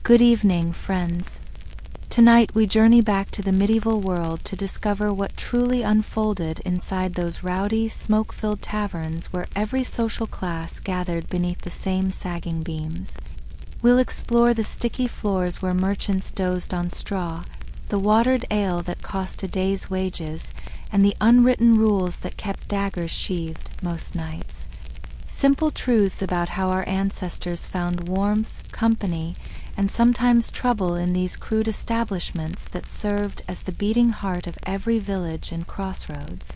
Good evening, friends. Tonight we journey back to the medieval world to discover what truly unfolded inside those rowdy, smoke-filled taverns where every social class gathered beneath the same sagging beams. We'll explore the sticky floors where merchants dozed on straw, the watered ale that cost a day's wages, and the unwritten rules that kept daggers sheathed most nights. Simple truths about how our ancestors found warmth, company, and sometimes trouble in these crude establishments that served as the beating heart of every village and crossroads.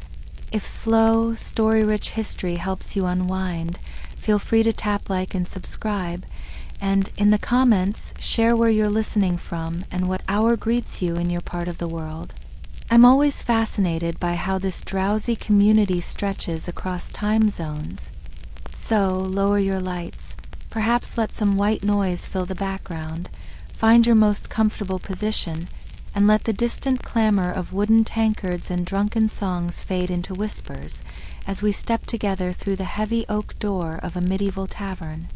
If slow, story-rich history helps you unwind, feel free to tap like and subscribe, and in the comments, share where you're listening from and what hour greets you in your part of the world. I'm always fascinated by how this drowsy community stretches across time zones. So, lower your lights. Perhaps let some white noise fill the background, find your most comfortable position, and let the distant clamor of wooden tankards and drunken songs fade into whispers as we step together through the heavy oak door of a medieval tavern.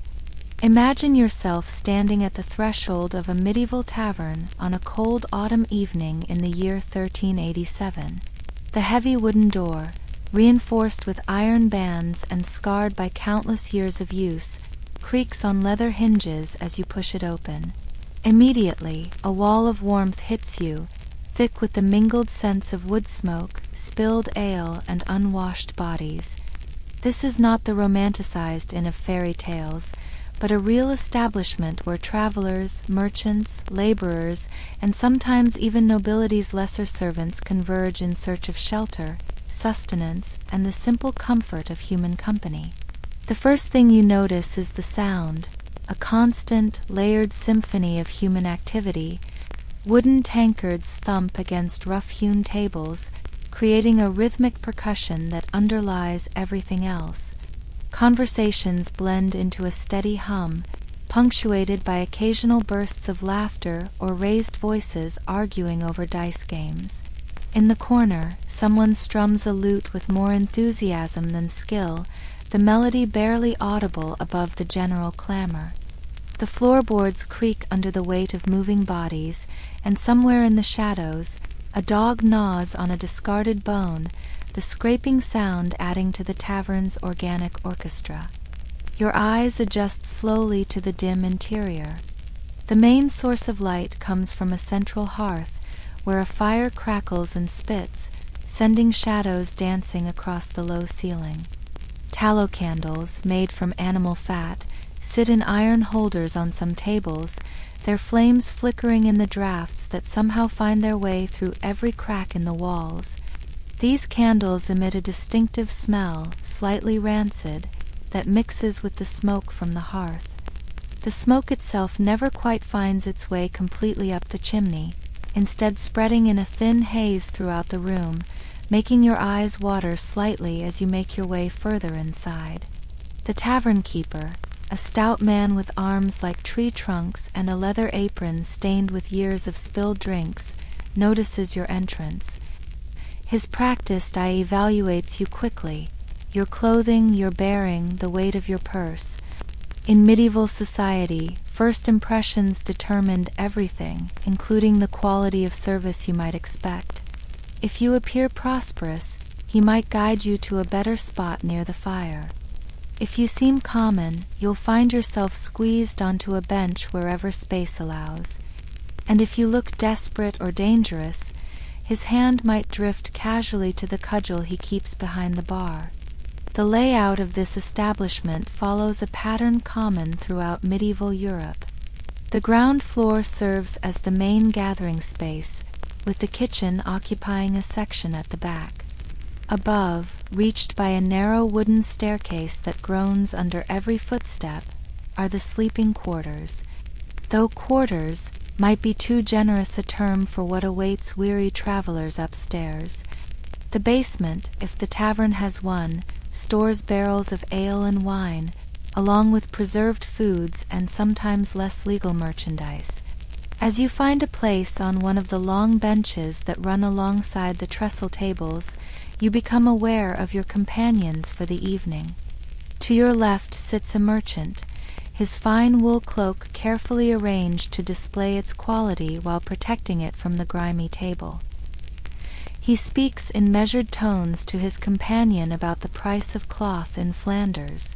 Imagine yourself standing at the threshold of a medieval tavern on a cold autumn evening in the year 1387. The heavy wooden door, reinforced with iron bands and scarred by countless years of use, creaks on leather hinges as you push it open. Immediately, a wall of warmth hits you, thick with the mingled scents of wood smoke, spilled ale, and unwashed bodies. This is not the romanticized inn of fairy tales, but a real establishment where travelers, merchants, laborers, and sometimes even nobility's lesser servants converge in search of shelter, sustenance, and the simple comfort of human company. The first thing you notice is the sound, a constant, layered symphony of human activity. Wooden tankards thump against rough-hewn tables, creating a rhythmic percussion that underlies everything else. Conversations blend into a steady hum, punctuated by occasional bursts of laughter or raised voices arguing over dice games. In the corner, someone strums a lute with more enthusiasm than skill, the melody barely audible above the general clamor. The floorboards creak under the weight of moving bodies, and somewhere in the shadows, a dog gnaws on a discarded bone, the scraping sound adding to the tavern's organic orchestra. Your eyes adjust slowly to the dim interior. The main source of light comes from a central hearth, where a fire crackles and spits, sending shadows dancing across the low ceiling. Tallow candles, made from animal fat, sit in iron holders on some tables, their flames flickering in the drafts that somehow find their way through every crack in the walls. These candles emit a distinctive smell, slightly rancid, that mixes with the smoke from the hearth. The smoke itself never quite finds its way completely up the chimney, instead spreading in a thin haze throughout the room, making your eyes water slightly as you make your way further inside. The tavern keeper, a stout man with arms like tree trunks and a leather apron stained with years of spilled drinks, notices your entrance. His practiced eye evaluates you quickly, your clothing, your bearing, the weight of your purse. In medieval society, first impressions determined everything, including the quality of service you might expect. If you appear prosperous, he might guide you to a better spot near the fire. If you seem common, you'll find yourself squeezed onto a bench wherever space allows. And if you look desperate or dangerous, his hand might drift casually to the cudgel he keeps behind the bar. The layout of this establishment follows a pattern common throughout medieval Europe. The ground floor serves as the main gathering space, with the kitchen occupying a section at the back. Above, reached by a narrow wooden staircase that groans under every footstep, are the sleeping quarters. Though quarters might be too generous a term for what awaits weary travelers upstairs. The basement, if the tavern has one, stores barrels of ale and wine, along with preserved foods and sometimes less legal merchandise. As you find a place on one of the long benches that run alongside the trestle tables, you become aware of your companions for the evening. To your left sits a merchant, his fine wool cloak carefully arranged to display its quality while protecting it from the grimy table. He speaks in measured tones to his companion about the price of cloth in Flanders.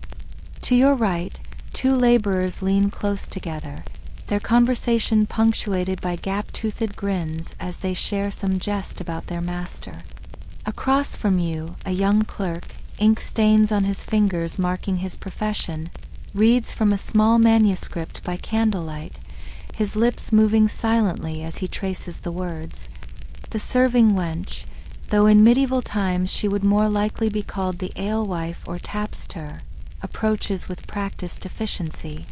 To your right, two laborers lean close together, their conversation punctuated by gap-toothed grins as they share some jest about their master. Across from you, a young clerk, ink stains on his fingers marking his profession, reads from a small manuscript by candlelight, his lips moving silently as he traces the words. The serving wench, though in medieval times she would more likely be called the alewife or tapster, approaches with practiced efficiency.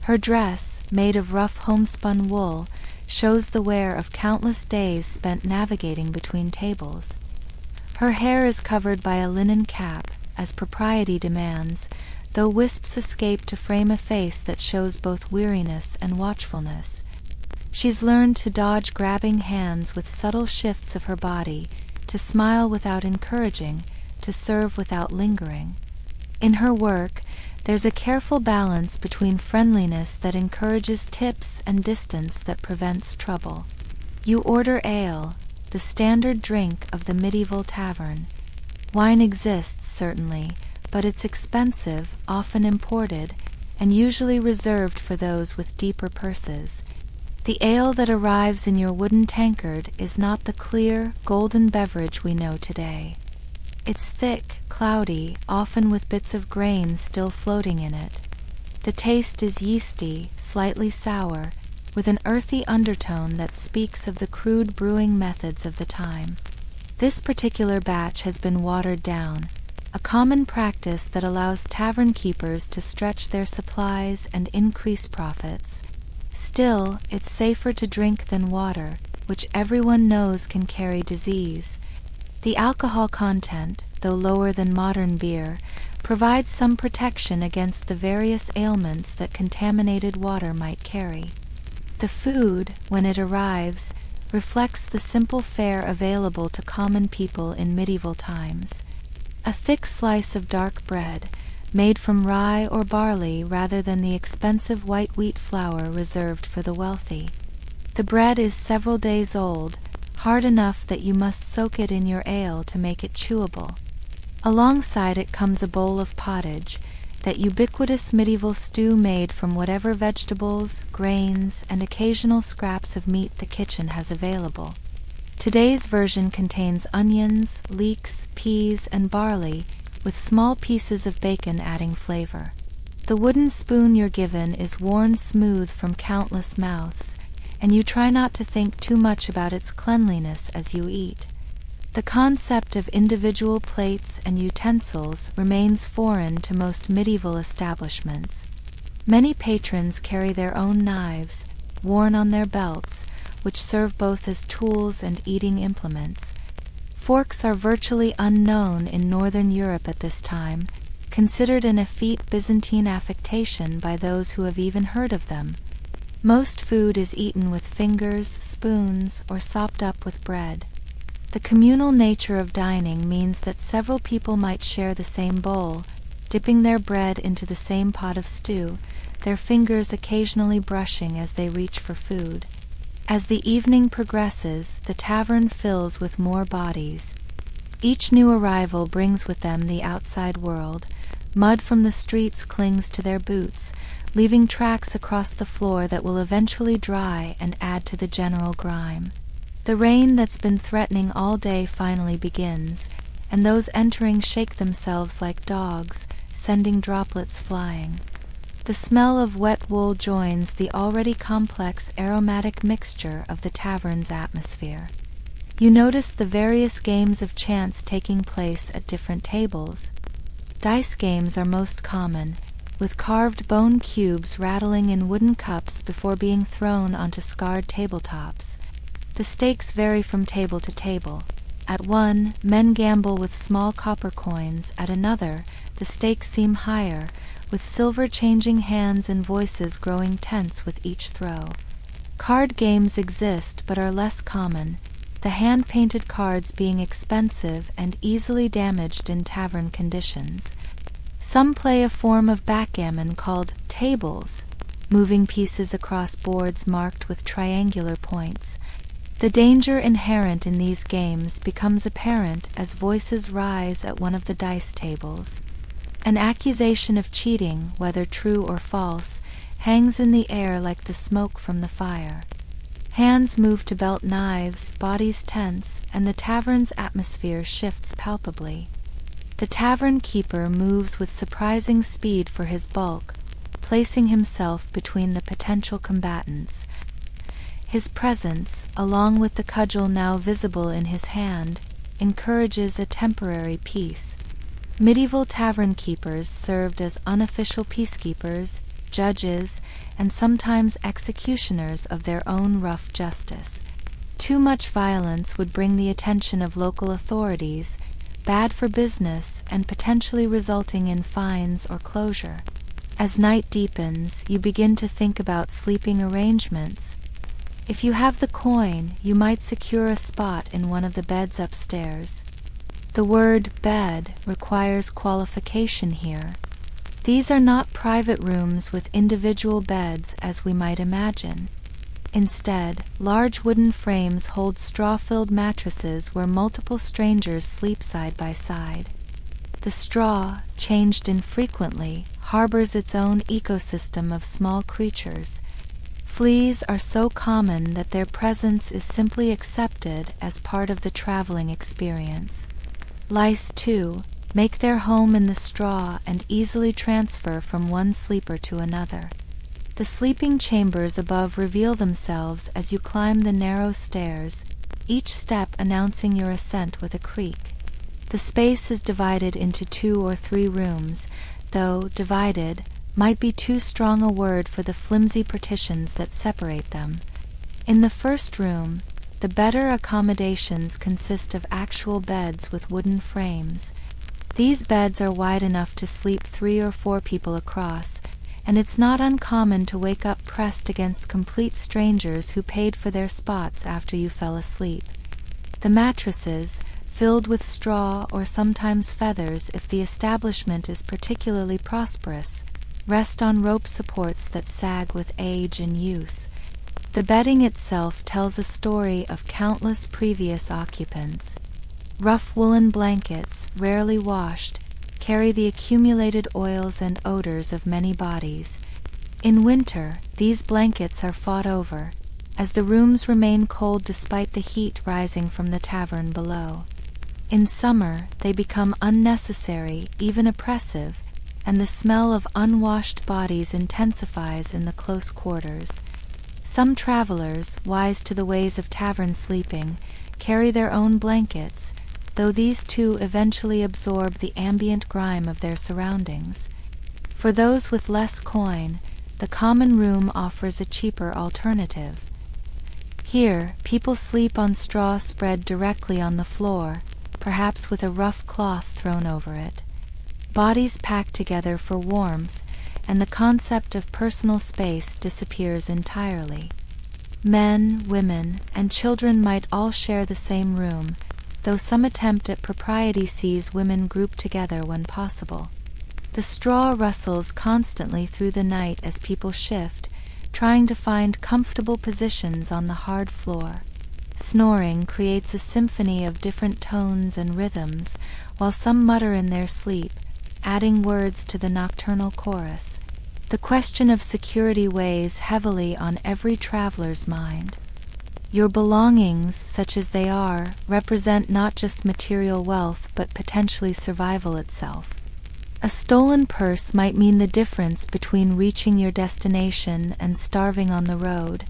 Her dress, made of rough homespun wool, shows the wear of countless days spent navigating between tables. Her hair is covered by a linen cap, as propriety demands, though wisps escape to frame a face that shows both weariness and watchfulness. She's learned to dodge grabbing hands with subtle shifts of her body, to smile without encouraging, to serve without lingering. In her work, there's a careful balance between friendliness that encourages tips and distance that prevents trouble. You order ale, the standard drink of the medieval tavern. Wine exists, certainly, but it's expensive, often imported, and usually reserved for those with deeper purses. The ale that arrives in your wooden tankard is not the clear, golden beverage we know today. It's thick, cloudy, often with bits of grain still floating in it. The taste is yeasty, slightly sour, with an earthy undertone that speaks of the crude brewing methods of the time. This particular batch has been watered down, a common practice that allows tavern keepers to stretch their supplies and increase profits. Still, it's safer to drink than water, which everyone knows can carry disease. The alcohol content, though lower than modern beer, provides some protection against the various ailments that contaminated water might carry. The food, when it arrives, reflects the simple fare available to common people in medieval times. A thick slice of dark bread, made from rye or barley rather than the expensive white wheat flour reserved for the wealthy. The bread is several days old, hard enough that you must soak it in your ale to make it chewable. Alongside it comes a bowl of pottage, that ubiquitous medieval stew made from whatever vegetables, grains, and occasional scraps of meat the kitchen has available. Today's version contains onions, leeks, peas, and barley, with small pieces of bacon adding flavor. The wooden spoon you're given is worn smooth from countless mouths, and you try not to think too much about its cleanliness as you eat. The concept of individual plates and utensils remains foreign to most medieval establishments. Many patrons carry their own knives, worn on their belts, which serve both as tools and eating implements. Forks are virtually unknown in Northern Europe at this time, considered an effete Byzantine affectation by those who have even heard of them. Most food is eaten with fingers, spoons, or sopped up with bread. The communal nature of dining means that several people might share the same bowl, dipping their bread into the same pot of stew, their fingers occasionally brushing as they reach for food. As the evening progresses, the tavern fills with more bodies. Each new arrival brings with them the outside world. Mud from the streets clings to their boots, leaving tracks across the floor that will eventually dry and add to the general grime. The rain that's been threatening all day finally begins, and those entering shake themselves like dogs, sending droplets flying. The smell of wet wool joins the already complex aromatic mixture of the tavern's atmosphere. You notice the various games of chance taking place at different tables. Dice games are most common, with carved bone cubes rattling in wooden cups before being thrown onto scarred tabletops. The stakes vary from table to table. At one, men gamble with small copper coins. At another, the stakes seem higher, with silver-changing hands and voices growing tense with each throw. Card games exist but are less common, the hand-painted cards being expensive and easily damaged in tavern conditions. Some play a form of backgammon called tables, moving pieces across boards marked with triangular points. The danger inherent in these games becomes apparent as voices rise at one of the dice tables. An accusation of cheating, whether true or false, hangs in the air like the smoke from the fire. Hands move to belt knives, bodies tense, and the tavern's atmosphere shifts palpably. The tavern keeper moves with surprising speed for his bulk, placing himself between the potential combatants. His presence, along with the cudgel now visible in his hand, encourages a temporary peace. Medieval tavern keepers served as unofficial peacekeepers, judges, and sometimes executioners of their own rough justice. Too much violence would bring the attention of local authorities, bad for business and potentially resulting in fines or closure. As night deepens, you begin to think about sleeping arrangements. If you have the coin, you might secure a spot in one of the beds upstairs. The word bed requires qualification here. These are not private rooms with individual beds as we might imagine. Instead, large wooden frames hold straw-filled mattresses where multiple strangers sleep side by side. The straw, changed infrequently, harbors its own ecosystem of small creatures. Fleas are so common that their presence is simply accepted as part of the traveling experience. Lice, too, make their home in the straw and easily transfer from one sleeper to another. The sleeping chambers above reveal themselves as you climb the narrow stairs, each step announcing your ascent with a creak. The space is divided into 2 or 3 rooms, though divided might be too strong a word for the flimsy partitions that separate them. In the first room, the better accommodations consist of actual beds with wooden frames. These beds are wide enough to sleep 3 or 4 people across, and it's not uncommon to wake up pressed against complete strangers who paid for their spots after you fell asleep. The mattresses, filled with straw or sometimes feathers if the establishment is particularly prosperous, rest on rope supports that sag with age and use. The bedding itself tells a story of countless previous occupants. Rough woolen blankets, rarely washed, carry the accumulated oils and odors of many bodies. In winter, these blankets are fought over, as the rooms remain cold despite the heat rising from the tavern below. In summer, they become unnecessary, even oppressive, and the smell of unwashed bodies intensifies in the close quarters. Some travelers, wise to the ways of tavern sleeping, carry their own blankets, though these too eventually absorb the ambient grime of their surroundings. For those with less coin, the common room offers a cheaper alternative. Here, people sleep on straw spread directly on the floor, perhaps with a rough cloth thrown over it. Bodies packed together for warmth, and the concept of personal space disappears entirely. Men, women, and children might all share the same room, though some attempt at propriety sees women grouped together when possible. The straw rustles constantly through the night as people shift, trying to find comfortable positions on the hard floor. Snoring creates a symphony of different tones and rhythms, while some mutter in their sleep, adding words to the nocturnal chorus. The question of security weighs heavily on every traveler's mind. Your belongings, such as they are, represent not just material wealth but potentially survival itself. A stolen purse might mean the difference between reaching your destination and starving on the road.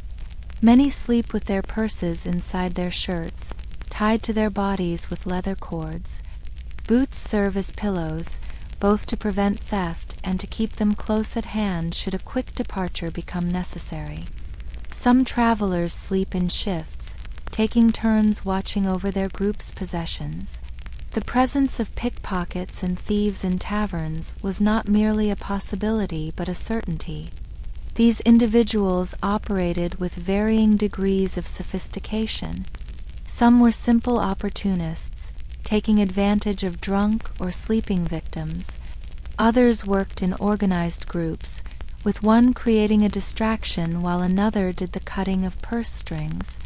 Many sleep with their purses inside their shirts, tied to their bodies with leather cords. Boots serve as pillows, both to prevent theft and to keep them close at hand should a quick departure become necessary. Some travelers sleep in shifts, taking turns watching over their group's possessions. The presence of pickpockets and thieves in taverns was not merely a possibility but a certainty. These individuals operated with varying degrees of sophistication. Some were simple opportunists, taking advantage of drunk or sleeping victims. Others worked in organized groups, with one creating a distraction while another did the cutting of purse strings.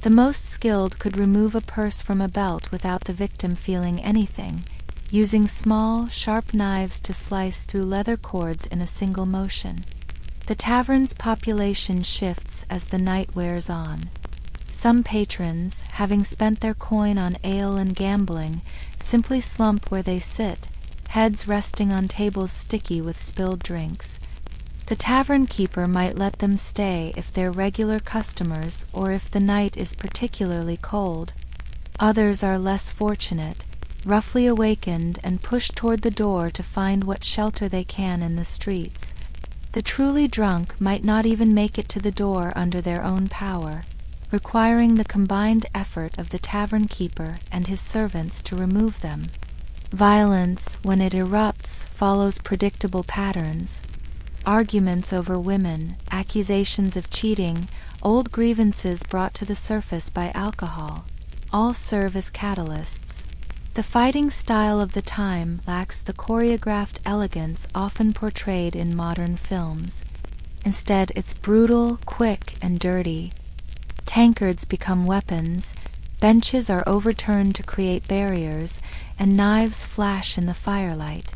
The most skilled could remove a purse from a belt without the victim feeling anything, using small, sharp knives to slice through leather cords in a single motion. The tavern's population shifts as the night wears on. Some patrons, having spent their coin on ale and gambling, simply slump where they sit, heads resting on tables sticky with spilled drinks. The tavern keeper might let them stay if they're regular customers or if the night is particularly cold. Others are less fortunate, roughly awakened and pushed toward the door to find what shelter they can in the streets. The truly drunk might not even make it to the door under their own power, requiring the combined effort of the tavern keeper and his servants to remove them. Violence, when it erupts, follows predictable patterns. Arguments over women, accusations of cheating, old grievances brought to the surface by alcohol, all serve as catalysts. The fighting style of the time lacks the choreographed elegance often portrayed in modern films. Instead, it's brutal, quick, and dirty. Tankards become weapons, benches are overturned to create barriers, and knives flash in the firelight.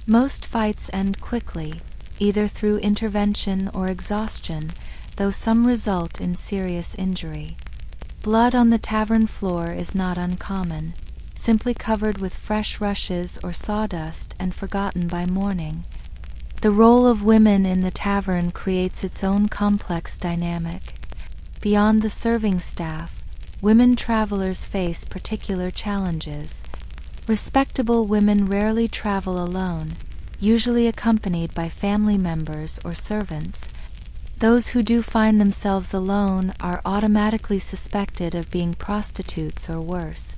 Most fights end quickly, either through intervention or exhaustion, though some result in serious injury. Blood on the tavern floor is not uncommon, simply covered with fresh rushes or sawdust and forgotten by morning. The role of women in the tavern creates its own complex dynamic. Beyond the serving staff, women travelers face particular challenges. Respectable women rarely travel alone, usually accompanied by family members or servants. Those who do find themselves alone are automatically suspected of being prostitutes or worse.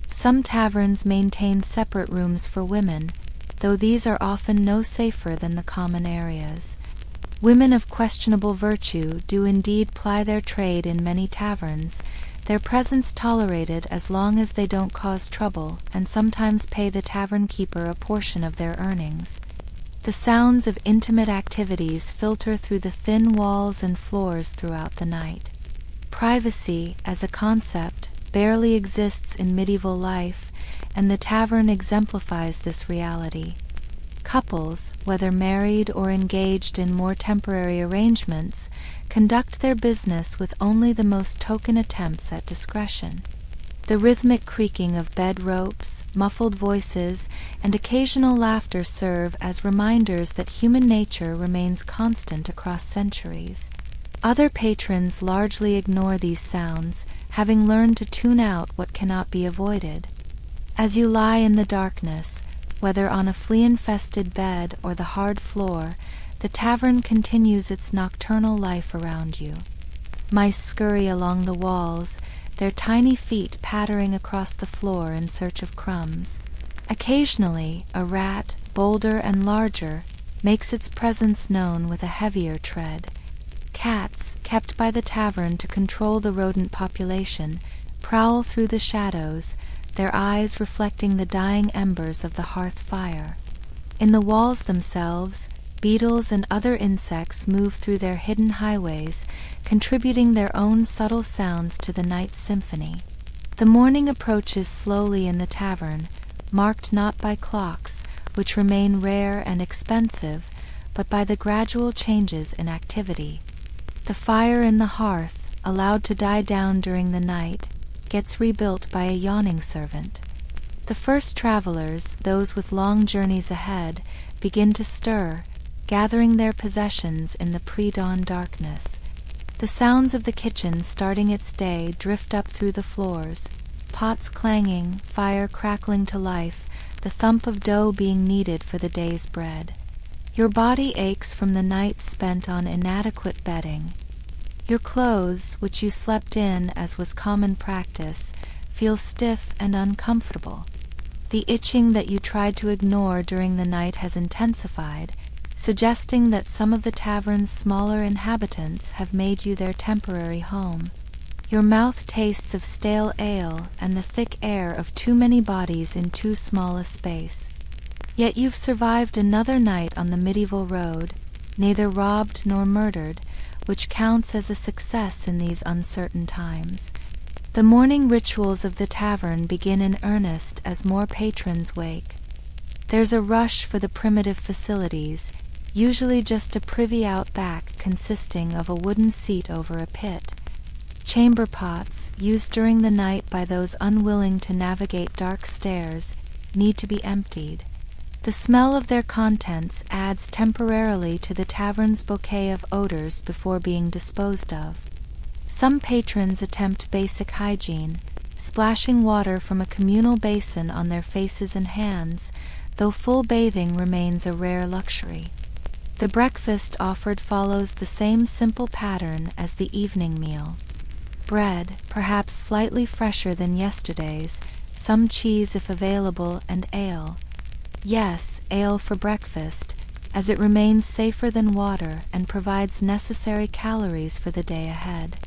Some taverns maintain separate rooms for women, though these are often no safer than the common areas. Women of questionable virtue do indeed ply their trade in many taverns, their presence tolerated as long as they don't cause trouble and sometimes pay the tavern keeper a portion of their earnings. The sounds of intimate activities filter through the thin walls and floors throughout the night. Privacy, as a concept, barely exists in medieval life, and the tavern exemplifies this reality. Couples, whether married or engaged in more temporary arrangements, conduct their business with only the most token attempts at discretion. The rhythmic creaking of bed ropes, muffled voices, and occasional laughter serve as reminders that human nature remains constant across centuries. Other patrons largely ignore these sounds, having learned to tune out what cannot be avoided. As you lie in the darkness, whether on a flea-infested bed or the hard floor, the tavern continues its nocturnal life around you. Mice scurry along the walls, their tiny feet pattering across the floor in search of crumbs. Occasionally, a rat, bolder and larger, makes its presence known with a heavier tread. Cats, kept by the tavern to control the rodent population, prowl through the shadows, their eyes reflecting the dying embers of the hearth fire. In the walls themselves, beetles and other insects move through their hidden highways, contributing their own subtle sounds to the night's symphony. The morning approaches slowly in the tavern, marked not by clocks, which remain rare and expensive, but by the gradual changes in activity. The fire in the hearth, allowed to die down during the night, gets rebuilt by a yawning servant. The first travelers, those with long journeys ahead, begin to stir, gathering their possessions in the pre-dawn darkness. The sounds of the kitchen starting its day drift up through the floors, pots clanging, fire crackling to life, the thump of dough being kneaded for the day's bread. Your body aches from the night spent on inadequate bedding. Your clothes, which you slept in as was common practice, feel stiff and uncomfortable. The itching that you tried to ignore during the night has intensified, suggesting that some of the tavern's smaller inhabitants have made you their temporary home. Your mouth tastes of stale ale and the thick air of too many bodies in too small a space. Yet you've survived another night on the medieval road, neither robbed nor murdered, which counts as a success in these uncertain times. The morning rituals of the tavern begin in earnest as more patrons wake. There's a rush for the primitive facilities, usually just a privy out back consisting of a wooden seat over a pit. Chamber pots, used during the night by those unwilling to navigate dark stairs, need to be emptied. The smell of their contents adds temporarily to the tavern's bouquet of odors before being disposed of. Some patrons attempt basic hygiene, splashing water from a communal basin on their faces and hands, though full bathing remains a rare luxury. The breakfast offered follows the same simple pattern as the evening meal. Bread, perhaps slightly fresher than yesterday's, some cheese if available, and ale. Yes, ale for breakfast, as it remains safer than water and provides necessary calories for the day ahead.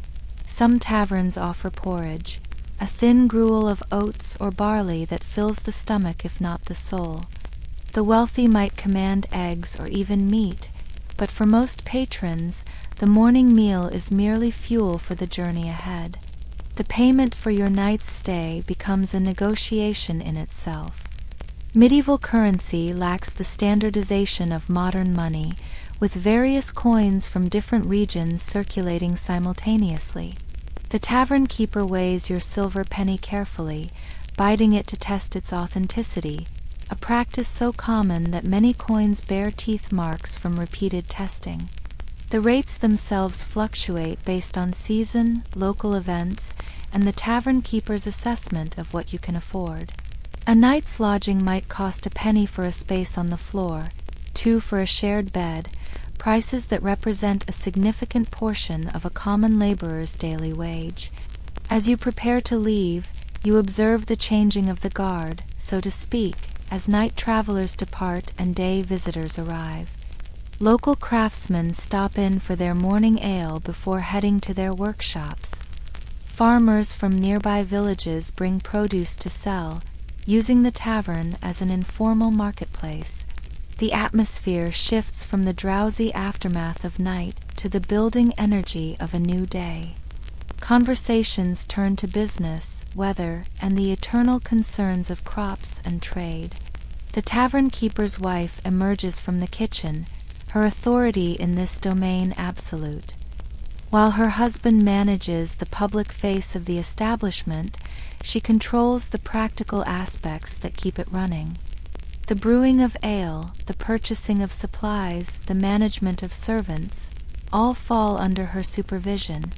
Some taverns offer porridge, a thin gruel of oats or barley that fills the stomach if not the soul. The wealthy might command eggs or even meat, but for most patrons, the morning meal is merely fuel for the journey ahead. The payment for your night's stay becomes a negotiation in itself. Medieval currency lacks the standardization of modern money, with various coins from different regions circulating simultaneously. The tavern keeper weighs your silver penny carefully, biting it to test its authenticity, a practice so common that many coins bear teeth marks from repeated testing. The rates themselves fluctuate based on season, local events, and the tavern keeper's assessment of what you can afford. A night's lodging might cost a penny for a space on the floor, 2 for a shared bed, prices that represent a significant portion of a common laborer's daily wage. As you prepare to leave, you observe the changing of the guard, so to speak, as night travelers depart and day visitors arrive. Local craftsmen stop in for their morning ale before heading to their workshops. Farmers from nearby villages bring produce to sell, using the tavern as an informal marketplace. The atmosphere shifts from the drowsy aftermath of night to the building energy of a new day. Conversations turn to business, weather, and the eternal concerns of crops and trade. The tavern keeper's wife emerges from the kitchen, her authority in this domain absolute. While her husband manages the public face of the establishment, she controls the practical aspects that keep it running. The brewing of ale, the purchasing of supplies, the management of servants, all fall under her supervision.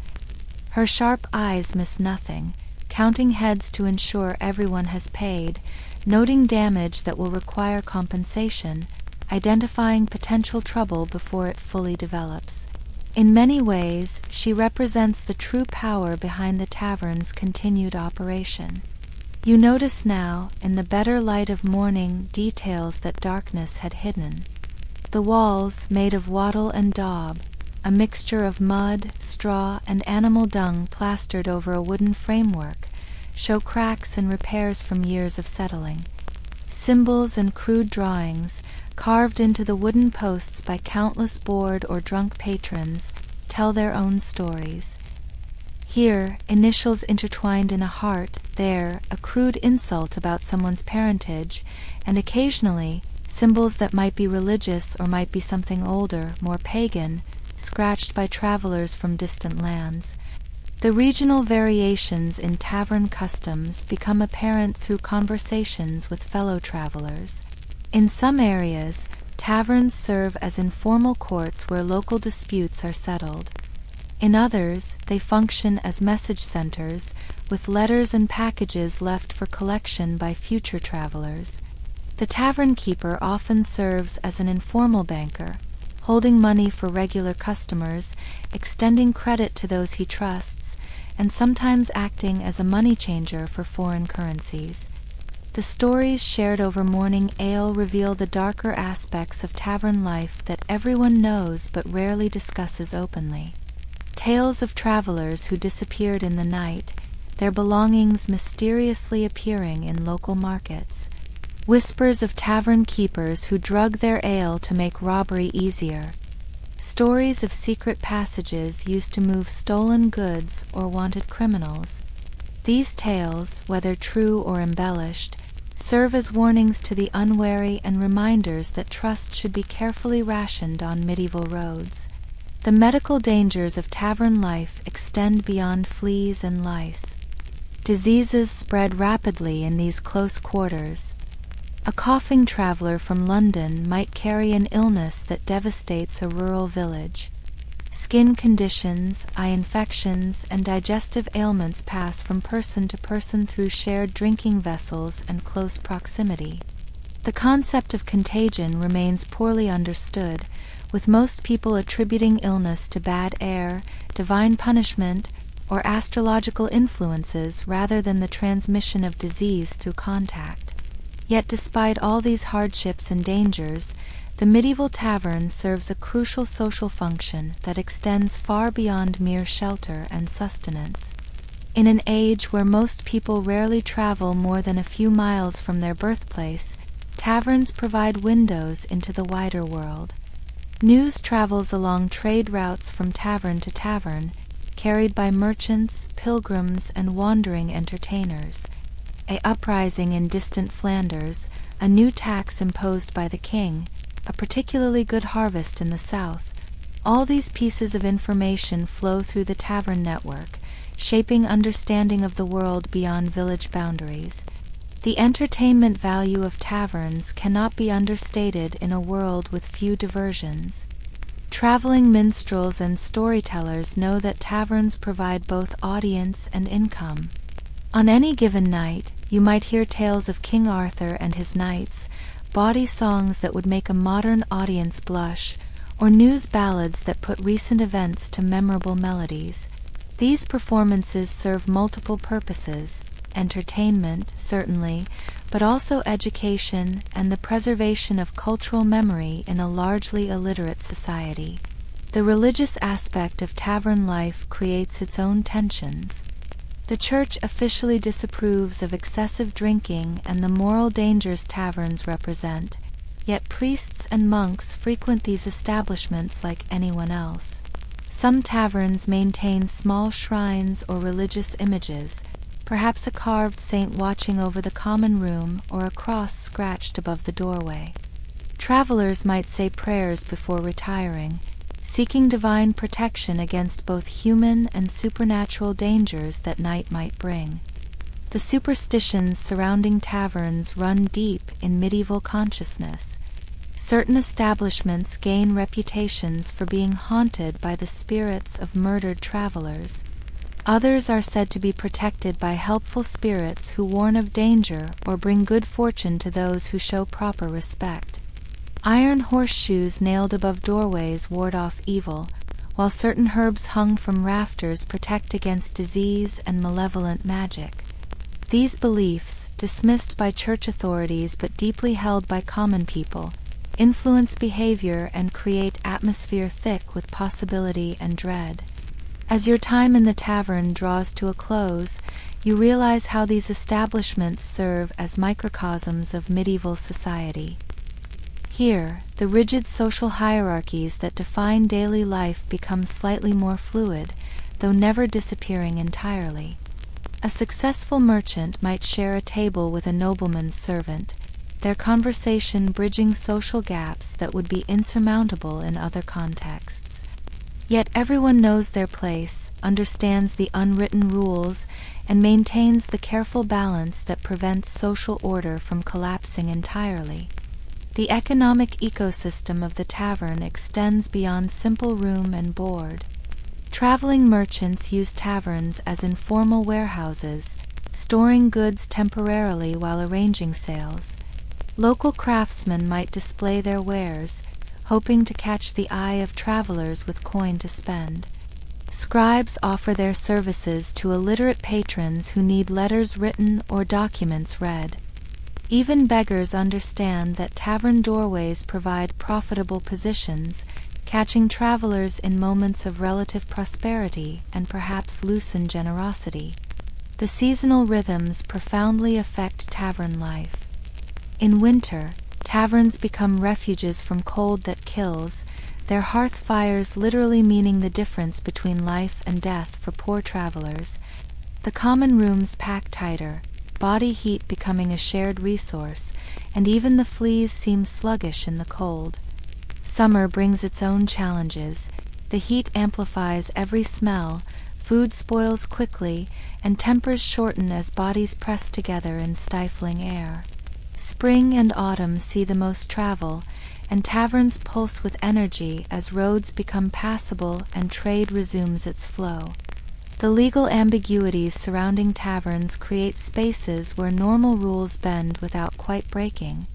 Her sharp eyes miss nothing, counting heads to ensure everyone has paid, noting damage that will require compensation, identifying potential trouble before it fully develops. In many ways, she represents the true power behind the tavern's continued operation. You notice now, in the better light of morning, details that darkness had hidden. The walls, made of wattle and daub, a mixture of mud, straw, and animal dung plastered over a wooden framework, show cracks and repairs from years of settling. Symbols and crude drawings, carved into the wooden posts by countless bored or drunk patrons, tell their own stories. Here, initials intertwined in a heart, there, a crude insult about someone's parentage, and occasionally, symbols that might be religious or might be something older, more pagan, scratched by travelers from distant lands. The regional variations in tavern customs become apparent through conversations with fellow travelers. In some areas, taverns serve as informal courts where local disputes are settled. In others, they function as message centers, with letters and packages left for collection by future travelers. The tavern keeper often serves as an informal banker, holding money for regular customers, extending credit to those he trusts, and sometimes acting as a money changer for foreign currencies. The stories shared over morning ale reveal the darker aspects of tavern life that everyone knows but rarely discusses openly. Tales of travelers who disappeared in the night, their belongings mysteriously appearing in local markets. whispers of tavern keepers who drug their ale to make robbery easier, stories of secret passages used to move stolen goods or wanted criminals. These tales, whether true or embellished, serve as warnings to the unwary and reminders that trust should be carefully rationed on medieval roads. The medical dangers of tavern life extend beyond fleas and lice. Diseases spread rapidly in these close quarters. A coughing traveler from London might carry an illness that devastates a rural village. Skin conditions, eye infections, and digestive ailments pass from person to person through shared drinking vessels and close proximity. The concept of contagion remains poorly understood, with most people attributing illness to bad air, divine punishment, or astrological influences rather than the transmission of disease through contact. Yet despite all these hardships and dangers, the medieval tavern serves a crucial social function that extends far beyond mere shelter and sustenance. In an age where most people rarely travel more than a few miles from their birthplace, taverns provide windows into the wider world. News travels along trade routes from tavern to tavern, carried by merchants, pilgrims, and wandering entertainers. An uprising in distant Flanders, a new tax imposed by the king, a particularly good harvest in the south. All these pieces of information flow through the tavern network, shaping understanding of the world beyond village boundaries. The entertainment value of taverns cannot be understated in a world with few diversions. Traveling minstrels and storytellers know that taverns provide both audience and income. On any given night, you might hear tales of King Arthur and his knights, bawdy songs that would make a modern audience blush, or news ballads that put recent events to memorable melodies. These performances serve multiple purposes: entertainment, certainly, but also education and the preservation of cultural memory in a largely illiterate society. The religious aspect of tavern life creates its own tensions. The Church officially disapproves of excessive drinking and the moral dangers taverns represent, yet priests and monks frequent these establishments like anyone else. Some taverns maintain small shrines or religious images, perhaps a carved saint watching over the common room or a cross scratched above the doorway. Travelers might say prayers before retiring, seeking divine protection against both human and supernatural dangers that night might bring. The superstitions surrounding taverns run deep in medieval consciousness. Certain establishments gain reputations for being haunted by the spirits of murdered travelers. Others are said to be protected by helpful spirits who warn of danger or bring good fortune to those who show proper respect. Iron horseshoes nailed above doorways ward off evil, while certain herbs hung from rafters protect against disease and malevolent magic. These beliefs, dismissed by church authorities but deeply held by common people, influence behavior and create atmosphere thick with possibility and dread. As your time in the tavern draws to a close, you realize how these establishments serve as microcosms of medieval society. Here, the rigid social hierarchies that define daily life become slightly more fluid, though never disappearing entirely. A successful merchant might share a table with a nobleman's servant, their conversation bridging social gaps that would be insurmountable in other contexts. Yet everyone knows their place, understands the unwritten rules, and maintains the careful balance that prevents social order from collapsing entirely. The economic ecosystem of the tavern extends beyond simple room and board. Traveling merchants use taverns as informal warehouses, storing goods temporarily while arranging sales. Local craftsmen might display their wares, hoping to catch the eye of travelers with coin to spend. Scribes offer their services to illiterate patrons who need letters written or documents read. Even beggars understand that tavern doorways provide profitable positions, catching travelers in moments of relative prosperity and perhaps loosen generosity. The seasonal rhythms profoundly affect tavern life. In winter, taverns become refuges from cold that kills, their hearth fires literally meaning the difference between life and death for poor travelers. The common rooms pack tighter, body heat becoming a shared resource, and even the fleas seem sluggish in the cold. Summer brings its own challenges. The heat amplifies every smell, food spoils quickly, and tempers shorten as bodies press together in stifling air. Spring and autumn see the most travel, and taverns pulse with energy as roads become passable and trade resumes its flow. The legal ambiguities surrounding taverns create spaces where normal rules bend without quite breaking.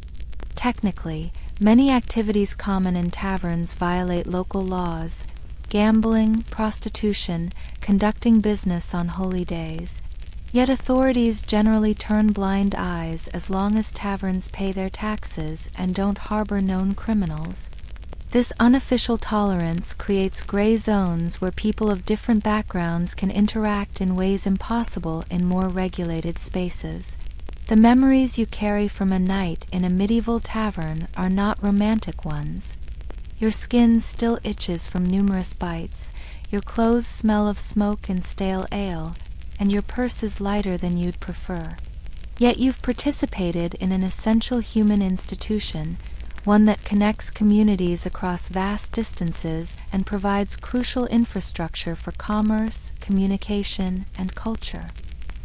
Technically, many activities common in taverns violate local laws: gambling, prostitution, conducting business on holy days. Yet authorities generally turn blind eyes as long as taverns pay their taxes and don't harbor known criminals. This unofficial tolerance creates gray zones where people of different backgrounds can interact in ways impossible in more regulated spaces. The memories you carry from a night in a medieval tavern are not romantic ones. Your skin still itches from numerous bites, your clothes smell of smoke and stale ale, and your purse is lighter than you'd prefer. Yet you've participated in an essential human institution, one that connects communities across vast distances and provides crucial infrastructure for commerce, communication, and culture.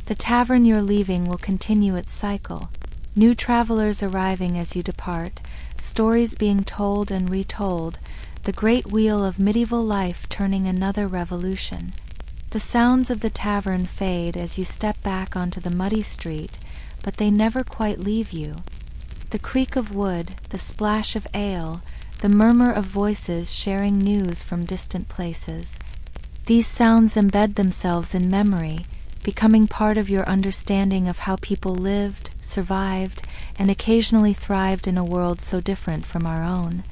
The tavern you're leaving will continue its cycle, new travelers arriving as you depart, stories being told and retold, the great wheel of medieval life turning another revolution. The sounds of the tavern fade as you step back onto the muddy street, but they never quite leave you. The creak of wood, the splash of ale, the murmur of voices sharing news from distant places. These sounds embed themselves in memory, becoming part of your understanding of how people lived, survived, and occasionally thrived in a world so different from our own.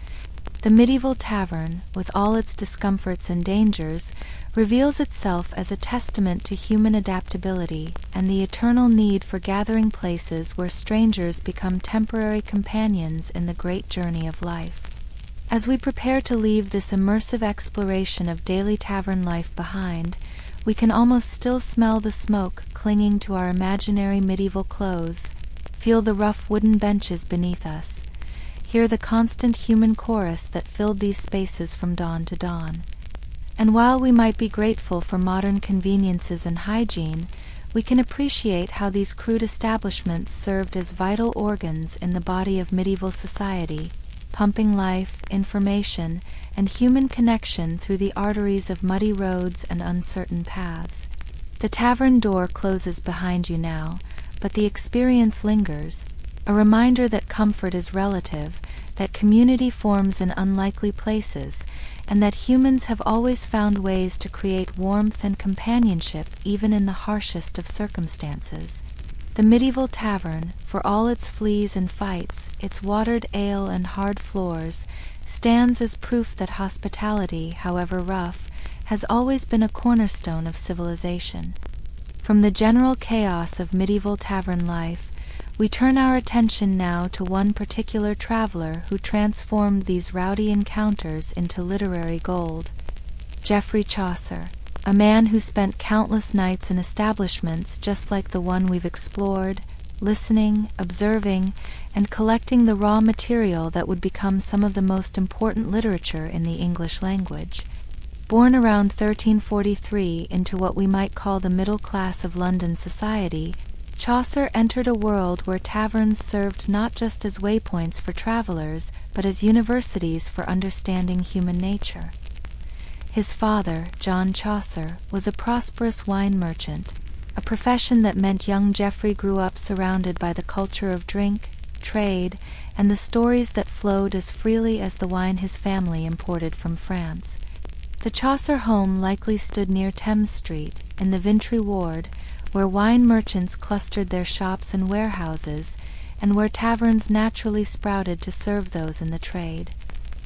The medieval tavern, with all its discomforts and dangers, reveals itself as a testament to human adaptability and the eternal need for gathering places where strangers become temporary companions in the great journey of life. As we prepare to leave this immersive exploration of daily tavern life behind, we can almost still smell the smoke clinging to our imaginary medieval clothes, feel the rough wooden benches beneath us, hear the constant human chorus that filled these spaces from dawn to dawn. And while we might be grateful for modern conveniences and hygiene, we can appreciate how these crude establishments served as vital organs in the body of medieval society, pumping life, information, and human connection through the arteries of muddy roads and uncertain paths. The tavern door closes behind you now, but the experience lingers, a reminder that comfort is relative, that community forms in unlikely places, and that humans have always found ways to create warmth and companionship even in the harshest of circumstances. The medieval tavern, for all its fleas and fights, its watered ale and hard floors, stands as proof that hospitality, however rough, has always been a cornerstone of civilization. From the general chaos of medieval tavern life, we turn our attention now to one particular traveler who transformed these rowdy encounters into literary gold. Geoffrey Chaucer, a man who spent countless nights in establishments just like the one we've explored, listening, observing, and collecting the raw material that would become some of the most important literature in the English language. Born around 1343 into what we might call the middle class of London society, Chaucer entered a world where taverns served not just as waypoints for travelers, but as universities for understanding human nature. His father, John Chaucer, was a prosperous wine merchant, a profession that meant young Geoffrey grew up surrounded by the culture of drink, trade, and the stories that flowed as freely as the wine his family imported from France. The Chaucer home likely stood near Thames Street, in the Vintry Ward, where wine merchants clustered their shops and warehouses, and where taverns naturally sprouted to serve those in the trade.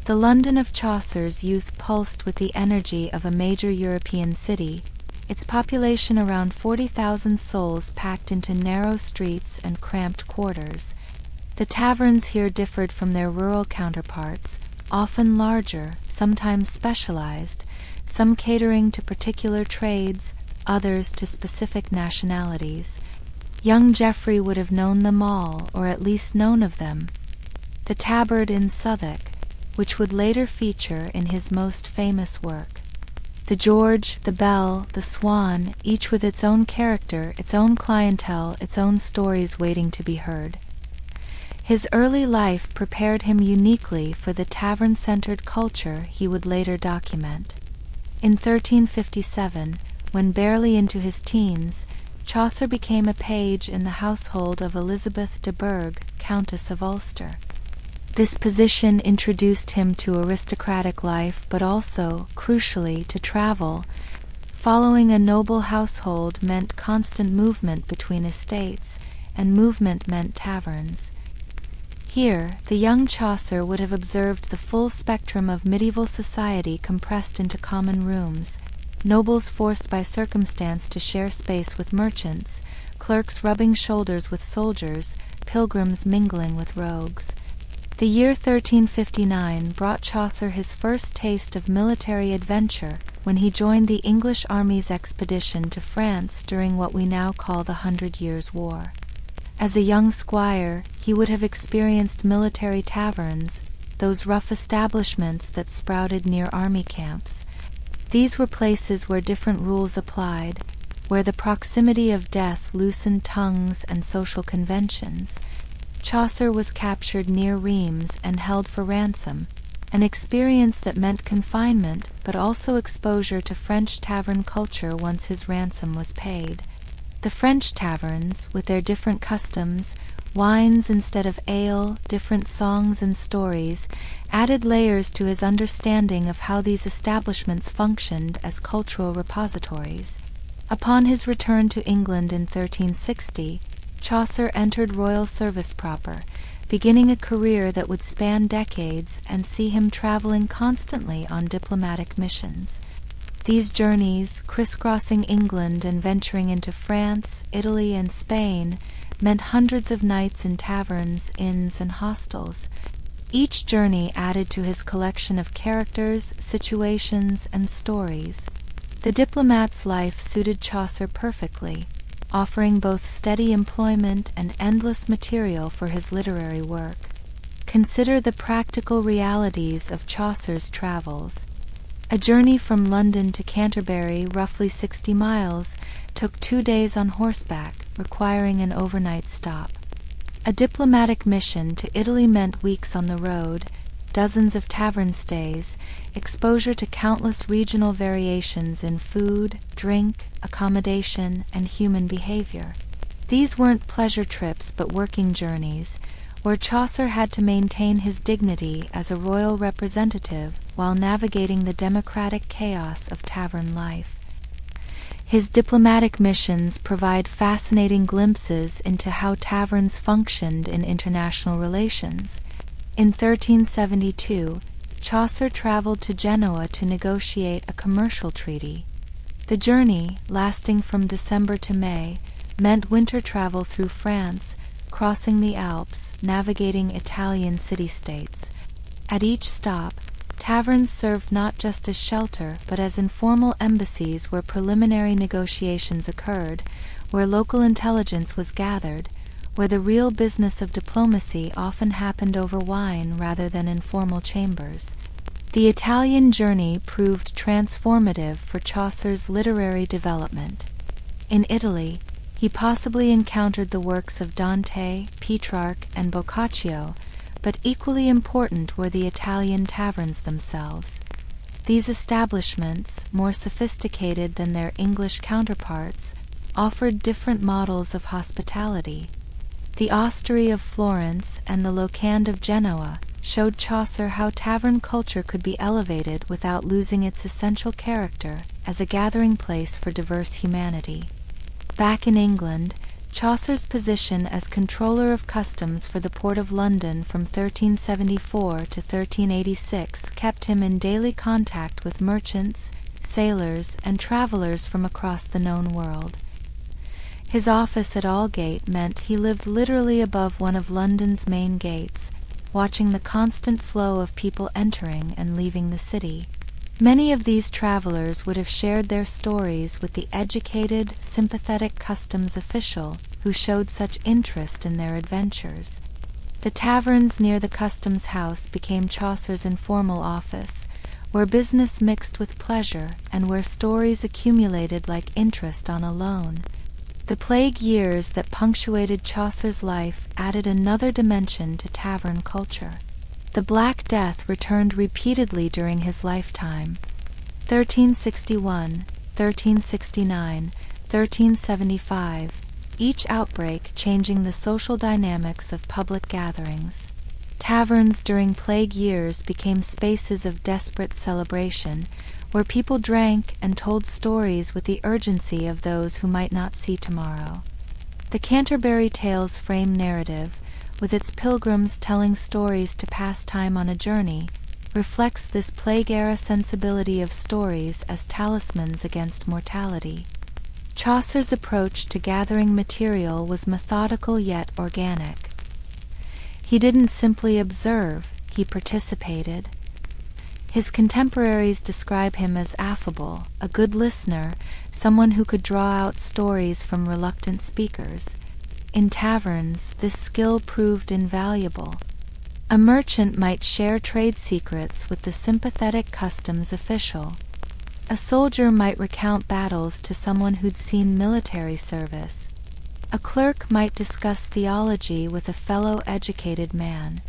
The London of Chaucer's youth pulsed with the energy of a major European city, its population around 40,000 souls packed into narrow streets and cramped quarters. The taverns here differed from their rural counterparts, often larger, sometimes specialized, some catering to particular trades, others to specific nationalities. Young Geoffrey would have known them all, or at least known of them. The tabard in Southwark, which would later feature in his most famous work. The George, the Bell, the Swan, each with its own character, its own clientele, its own stories waiting to be heard. His early life prepared him uniquely for the tavern-centered culture he would later document. In 1357, when barely into his teens, Chaucer became a page in the household of Elizabeth de Burgh, Countess of Ulster. This position introduced him to aristocratic life, but also, crucially, to travel. Following a noble household meant constant movement between estates, and movement meant taverns. Here, the young Chaucer would have observed the full spectrum of medieval society compressed into common rooms, nobles forced by circumstance to share space with merchants, clerks rubbing shoulders with soldiers, pilgrims mingling with rogues. The year 1359 brought Chaucer his first taste of military adventure when he joined the English army's expedition to France during what we now call the 100 Years' War. As a young squire, he would have experienced military taverns, those rough establishments that sprouted near army camps. These were places where different rules applied, where the proximity of death loosened tongues and social conventions. Chaucer was captured near Rheims and held for ransom, an experience that meant confinement but also exposure to French tavern culture once his ransom was paid. The French taverns, with their different customs, wines instead of ale, different songs and stories, added layers to his understanding of how these establishments functioned as cultural repositories. Upon his return to England in 1360, Chaucer entered royal service proper, beginning a career that would span decades and see him traveling constantly on diplomatic missions. These journeys, crisscrossing England and venturing into France, Italy, and Spain, meant hundreds of nights in taverns, inns, and hostels. Each journey added to his collection of characters, situations, and stories. The diplomat's life suited Chaucer perfectly, offering both steady employment and endless material for his literary work. Consider the practical realities of Chaucer's travels. A journey from London to Canterbury, roughly 60 miles, took 2 days on horseback, requiring an overnight stop. A diplomatic mission to Italy meant weeks on the road, dozens of tavern stays, exposure to countless regional variations in food, drink, accommodation, and human behavior. These weren't pleasure trips but working journeys, where Chaucer had to maintain his dignity as a royal representative while navigating the democratic chaos of tavern life. His diplomatic missions provide fascinating glimpses into how taverns functioned in international relations. In 1372, Chaucer traveled to Genoa to negotiate a commercial treaty. The journey, lasting from December to May, meant winter travel through France, crossing the Alps, navigating Italian city-states. At each stop, taverns served not just as shelter but as informal embassies where preliminary negotiations occurred, where local intelligence was gathered, where the real business of diplomacy often happened over wine rather than in formal chambers. The Italian journey proved transformative for Chaucer's literary development. In Italy, he possibly encountered the works of Dante, Petrarch, and Boccaccio, but equally important were the Italian taverns themselves. These establishments, more sophisticated than their English counterparts, offered different models of hospitality. The Ostery of Florence and the Locand of Genoa showed Chaucer how tavern culture could be elevated without losing its essential character as a gathering place for diverse humanity. Back in England, Chaucer's position as Controller of Customs for the Port of London from 1374 to 1386 kept him in daily contact with merchants, sailors, and travelers from across the known world. His office at Aldgate meant he lived literally above one of London's main gates, watching the constant flow of people entering and leaving the city. Many of these travelers would have shared their stories with the educated, sympathetic customs official who showed such interest in their adventures. The taverns near the customs house became Chaucer's informal office, where business mixed with pleasure and where stories accumulated like interest on a loan. The plague years that punctuated Chaucer's life added another dimension to tavern culture. The Black Death returned repeatedly during his lifetime. 1361, 1369, 1375, each outbreak changing the social dynamics of public gatherings. Taverns during plague years became spaces of desperate celebration, where people drank and told stories with the urgency of those who might not see tomorrow. The Canterbury Tales frame narrative, with its pilgrims telling stories to pass time on a journey, reflects this plague-era sensibility of stories as talismans against mortality. Chaucer's approach to gathering material was methodical yet organic. He didn't simply observe, he participated. His contemporaries describe him as affable, a good listener, someone who could draw out stories from reluctant speakers. In taverns, this skill proved invaluable. A merchant might share trade secrets with the sympathetic customs official. A soldier might recount battles to someone who'd seen military service. A clerk might discuss theology with a fellow educated man.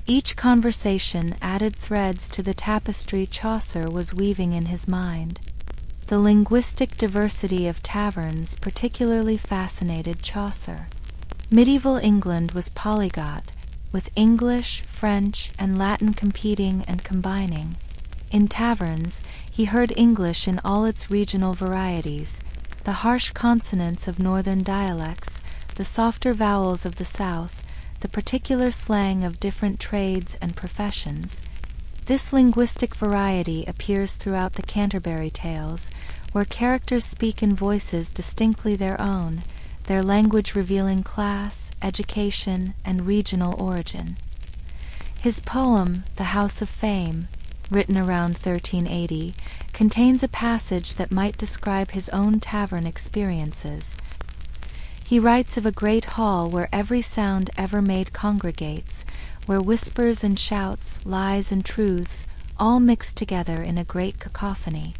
Each conversation added threads to the tapestry Chaucer was weaving in his mind. The linguistic diversity of taverns particularly fascinated Chaucer. Medieval England was polyglot, with English, French, and Latin competing and combining. In taverns, he heard English in all its regional varieties, the harsh consonants of northern dialects, the softer vowels of the south, the particular slang of different trades and professions. This linguistic variety appears throughout the Canterbury Tales, where characters speak in voices distinctly their own, their language revealing class, education, and regional origin. His poem, The House of Fame, written around 1380, contains a passage that might describe his own tavern experiences. He writes of a great hall where every sound ever made congregates, where whispers and shouts, lies and truths, all mixed together in a great cacophony.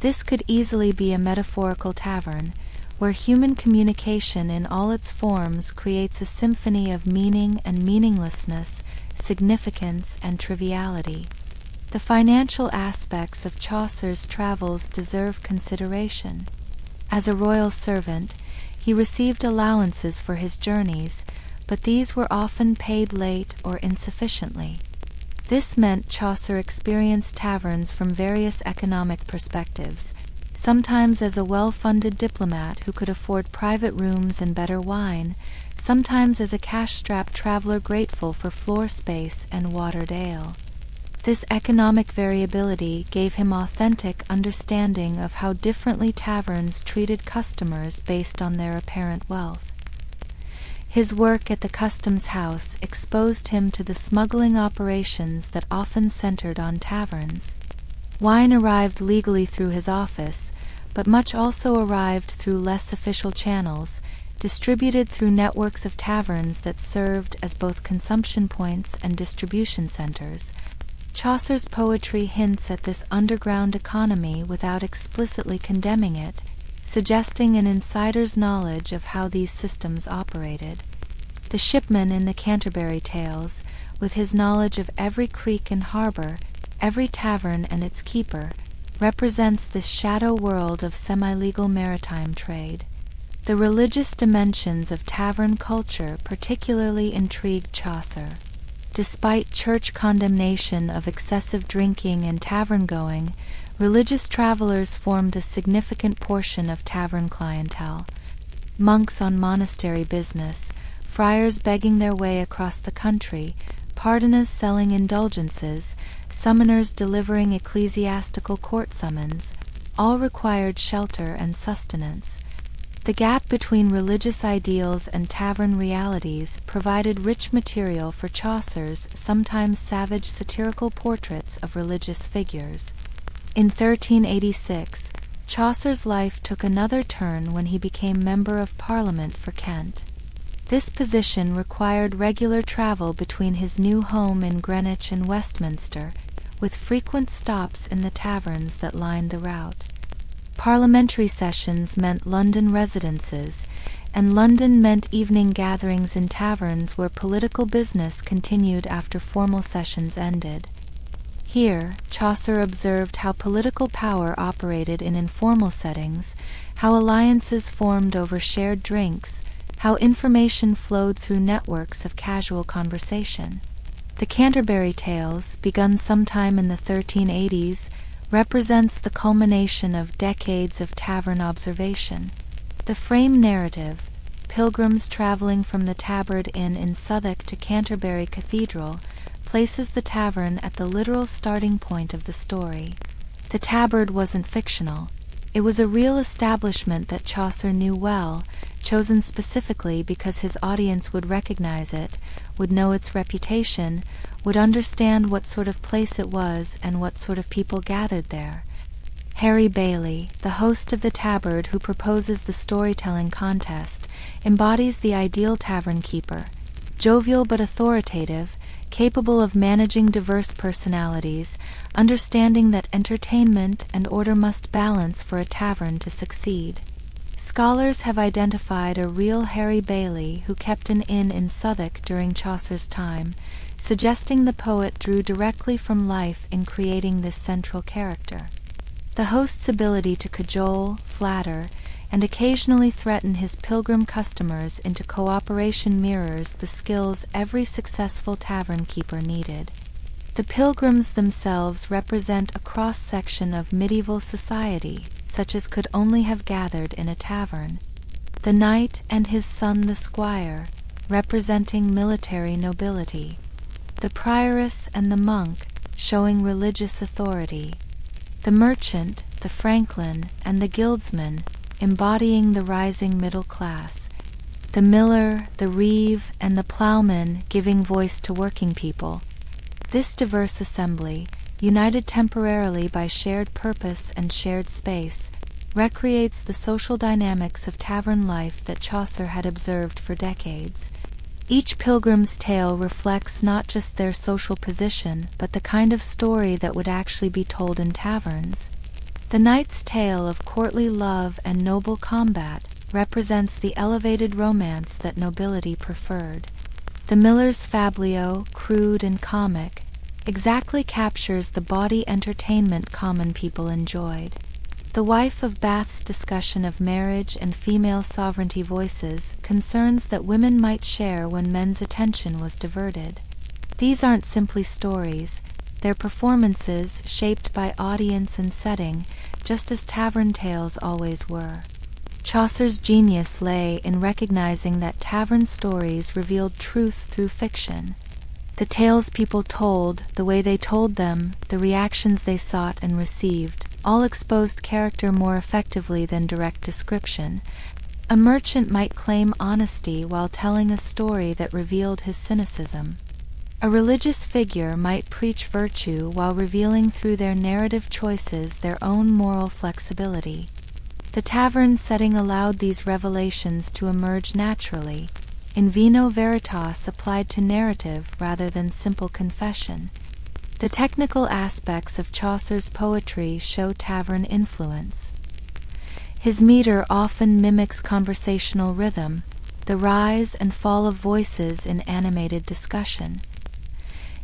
This could easily be a metaphorical tavern, where human communication in all its forms creates a symphony of meaning and meaninglessness, significance and triviality. The financial aspects of Chaucer's travels deserve consideration. As a royal servant, he received allowances for his journeys, but these were often paid late or insufficiently. This meant Chaucer experienced taverns from various economic perspectives, sometimes as a well-funded diplomat who could afford private rooms and better wine, sometimes as a cash-strapped traveler grateful for floor space and watered ale. This economic variability gave him authentic understanding of how differently taverns treated customers based on their apparent wealth. His work at the customs house exposed him to the smuggling operations that often centered on taverns. Wine arrived legally through his office, but much also arrived through less official channels, distributed through networks of taverns that served as both consumption points and distribution centers. Chaucer's poetry hints at this underground economy without explicitly condemning it, suggesting an insider's knowledge of how these systems operated. The shipman in the Canterbury Tales, with his knowledge of every creek and harbor, every tavern and its keeper, represents this shadow world of semi-legal maritime trade. The religious dimensions of tavern culture particularly intrigued Chaucer. Despite church condemnation of excessive drinking and tavern-going, religious travelers formed a significant portion of tavern clientele. Monks on monastery business, friars begging their way across the country, pardoners selling indulgences, summoners delivering ecclesiastical court summons, all required shelter and sustenance. The gap between religious ideals and tavern realities provided rich material for Chaucer's sometimes savage satirical portraits of religious figures. In 1386, Chaucer's life took another turn when he became Member of Parliament for Kent. This position required regular travel between his new home in Greenwich and Westminster, with frequent stops in the taverns that lined the route. Parliamentary sessions meant London residences, and London meant evening gatherings in taverns where political business continued after formal sessions ended. Here, Chaucer observed how political power operated in informal settings, how alliances formed over shared drinks, how information flowed through networks of casual conversation. The Canterbury Tales, begun sometime in the 1380s, represents the culmination of decades of tavern observation. The frame narrative, pilgrims traveling from the Tabard Inn in Southwark to Canterbury Cathedral, places the tavern at the literal starting point of the story. The Tabard wasn't fictional. It was a real establishment that Chaucer knew well, chosen specifically because his audience would recognize it, would know its reputation, would understand what sort of place it was and what sort of people gathered there. Harry Bailey, the host of the Tabard who proposes the storytelling contest, embodies the ideal tavern keeper, jovial but authoritative, capable of managing diverse personalities, understanding that entertainment and order must balance for a tavern to succeed. Scholars have identified a real Harry Bailey who kept an inn in Southwark during Chaucer's time, suggesting the poet drew directly from life in creating this central character. The host's ability to cajole, flatter, and occasionally threaten his pilgrim customers into cooperation mirrors the skills every successful tavern keeper needed. The pilgrims themselves represent a cross-section of medieval society, such as could only have gathered in a tavern. The knight and his son the squire, representing military nobility. The prioress and the monk, showing religious authority. The merchant, the franklin, and the guildsman, embodying the rising middle class. The miller, the reeve, and the plowman giving voice to working people. This diverse assembly, united temporarily by shared purpose and shared space, recreates the social dynamics of tavern life that Chaucer had observed for decades. Each pilgrim's tale reflects not just their social position, but the kind of story that would actually be told in taverns. The knight's tale of courtly love and noble combat represents the elevated romance that nobility preferred. The miller's fablio, crude and comic, exactly captures the bawdy entertainment common people enjoyed. The wife of Bath's discussion of marriage and female sovereignty voices concerns that women might share when men's attention was diverted. These aren't simply stories, they're performances shaped by audience and setting, just as tavern tales always were. Chaucer's genius lay in recognizing that tavern stories revealed truth through fiction. The tales people told, the way they told them, the reactions they sought and received, all exposed character more effectively than direct description. A merchant might claim honesty while telling a story that revealed his cynicism. A religious figure might preach virtue while revealing through their narrative choices their own moral flexibility. The tavern setting allowed these revelations to emerge naturally. In vino veritas applied to narrative rather than simple confession. The technical aspects of Chaucer's poetry show tavern influence. His meter often mimics conversational rhythm, the rise and fall of voices in animated discussion.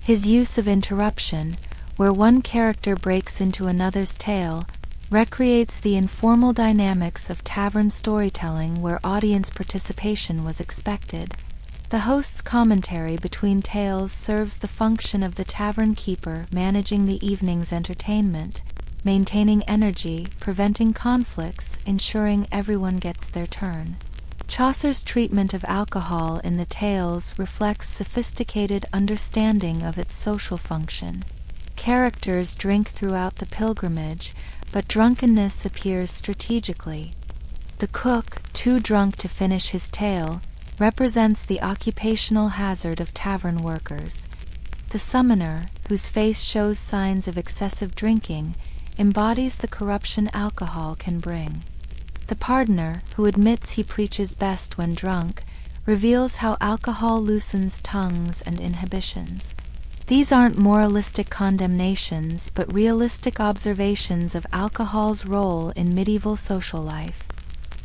His use of interruption, where one character breaks into another's tale, recreates the informal dynamics of tavern storytelling where audience participation was expected. The host's commentary between tales serves the function of the tavern keeper managing the evening's entertainment, maintaining energy, preventing conflicts, ensuring everyone gets their turn. Chaucer's treatment of alcohol in the tales reflects sophisticated understanding of its social function. Characters drink throughout the pilgrimage, but drunkenness appears strategically. The cook, too drunk to finish his tale, represents the occupational hazard of tavern workers. The summoner, whose face shows signs of excessive drinking, embodies the corruption alcohol can bring. The pardoner, who admits he preaches best when drunk, reveals how alcohol loosens tongues and inhibitions. These aren't moralistic condemnations, but realistic observations of alcohol's role in medieval social life.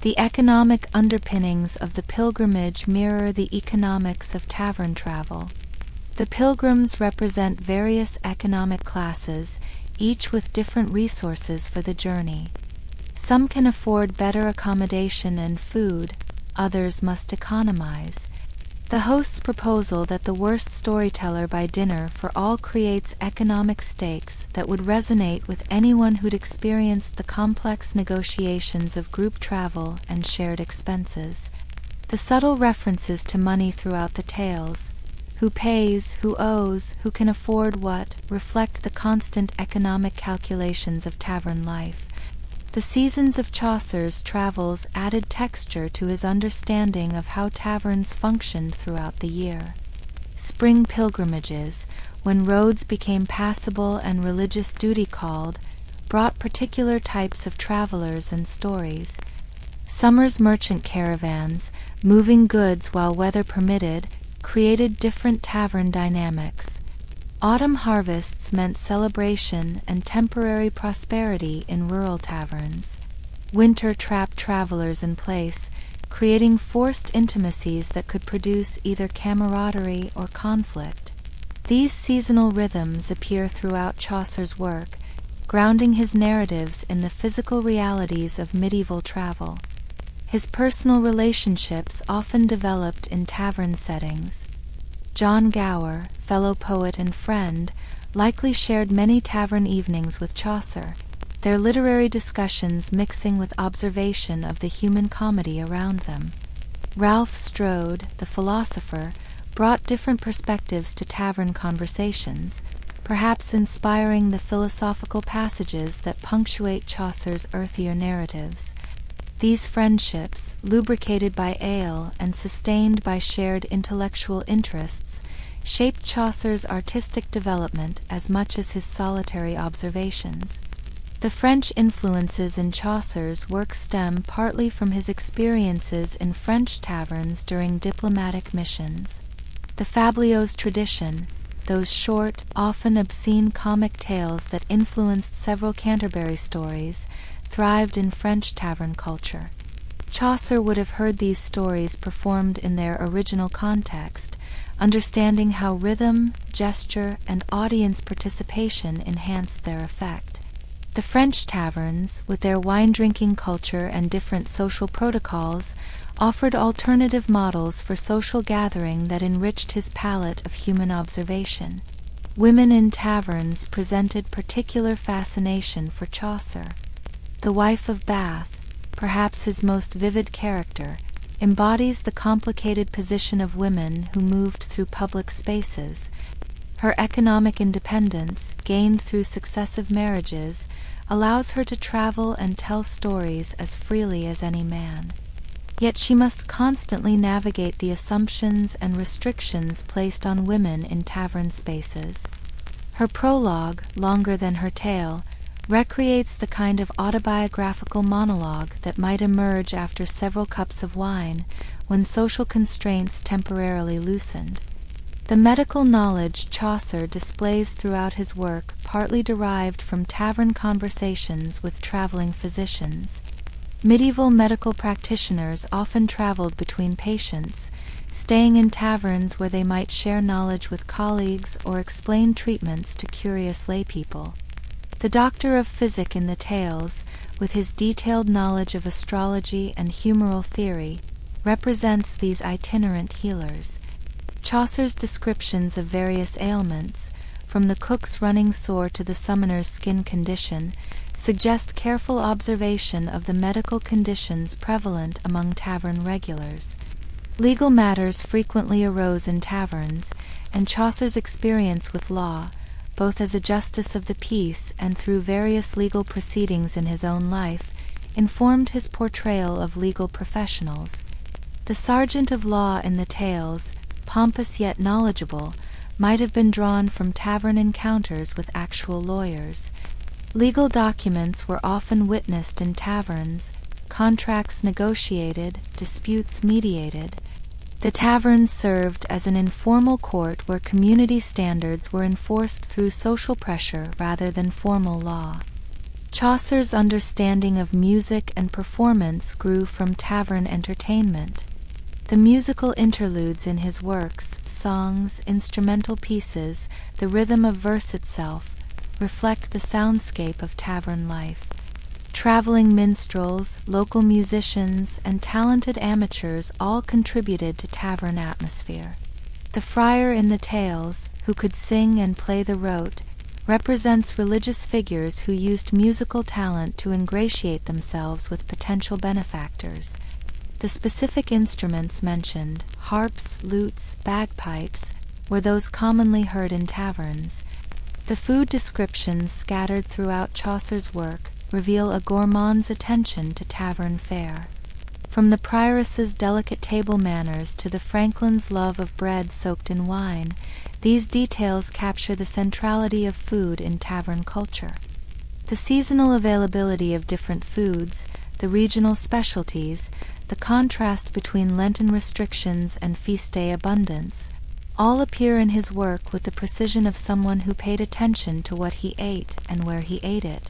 The economic underpinnings of the pilgrimage mirror the economics of tavern travel. The pilgrims represent various economic classes, each with different resources for the journey. Some can afford better accommodation and food, others must economize. The host's proposal that the worst storyteller by dinner for all creates economic stakes that would resonate with anyone who'd experienced the complex negotiations of group travel and shared expenses. The subtle references to money throughout the tales, who pays, who owes, who can afford what, reflect the constant economic calculations of tavern life. The seasons of Chaucer's travels added texture to his understanding of how taverns functioned throughout the year. Spring pilgrimages, when roads became passable and religious duty called, brought particular types of travelers and stories. Summer's merchant caravans, moving goods while weather permitted, created different tavern dynamics. Autumn harvests meant celebration and temporary prosperity in rural taverns. Winter trapped travelers in place, creating forced intimacies that could produce either camaraderie or conflict. These seasonal rhythms appear throughout Chaucer's work, grounding his narratives in the physical realities of medieval travel. His personal relationships often developed in tavern settings. John Gower, fellow poet and friend, likely shared many tavern evenings with Chaucer, their literary discussions mixing with observation of the human comedy around them. Ralph Strode, the philosopher, brought different perspectives to tavern conversations, perhaps inspiring the philosophical passages that punctuate Chaucer's earthier narratives. These friendships, lubricated by ale and sustained by shared intellectual interests, shaped Chaucer's artistic development as much as his solitary observations. The French influences in Chaucer's work stem partly from his experiences in French taverns during diplomatic missions. The fabliaux tradition, those short, often obscene comic tales that influenced several Canterbury stories, thrived in French tavern culture. Chaucer would have heard these stories performed in their original context, understanding how rhythm, gesture, and audience participation enhanced their effect. The French taverns, with their wine-drinking culture and different social protocols, offered alternative models for social gathering that enriched his palette of human observation. Women in taverns presented particular fascination for Chaucer. The wife of Bath, perhaps his most vivid character, embodies the complicated position of women who moved through public spaces. Her economic independence, gained through successive marriages, allows her to travel and tell stories as freely as any man. Yet she must constantly navigate the assumptions and restrictions placed on women in tavern spaces. Her prologue, longer than her tale, recreates the kind of autobiographical monologue that might emerge after several cups of wine, when social constraints temporarily loosened. The medical knowledge Chaucer displays throughout his work partly derived from tavern conversations with traveling physicians. Medieval medical practitioners often traveled between patients, staying in taverns where they might share knowledge with colleagues or explain treatments to curious laypeople. The doctor of physic in the tales, with his detailed knowledge of astrology and humoral theory, represents these itinerant healers. Chaucer's descriptions of various ailments, from the cook's running sore to the summoner's skin condition, suggest careful observation of the medical conditions prevalent among tavern regulars. Legal matters frequently arose in taverns, and Chaucer's experience with law, both as a justice of the peace and through various legal proceedings in his own life, informed his portrayal of legal professionals. The sergeant of law in the tales, pompous yet knowledgeable, might have been drawn from tavern encounters with actual lawyers. Legal documents were often witnessed in taverns, contracts negotiated, disputes mediated. The taverns served as an informal court where community standards were enforced through social pressure rather than formal law. Chaucer's understanding of music and performance grew from tavern entertainment. The musical interludes in his works, songs, instrumental pieces, the rhythm of verse itself, reflect the soundscape of tavern life. Traveling minstrels, local musicians, and talented amateurs all contributed to tavern atmosphere. The friar in the tales, who could sing and play the rote, represents religious figures who used musical talent to ingratiate themselves with potential benefactors. The specific instruments mentioned, harps, lutes, bagpipes, were those commonly heard in taverns. The food descriptions scattered throughout Chaucer's work reveal a gourmand's attention to tavern fare. From the prioress's delicate table manners to the franklin's love of bread soaked in wine, these details capture the centrality of food in tavern culture. The seasonal availability of different foods, the regional specialties, the contrast between Lenten restrictions and feast day abundance, all appear in his work with the precision of someone who paid attention to what he ate and where he ate it.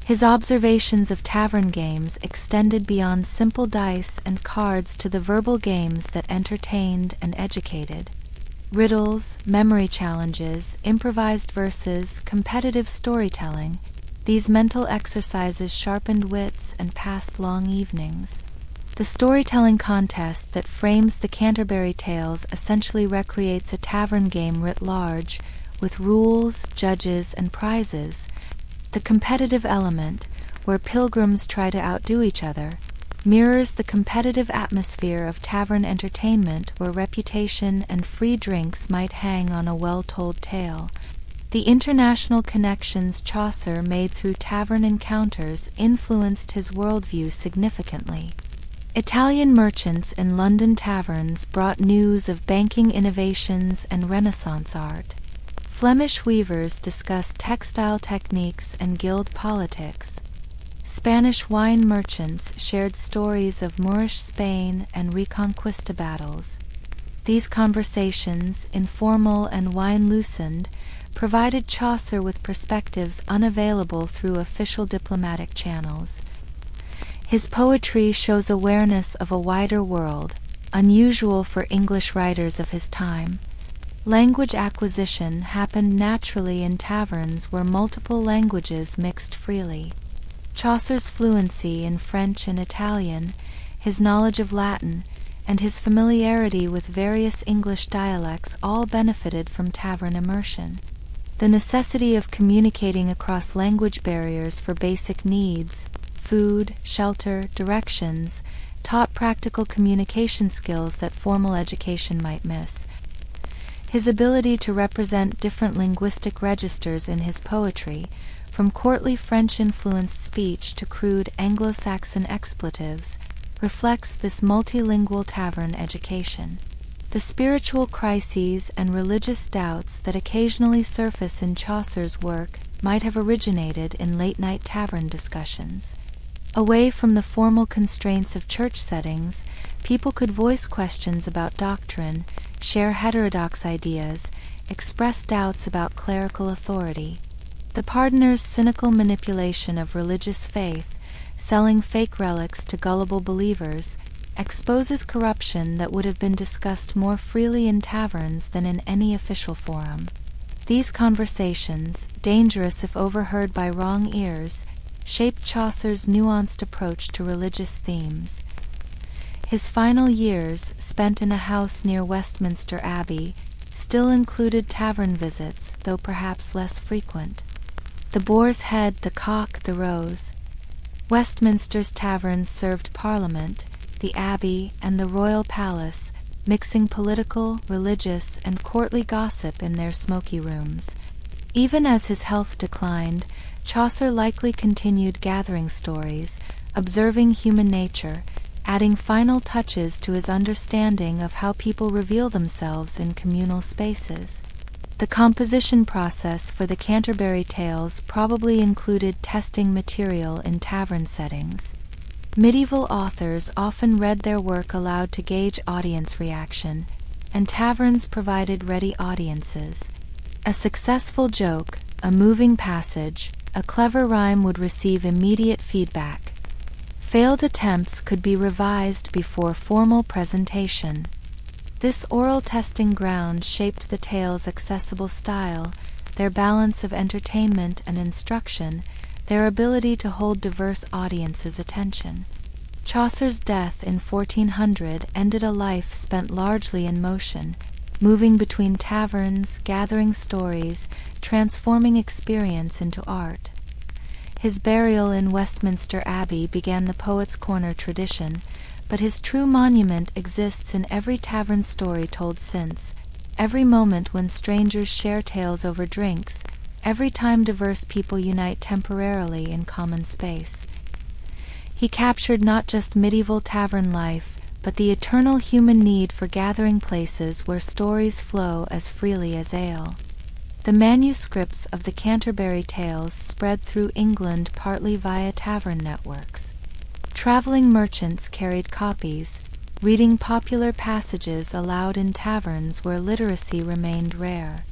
His observations of tavern games extended beyond simple dice and cards to the verbal games that entertained and educated. Riddles, memory challenges, improvised verses, competitive storytelling, these mental exercises sharpened wits and passed long evenings. The storytelling contest that frames the Canterbury Tales essentially recreates a tavern game writ large, with rules, judges, and prizes. The competitive element, where pilgrims try to outdo each other, mirrors the competitive atmosphere of tavern entertainment where reputation and free drinks might hang on a well-told tale. The international connections Chaucer made through tavern encounters influenced his worldview significantly. Italian merchants in London taverns brought news of banking innovations and Renaissance art. Flemish weavers discussed textile techniques and guild politics. Spanish wine merchants shared stories of Moorish Spain and Reconquista battles. These conversations, informal and wine-loosened, provided Chaucer with perspectives unavailable through official diplomatic channels. His poetry shows awareness of a wider world, unusual for English writers of his time. Language acquisition happened naturally in taverns where multiple languages mixed freely. Chaucer's fluency in French and Italian, his knowledge of Latin, and his familiarity with various English dialects all benefited from tavern immersion. The necessity of communicating across language barriers for basic needs, food, shelter, directions, taught practical communication skills that formal education might miss. His ability to represent different linguistic registers in his poetry, from courtly French-influenced speech to crude Anglo-Saxon expletives, reflects this multilingual tavern education. The spiritual crises and religious doubts that occasionally surface in Chaucer's work might have originated in late-night tavern discussions. Away from the formal constraints of church settings, people could voice questions about doctrine, share heterodox ideas, express doubts about clerical authority. The pardoner's cynical manipulation of religious faith, selling fake relics to gullible believers, exposes corruption that would have been discussed more freely in taverns than in any official forum. These conversations, dangerous if overheard by wrong ears, shaped Chaucer's nuanced approach to religious themes. His final years, spent in a house near Westminster Abbey, still included tavern visits, though perhaps less frequent. The Boar's Head, the Cock, the Rose. Westminster's taverns served Parliament, the Abbey, and the Royal Palace, mixing political, religious, and courtly gossip in their smoky rooms. Even as his health declined, Chaucer likely continued gathering stories, observing human nature, adding final touches to his understanding of how people reveal themselves in communal spaces. The composition process for the Canterbury Tales probably included testing material in tavern settings. Medieval authors often read their work aloud to gauge audience reaction, and taverns provided ready audiences. A successful joke, a moving passage, a clever rhyme would receive immediate feedback. Failed attempts could be revised before formal presentation. This oral testing ground shaped the tales' accessible style, their balance of entertainment and instruction, their ability to hold diverse audiences' attention. Chaucer's death in 1400 ended a life spent largely in motion, moving between taverns, gathering stories, transforming experience into art. His burial in Westminster Abbey began the Poets' Corner tradition, but his true monument exists in every tavern story told since, every moment when strangers share tales over drinks, every time diverse people unite temporarily in common space. He captured not just medieval tavern life, but the eternal human need for gathering places where stories flow as freely as ale. The manuscripts of the Canterbury Tales spread through England partly via tavern networks. Traveling merchants carried copies, reading popular passages aloud in taverns where literacy remained rare.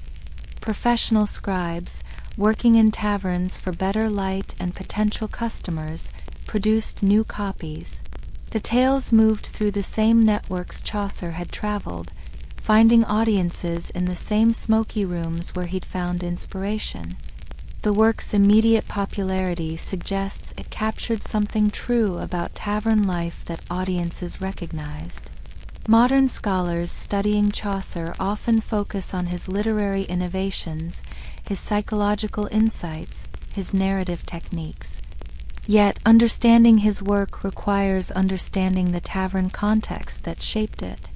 Professional scribes, working in taverns for better light and potential customers, produced new copies. The tales moved through the same networks Chaucer had traveled, finding audiences in the same smoky rooms where he'd found inspiration. The work's immediate popularity suggests it captured something true about tavern life that audiences recognized. Modern scholars studying Chaucer often focus on his literary innovations, his psychological insights, his narrative techniques. Yet, understanding his work requires understanding the tavern context that shaped it.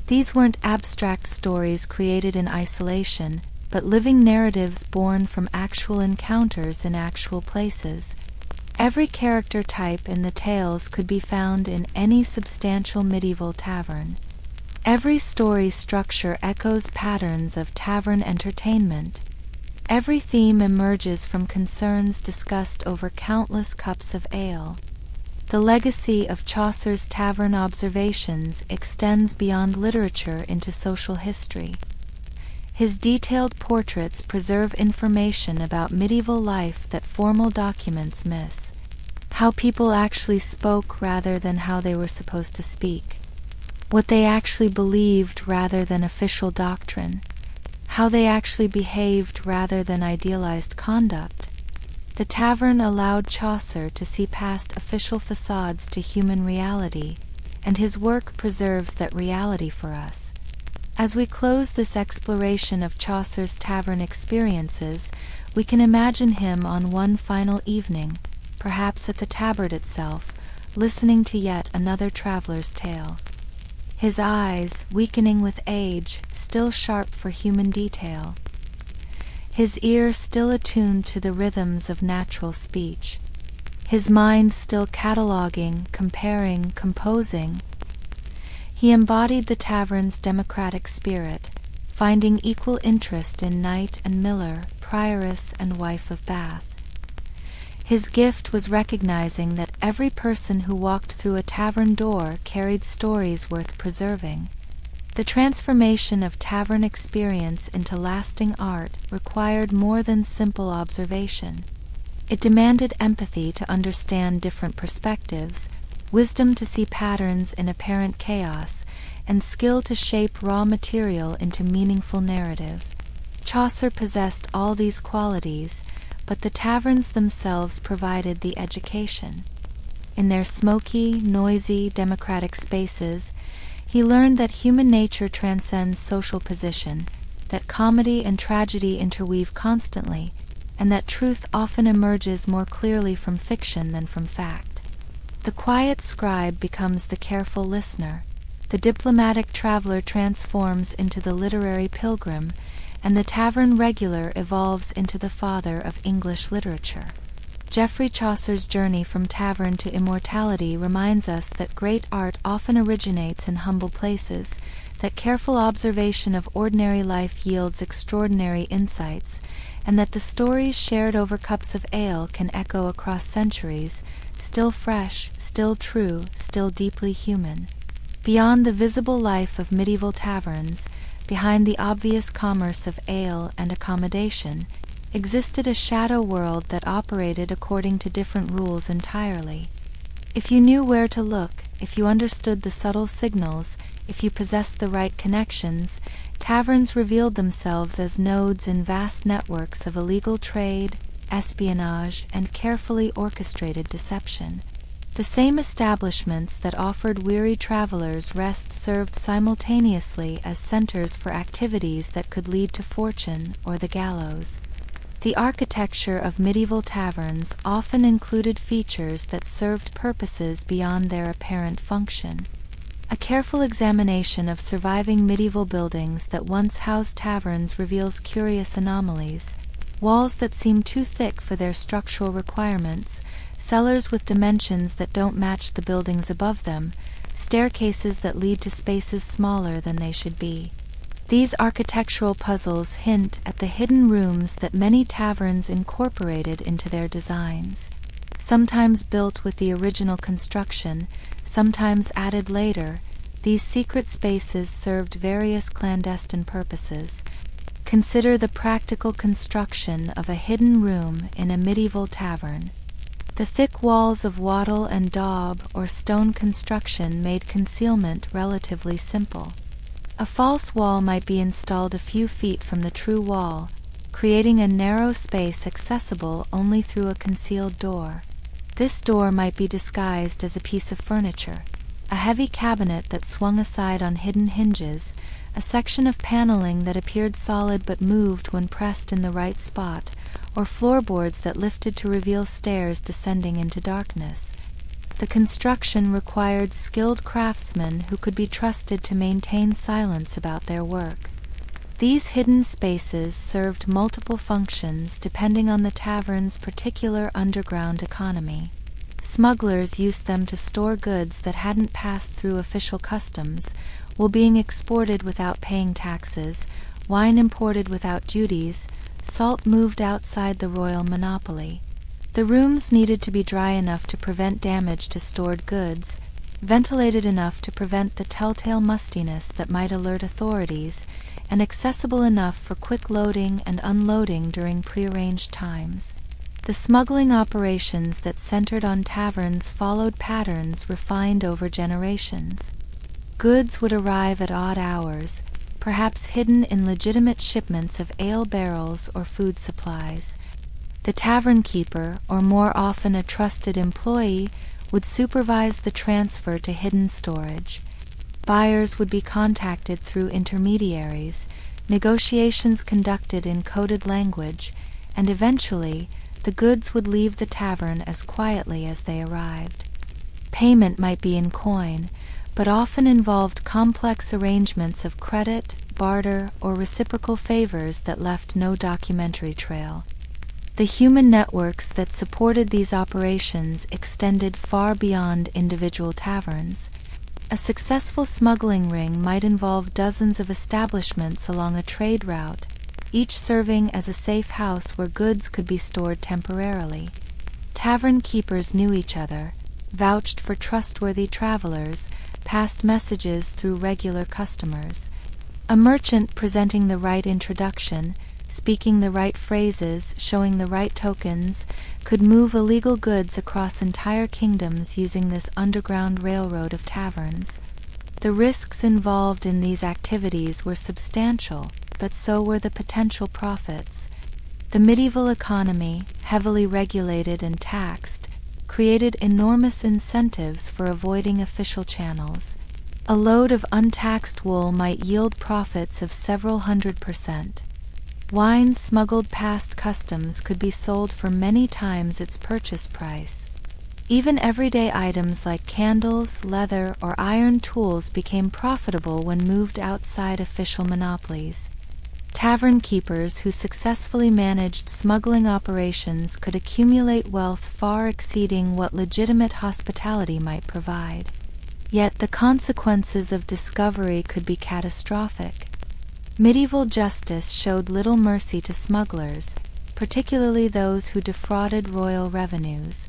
These weren't abstract stories created in isolation, but living narratives born from actual encounters in actual places. Every character type in the tales could be found in any substantial medieval tavern. Every story structure echoes patterns of tavern entertainment. Every theme emerges from concerns discussed over countless cups of ale. The legacy of Chaucer's tavern observations extends beyond literature into social history. His detailed portraits preserve information about medieval life that formal documents miss. How people actually spoke rather than how they were supposed to speak. What they actually believed rather than official doctrine. How they actually behaved rather than idealized conduct. The tavern allowed Chaucer to see past official facades to human reality, and his work preserves that reality for us. As we close this exploration of Chaucer's tavern experiences, we can imagine him on one final evening, perhaps at the tabard itself, listening to yet another traveler's tale. His eyes, weakening with age, still sharp for human detail. His ear still attuned to the rhythms of natural speech. His mind still cataloging, comparing, composing. He embodied the tavern's democratic spirit, finding equal interest in knight and miller, prioress and wife of Bath. His gift was recognizing that every person who walked through a tavern door carried stories worth preserving. The transformation of tavern experience into lasting art required more than simple observation. It demanded empathy to understand different perspectives, wisdom to see patterns in apparent chaos, and skill to shape raw material into meaningful narrative. Chaucer possessed all these qualities, but the taverns themselves provided the education. In their smoky, noisy, democratic spaces, he learned that human nature transcends social position, that comedy and tragedy interweave constantly, and that truth often emerges more clearly from fiction than from fact. The quiet scribe becomes the careful listener, the diplomatic traveler transforms into the literary pilgrim, and the tavern regular evolves into the father of English literature. Geoffrey Chaucer's journey from tavern to immortality reminds us that great art often originates in humble places, that careful observation of ordinary life yields extraordinary insights, and that the stories shared over cups of ale can echo across centuries, still fresh, still true, still deeply human. Beyond the visible life of medieval taverns, behind the obvious commerce of ale and accommodation, existed a shadow world that operated according to different rules entirely. If you knew where to look, if you understood the subtle signals, if you possessed the right connections, taverns revealed themselves as nodes in vast networks of illegal trade, espionage, and carefully orchestrated deception. The same establishments that offered weary travelers rest served simultaneously as centers for activities that could lead to fortune or the gallows. The architecture of medieval taverns often included features that served purposes beyond their apparent function. A careful examination of surviving medieval buildings that once housed taverns reveals curious anomalies: walls that seem too thick for their structural requirements, cellars with dimensions that don't match the buildings above them, staircases that lead to spaces smaller than they should be. These architectural puzzles hint at the hidden rooms that many taverns incorporated into their designs. Sometimes built with the original construction, sometimes added later, these secret spaces served various clandestine purposes. Consider the practical construction of a hidden room in a medieval tavern. The thick walls of wattle and daub or stone construction made concealment relatively simple. A false wall might be installed a few feet from the true wall, creating a narrow space accessible only through a concealed door. This door might be disguised as a piece of furniture, a heavy cabinet that swung aside on hidden hinges, a section of paneling that appeared solid but moved when pressed in the right spot, or floorboards that lifted to reveal stairs descending into darkness. The construction required skilled craftsmen who could be trusted to maintain silence about their work. These hidden spaces served multiple functions depending on the tavern's particular underground economy. Smugglers used them to store goods that hadn't passed through official customs, while being exported without paying taxes, wine imported without duties, salt moved outside the royal monopoly. The rooms needed to be dry enough to prevent damage to stored goods, ventilated enough to prevent the telltale mustiness that might alert authorities, and accessible enough for quick loading and unloading during prearranged times. The smuggling operations that centered on taverns followed patterns refined over generations. Goods would arrive at odd hours, perhaps hidden in legitimate shipments of ale barrels or food supplies. The tavern keeper, or more often a trusted employee, would supervise the transfer to hidden storage. Buyers would be contacted through intermediaries, negotiations conducted in coded language, and eventually the goods would leave the tavern as quietly as they arrived. Payment might be in coin, but often involved complex arrangements of credit, barter, or reciprocal favors that left no documentary trail. The human networks that supported these operations extended far beyond individual taverns. A successful smuggling ring might involve dozens of establishments along a trade route, each serving as a safe house where goods could be stored temporarily. Tavern keepers knew each other, vouched for trustworthy travelers, passed messages through regular customers. A merchant presenting the right introduction, speaking the right phrases, showing the right tokens, could move illegal goods across entire kingdoms using this underground railroad of taverns. The risks involved in these activities were substantial, but so were the potential profits. The medieval economy, heavily regulated and taxed, created enormous incentives for avoiding official channels. A load of untaxed wool might yield profits of several 100%. Wine smuggled past customs could be sold for many times its purchase price. Even everyday items like candles, leather, or iron tools became profitable when moved outside official monopolies. Tavern keepers who successfully managed smuggling operations could accumulate wealth far exceeding what legitimate hospitality might provide. Yet the consequences of discovery could be catastrophic. Medieval justice showed little mercy to smugglers, particularly those who defrauded royal revenues.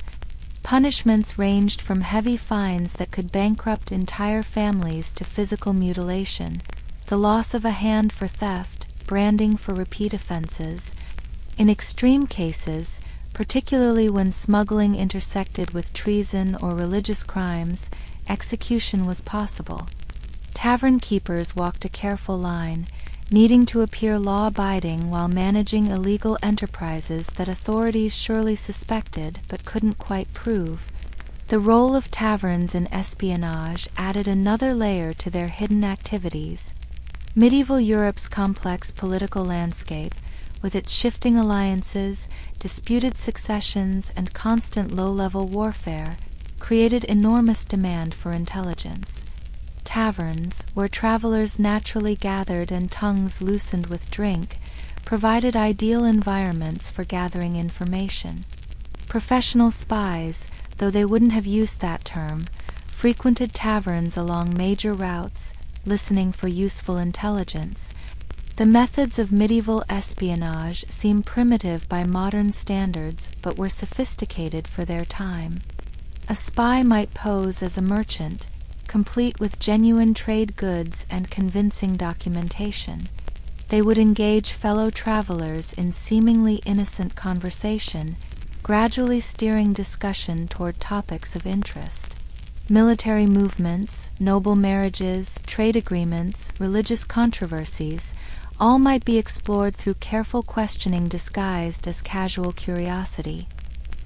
Punishments ranged from heavy fines that could bankrupt entire families to physical mutilation, the loss of a hand for theft, branding for repeat offenses. In extreme cases, particularly when smuggling intersected with treason or religious crimes, execution was possible. Tavern keepers walked a careful line, needing to appear law-abiding while managing illegal enterprises that authorities surely suspected but couldn't quite prove. The role of taverns in espionage added another layer to their hidden activities. Medieval Europe's complex political landscape, with its shifting alliances, disputed successions, and constant low-level warfare, created enormous demand for intelligence. Taverns, where travelers naturally gathered and tongues loosened with drink, provided ideal environments for gathering information. Professional spies, though they wouldn't have used that term, frequented taverns along major routes, listening for useful intelligence. The methods of medieval espionage seem primitive by modern standards, but were sophisticated for their time. A spy might pose as a merchant, complete with genuine trade goods and convincing documentation. They would engage fellow travelers in seemingly innocent conversation, gradually steering discussion toward topics of interest. Military movements, noble marriages, trade agreements, religious controversies, all might be explored through careful questioning disguised as casual curiosity.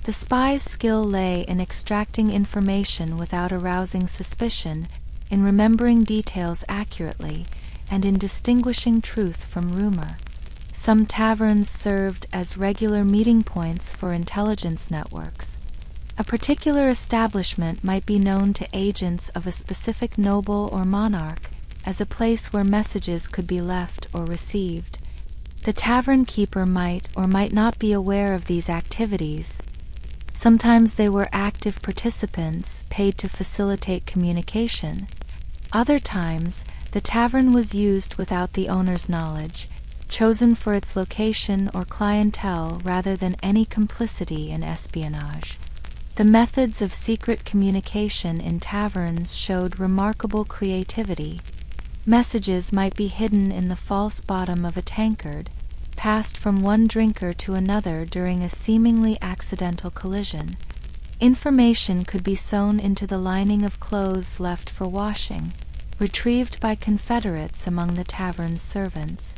The spy's skill lay in extracting information without arousing suspicion, in remembering details accurately, and in distinguishing truth from rumor. Some taverns served as regular meeting points for intelligence networks. A particular establishment might be known to agents of a specific noble or monarch as a place where messages could be left or received. The tavern keeper might or might not be aware of these activities. Sometimes they were active participants paid to facilitate communication. Other times, the tavern was used without the owner's knowledge, chosen for its location or clientele rather than any complicity in espionage. The methods of secret communication in taverns showed remarkable creativity. Messages might be hidden in the false bottom of a tankard, passed from one drinker to another during a seemingly accidental collision. Information could be sewn into the lining of clothes left for washing, retrieved by confederates among the tavern's servants.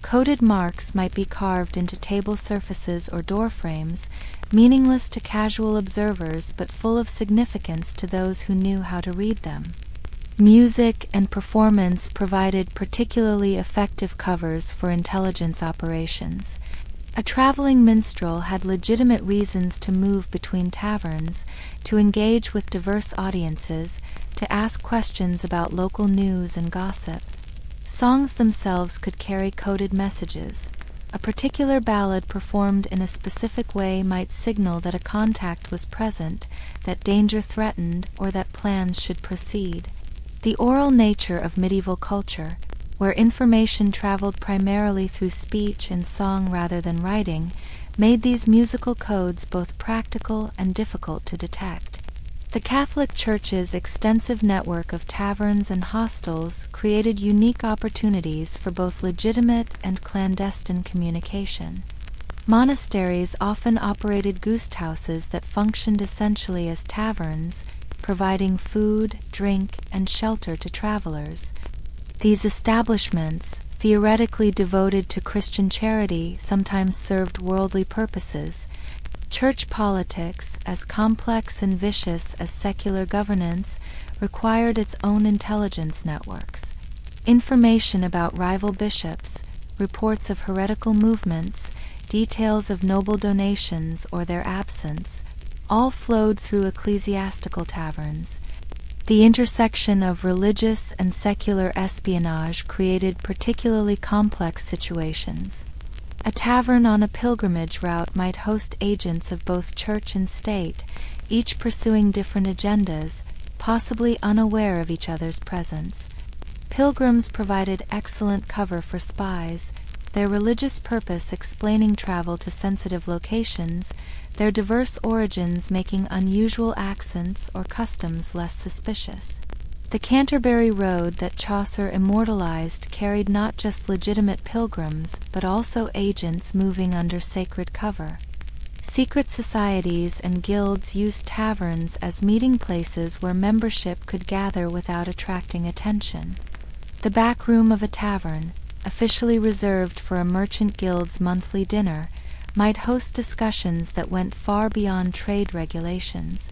Coded marks might be carved into table surfaces or door frames, meaningless to casual observers but full of significance to those who knew how to read them. Music and performance provided particularly effective covers for intelligence operations. A traveling minstrel had legitimate reasons to move between taverns, to engage with diverse audiences, to ask questions about local news and gossip. Songs themselves could carry coded messages. A particular ballad performed in a specific way might signal that a contact was present, that danger threatened, or that plans should proceed. The oral nature of medieval culture, where information traveled primarily through speech and song rather than writing, made these musical codes both practical and difficult to detect. The Catholic Church's extensive network of taverns and hostels created unique opportunities for both legitimate and clandestine communication. Monasteries often operated gusthouses that functioned essentially as taverns, providing food, drink, and shelter to travelers. These establishments, theoretically devoted to Christian charity, sometimes served worldly purposes. Church politics, as complex and vicious as secular governance, required its own intelligence networks. Information about rival bishops, reports of heretical movements, details of noble donations or their absence, all flowed through ecclesiastical taverns. The intersection of religious and secular espionage created particularly complex situations. A tavern on a pilgrimage route might host agents of both church and state, each pursuing different agendas, possibly unaware of each other's presence. Pilgrims provided excellent cover for spies, their religious purpose explaining travel to sensitive locations, their diverse origins making unusual accents or customs less suspicious. The Canterbury Road that Chaucer immortalized carried not just legitimate pilgrims, but also agents moving under sacred cover. Secret societies and guilds used taverns as meeting places where membership could gather without attracting attention. The back room of a tavern, officially reserved for a merchant guild's monthly dinner, might host discussions that went far beyond trade regulations.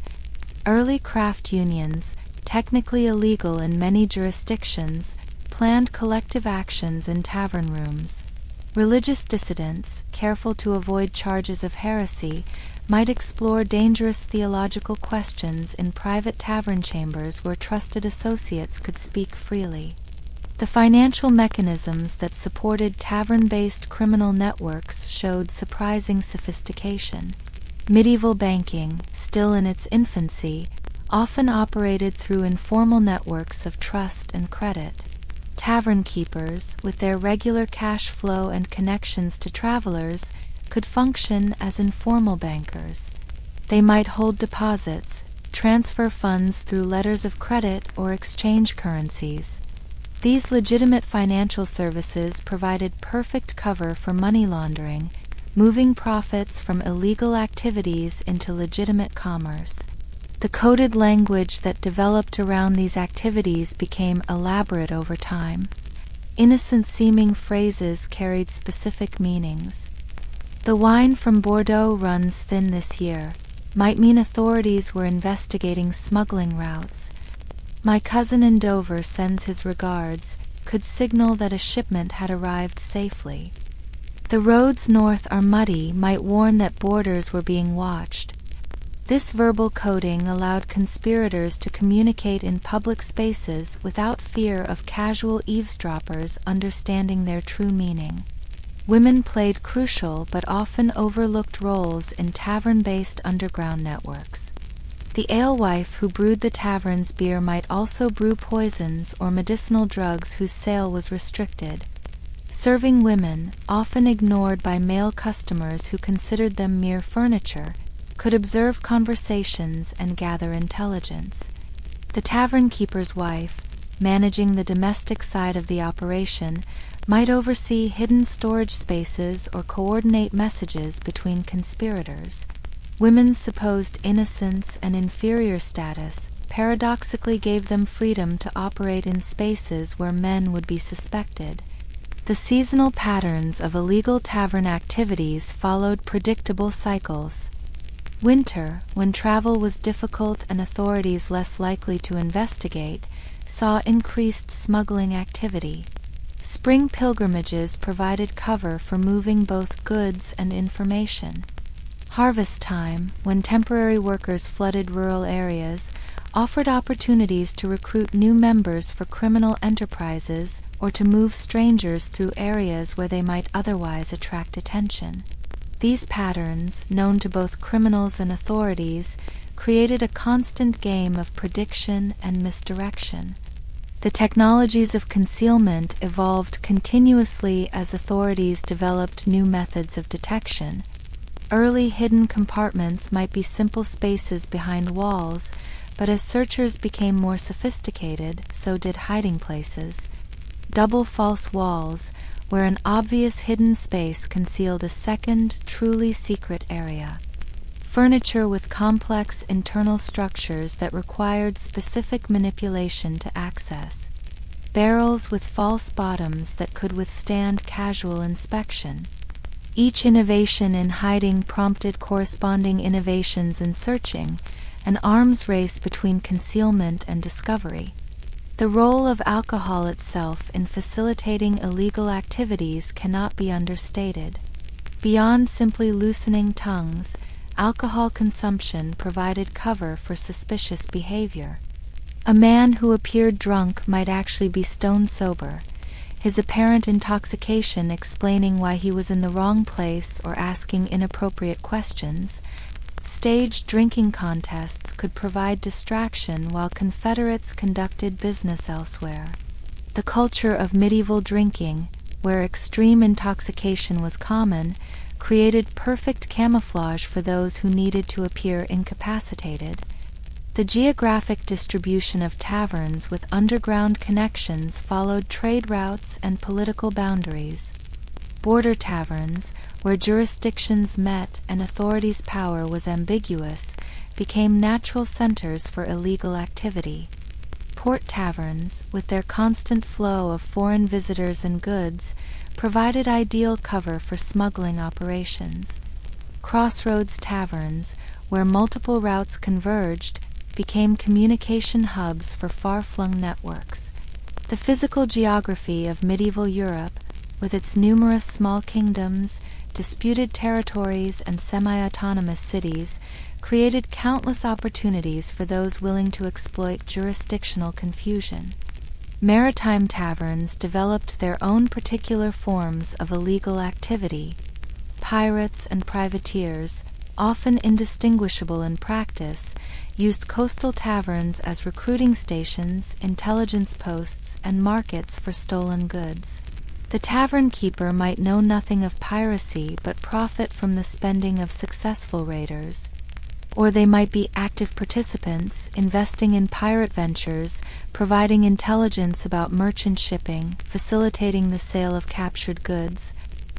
Early craft unions, technically illegal in many jurisdictions, planned collective actions in tavern rooms. Religious dissidents, careful to avoid charges of heresy, might explore dangerous theological questions in private tavern chambers where trusted associates could speak freely. The financial mechanisms that supported tavern-based criminal networks showed surprising sophistication. Medieval banking, still in its infancy, often operated through informal networks of trust and credit. Tavern keepers, with their regular cash flow and connections to travelers, could function as informal bankers. They might hold deposits, transfer funds through letters of credit or exchange currencies. These legitimate financial services provided perfect cover for money laundering, moving profits from illegal activities into legitimate commerce. The coded language that developed around these activities became elaborate over time. Innocent-seeming phrases carried specific meanings. "The wine from Bordeaux runs thin this year" might mean authorities were investigating smuggling routes. "My cousin in Dover sends his regards" could signal that a shipment had arrived safely. "The roads north are muddy" might warn that borders were being watched. This verbal coding allowed conspirators to communicate in public spaces without fear of casual eavesdroppers understanding their true meaning. Women played crucial but often overlooked roles in tavern-based underground networks. The alewife who brewed the tavern's beer might also brew poisons or medicinal drugs whose sale was restricted. Serving women, often ignored by male customers who considered them mere furniture, could observe conversations and gather intelligence. The tavern keeper's wife, managing the domestic side of the operation, might oversee hidden storage spaces or coordinate messages between conspirators. Women's supposed innocence and inferior status paradoxically gave them freedom to operate in spaces where men would be suspected. The seasonal patterns of illegal tavern activities followed predictable cycles. Winter, when travel was difficult and authorities less likely to investigate, saw increased smuggling activity. Spring pilgrimages provided cover for moving both goods and information. Harvest time, when temporary workers flooded rural areas, offered opportunities to recruit new members for criminal enterprises or to move strangers through areas where they might otherwise attract attention. These patterns, known to both criminals and authorities, created a constant game of prediction and misdirection. The technologies of concealment evolved continuously as authorities developed new methods of detection. Early hidden compartments might be simple spaces behind walls, but as searchers became more sophisticated, so did hiding places. Double false walls, where an obvious hidden space concealed a second, truly secret area. Furniture with complex internal structures that required specific manipulation to access. Barrels with false bottoms that could withstand casual inspection. Each innovation in hiding prompted corresponding innovations in searching, an arms race between concealment and discovery. The role of alcohol itself in facilitating illegal activities cannot be understated. Beyond simply loosening tongues, alcohol consumption provided cover for suspicious behavior. A man who appeared drunk might actually be stone sober, his apparent intoxication explaining why he was in the wrong place or asking inappropriate questions. Staged drinking contests could provide distraction while Confederates conducted business elsewhere. The culture of medieval drinking, where extreme intoxication was common, created perfect camouflage for those who needed to appear incapacitated. The geographic distribution of taverns with underground connections followed trade routes and political boundaries. Border taverns, where jurisdictions met and authorities' power was ambiguous, became natural centers for illegal activity. Port taverns, with their constant flow of foreign visitors and goods, provided ideal cover for smuggling operations. Crossroads taverns, where multiple routes converged, became communication hubs for far-flung networks. The physical geography of medieval Europe, with its numerous small kingdoms, disputed territories, and semi-autonomous cities, created countless opportunities for those willing to exploit jurisdictional confusion. Maritime taverns developed their own particular forms of illegal activity. Pirates and privateers, often indistinguishable in practice, used coastal taverns as recruiting stations, intelligence posts, and markets for stolen goods. The tavern keeper might know nothing of piracy but profit from the spending of successful raiders. Or they might be active participants, investing in pirate ventures, providing intelligence about merchant shipping, facilitating the sale of captured goods.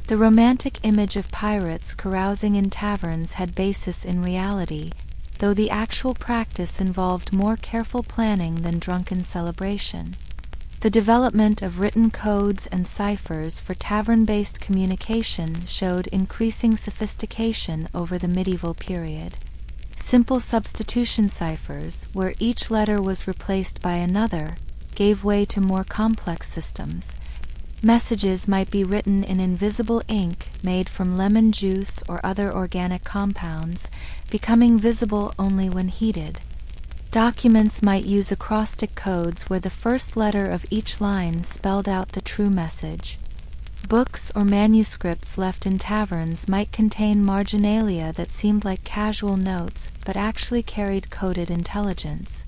The romantic image of pirates carousing in taverns had basis in reality, though the actual practice involved more careful planning than drunken celebration. The development of written codes and ciphers for tavern-based communication showed increasing sophistication over the medieval period. Simple substitution ciphers, where each letter was replaced by another, gave way to more complex systems. Messages might be written in invisible ink made from lemon juice or other organic compounds, becoming visible only when heated. Documents might use acrostic codes where the first letter of each line spelled out the true message. Books or manuscripts left in taverns might contain marginalia that seemed like casual notes but actually carried coded intelligence.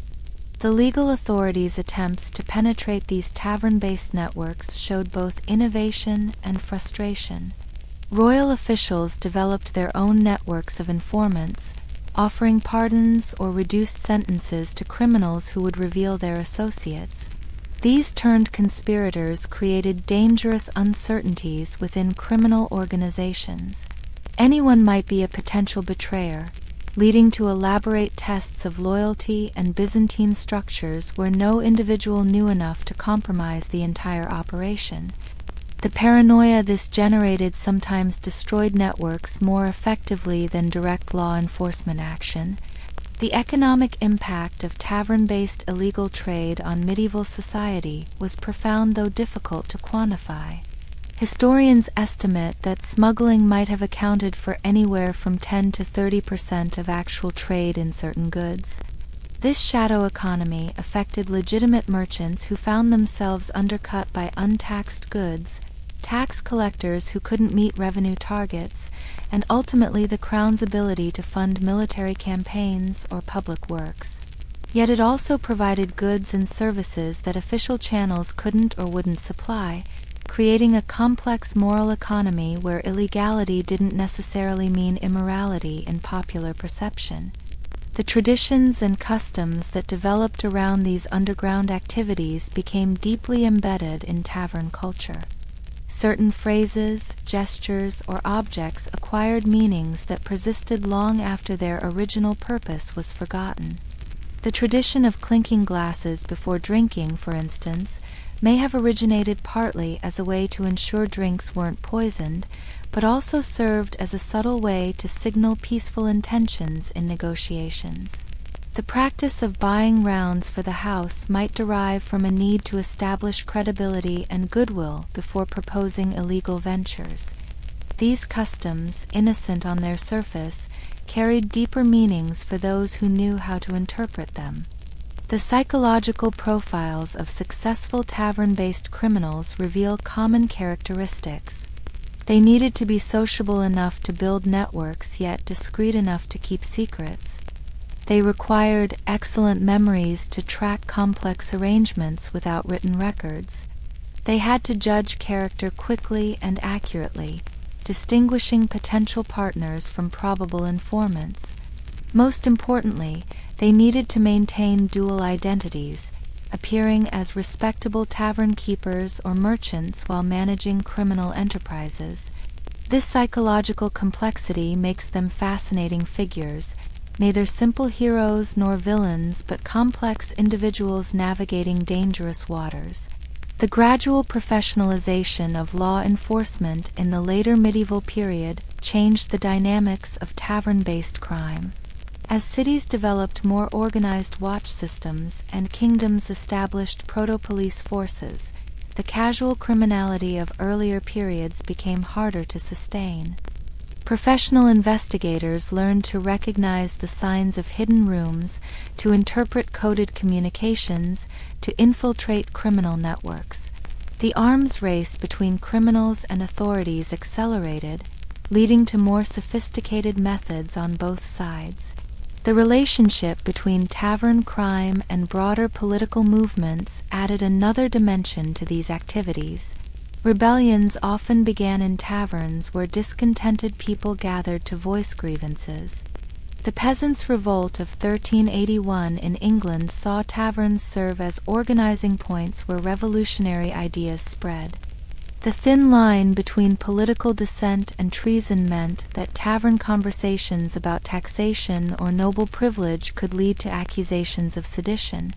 The legal authorities' attempts to penetrate these tavern-based networks showed both innovation and frustration. Royal officials developed their own networks of informants, offering pardons or reduced sentences to criminals who would reveal their associates. These turned conspirators created dangerous uncertainties within criminal organizations. Anyone might be a potential betrayer, leading to elaborate tests of loyalty and Byzantine structures where no individual knew enough to compromise the entire operation. The paranoia this generated sometimes destroyed networks more effectively than direct law enforcement action. The economic impact of tavern-based illegal trade on medieval society was profound though difficult to quantify. Historians estimate that smuggling might have accounted for anywhere from 10 to 30% of actual trade in certain goods. This shadow economy affected legitimate merchants who found themselves undercut by untaxed goods, tax collectors who couldn't meet revenue targets, and ultimately the Crown's ability to fund military campaigns or public works. Yet it also provided goods and services that official channels couldn't or wouldn't supply, creating a complex moral economy where illegality didn't necessarily mean immorality in popular perception. The traditions and customs that developed around these underground activities became deeply embedded in tavern culture. Certain phrases, gestures, or objects acquired meanings that persisted long after their original purpose was forgotten. The tradition of clinking glasses before drinking, for instance, may have originated partly as a way to ensure drinks weren't poisoned, but also served as a subtle way to signal peaceful intentions in negotiations. The practice of buying rounds for the house might derive from a need to establish credibility and goodwill before proposing illegal ventures. These customs, innocent on their surface, carried deeper meanings for those who knew how to interpret them. The psychological profiles of successful tavern-based criminals reveal common characteristics. They needed to be sociable enough to build networks, yet discreet enough to keep secrets. They required excellent memories to track complex arrangements without written records. They had to judge character quickly and accurately, distinguishing potential partners from probable informants. Most importantly, they needed to maintain dual identities, appearing as respectable tavern keepers or merchants while managing criminal enterprises. This psychological complexity makes them fascinating figures, neither simple heroes nor villains but complex individuals navigating dangerous waters. The gradual professionalization of law enforcement in the later medieval period changed the dynamics of tavern-based crime. As cities developed more organized watch systems and kingdoms established proto-police forces, the casual criminality of earlier periods became harder to sustain. Professional investigators learned to recognize the signs of hidden rooms, to interpret coded communications, to infiltrate criminal networks. The arms race between criminals and authorities accelerated, leading to more sophisticated methods on both sides. The relationship between tavern crime and broader political movements added another dimension to these activities. Rebellions often began in taverns where discontented people gathered to voice grievances. The Peasants' Revolt of 1381 in England saw taverns serve as organizing points where revolutionary ideas spread. The thin line between political dissent and treason meant that tavern conversations about taxation or noble privilege could lead to accusations of sedition.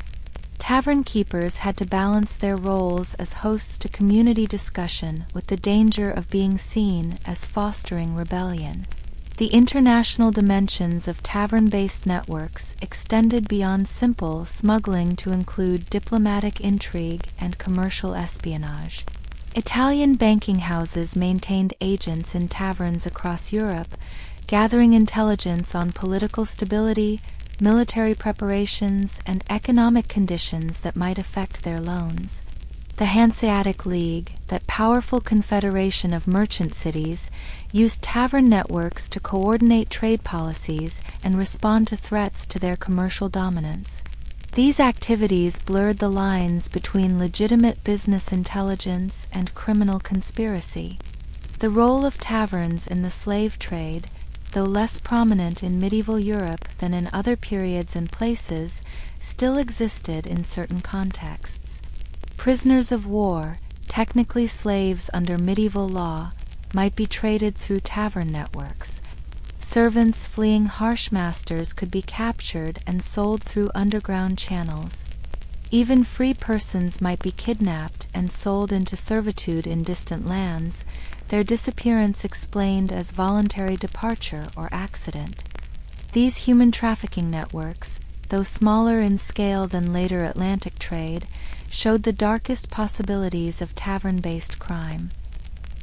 Tavern keepers had to balance their roles as hosts to community discussion with the danger of being seen as fostering rebellion. The international dimensions of tavern-based networks extended beyond simple smuggling to include diplomatic intrigue and commercial espionage. Italian banking houses maintained agents in taverns across Europe, gathering intelligence on political stability, military preparations, and economic conditions that might affect their loans. The Hanseatic League, that powerful confederation of merchant cities, used tavern networks to coordinate trade policies and respond to threats to their commercial dominance. These activities blurred the lines between legitimate business intelligence and criminal conspiracy. The role of taverns in the slave trade, though less prominent in medieval Europe than in other periods and places, still existed in certain contexts. Prisoners of war, technically slaves under medieval law, might be traded through tavern networks. Servants fleeing harsh masters could be captured and sold through underground channels. Even free persons might be kidnapped and sold into servitude in distant lands, their disappearance explained as voluntary departure or accident. These human trafficking networks, though smaller in scale than later Atlantic trade, showed the darkest possibilities of tavern-based crime.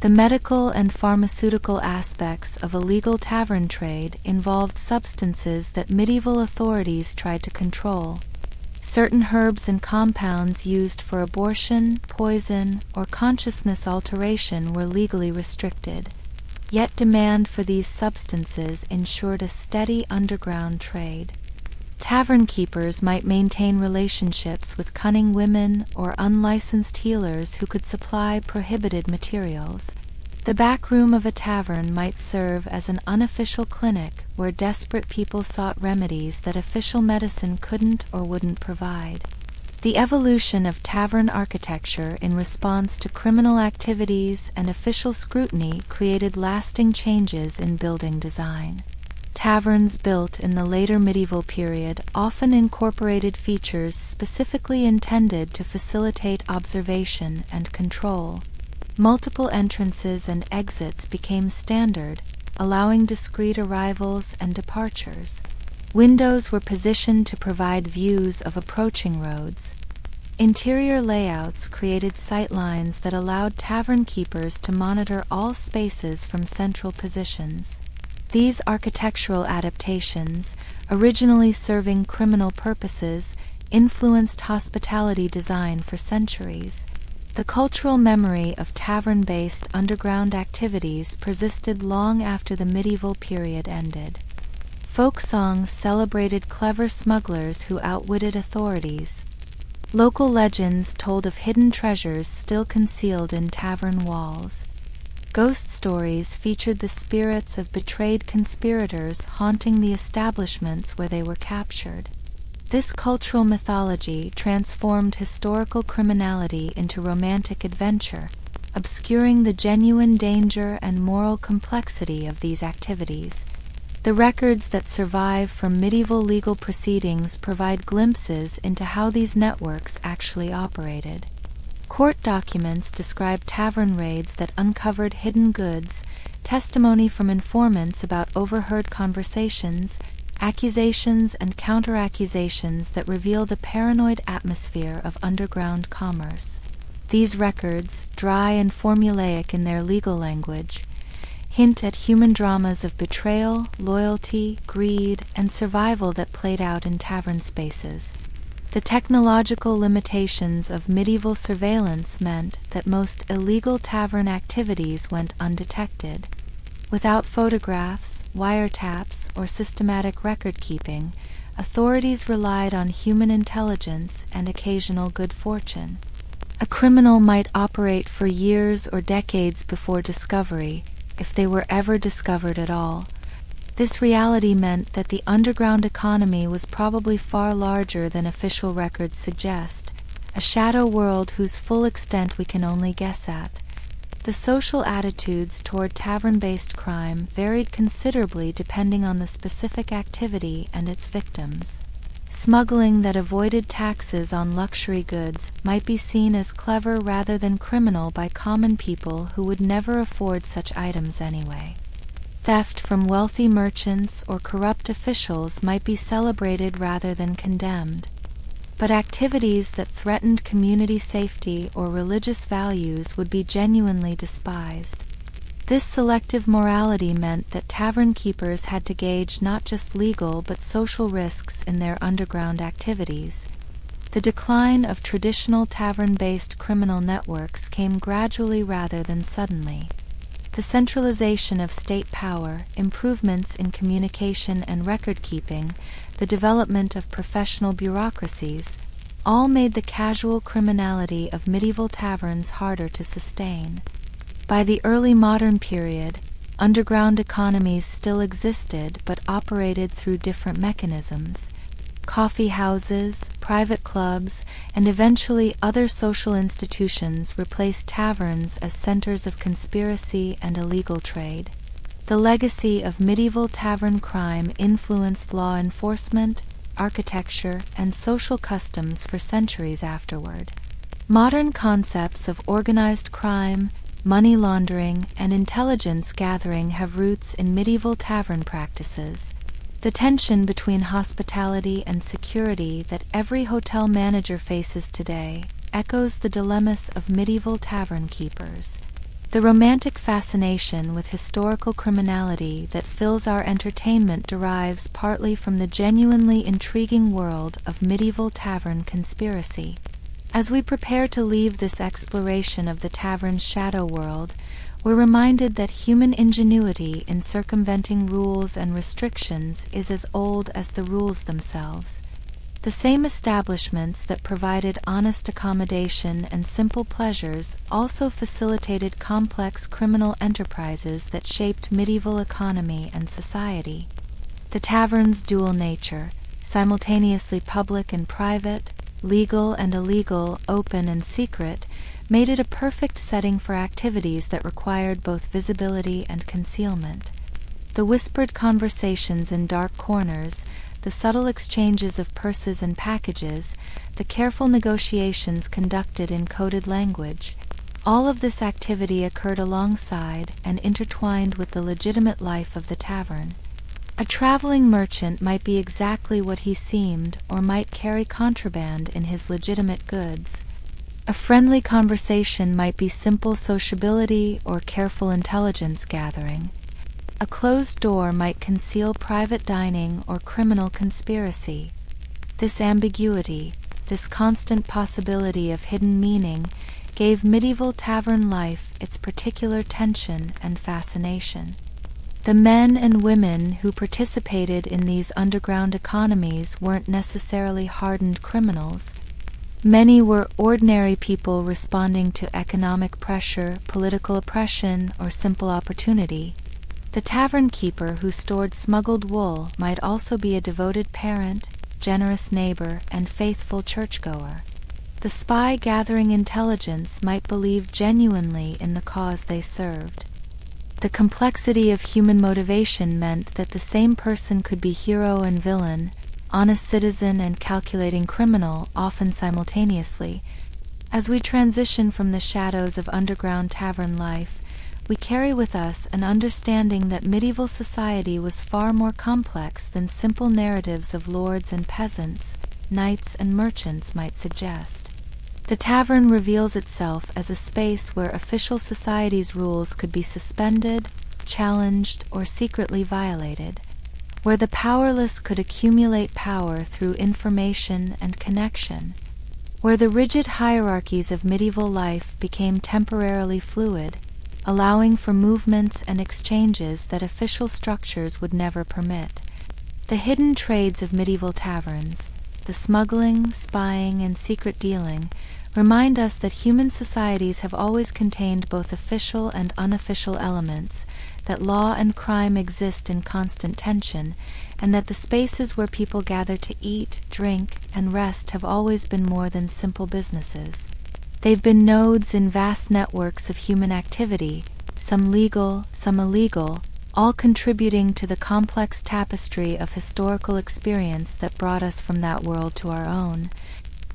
The medical and pharmaceutical aspects of illegal tavern trade involved substances that medieval authorities tried to control. Certain herbs and compounds used for abortion, poison, or consciousness alteration were legally restricted. Yet demand for these substances ensured a steady underground trade. Tavern keepers might maintain relationships with cunning women or unlicensed healers who could supply prohibited materials. The back room of a tavern might serve as an unofficial clinic where desperate people sought remedies that official medicine couldn't or wouldn't provide. The evolution of tavern architecture in response to criminal activities and official scrutiny created lasting changes in building design. Taverns built in the later medieval period often incorporated features specifically intended to facilitate observation and control. Multiple entrances and exits became standard, allowing discreet arrivals and departures. Windows were positioned to provide views of approaching roads. Interior layouts created sightlines that allowed tavern keepers to monitor all spaces from central positions. These architectural adaptations, originally serving criminal purposes, influenced hospitality design for centuries. The cultural memory of tavern-based underground activities persisted long after the medieval period ended. Folk songs celebrated clever smugglers who outwitted authorities. Local legends told of hidden treasures still concealed in tavern walls. Ghost stories featured the spirits of betrayed conspirators haunting the establishments where they were captured. This cultural mythology transformed historical criminality into romantic adventure, obscuring the genuine danger and moral complexity of these activities. The records that survive from medieval legal proceedings provide glimpses into how these networks actually operated. Court documents describe tavern raids that uncovered hidden goods, testimony from informants about overheard conversations, accusations and counter-accusations that reveal the paranoid atmosphere of underground commerce. These records, dry and formulaic in their legal language, hint at human dramas of betrayal, loyalty, greed, and survival that played out in tavern spaces. The technological limitations of medieval surveillance meant that most illegal tavern activities went undetected. Without photographs, wiretaps, or systematic record-keeping, authorities relied on human intelligence and occasional good fortune. A criminal might operate for years or decades before discovery, if they were ever discovered at all. This reality meant that the underground economy was probably far larger than official records suggest, a shadow world whose full extent we can only guess at. The social attitudes toward tavern-based crime varied considerably depending on the specific activity and its victims. Smuggling that avoided taxes on luxury goods might be seen as clever rather than criminal by common people who would never afford such items anyway. Theft from wealthy merchants or corrupt officials might be celebrated rather than condemned. But activities that threatened community safety or religious values would be genuinely despised. This selective morality meant that tavern keepers had to gauge not just legal but social risks in their underground activities. The decline of traditional tavern-based criminal networks came gradually rather than suddenly. The centralization of state power, improvements in communication and record-keeping, the development of professional bureaucracies, all made the casual criminality of medieval taverns harder to sustain. By the early modern period, underground economies still existed but operated through different mechanisms. Coffee houses, private clubs, and eventually other social institutions replaced taverns as centers of conspiracy and illegal trade. The legacy of medieval tavern crime influenced law enforcement, architecture, and social customs for centuries afterward. Modern concepts of organized crime, money laundering, and intelligence gathering have roots in medieval tavern practices. The tension between hospitality and security that every hotel manager faces today echoes the dilemmas of medieval tavern keepers. The romantic fascination with historical criminality that fills our entertainment derives partly from the genuinely intriguing world of medieval tavern conspiracy. As we prepare to leave this exploration of the tavern's shadow world, we're reminded that human ingenuity in circumventing rules and restrictions is as old as the rules themselves. The same establishments that provided honest accommodation and simple pleasures also facilitated complex criminal enterprises that shaped medieval economy and society. The tavern's dual nature, simultaneously public and private, legal and illegal, open and secret, made it a perfect setting for activities that required both visibility and concealment. The whispered conversations in dark corners, the subtle exchanges of purses and packages, the careful negotiations conducted in coded language, all of this activity occurred alongside and intertwined with the legitimate life of the tavern. A traveling merchant might be exactly what he seemed or might carry contraband in his legitimate goods. A friendly conversation might be simple sociability or careful intelligence gathering. A closed door might conceal private dining or criminal conspiracy. This ambiguity, this constant possibility of hidden meaning, gave medieval tavern life its particular tension and fascination. The men and women who participated in these underground economies weren't necessarily hardened criminals. Many were ordinary people responding to economic pressure, political oppression, or simple opportunity. The tavern keeper who stored smuggled wool might also be a devoted parent, generous neighbor, and faithful churchgoer. The spy gathering intelligence might believe genuinely in the cause they served. The complexity of human motivation meant that the same person could be hero and villain, honest citizen and calculating criminal, often simultaneously. As we transition from the shadows of underground tavern life, we carry with us an understanding that medieval society was far more complex than simple narratives of lords and peasants, knights and merchants might suggest. The tavern reveals itself as a space where official society's rules could be suspended, challenged, or secretly violated, where the powerless could accumulate power through information and connection, where the rigid hierarchies of medieval life became temporarily fluid, allowing for movements and exchanges that official structures would never permit. The hidden trades of medieval taverns, the smuggling, spying, and secret dealing, remind us that human societies have always contained both official and unofficial elements, that law and crime exist in constant tension, and that the spaces where people gather to eat, drink, and rest have always been more than simple businesses. They've been nodes in vast networks of human activity, some legal, some illegal, all contributing to the complex tapestry of historical experience that brought us from that world to our own.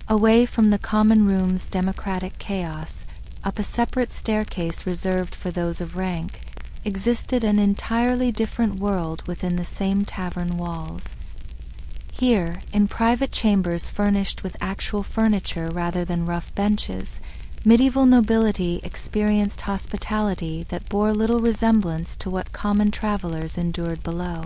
Away from the common room's democratic chaos, up a separate staircase reserved for those of rank, existed an entirely different world within the same tavern walls. Here, in private chambers furnished with actual furniture rather than rough benches, medieval nobility experienced hospitality that bore little resemblance to what common travelers endured below.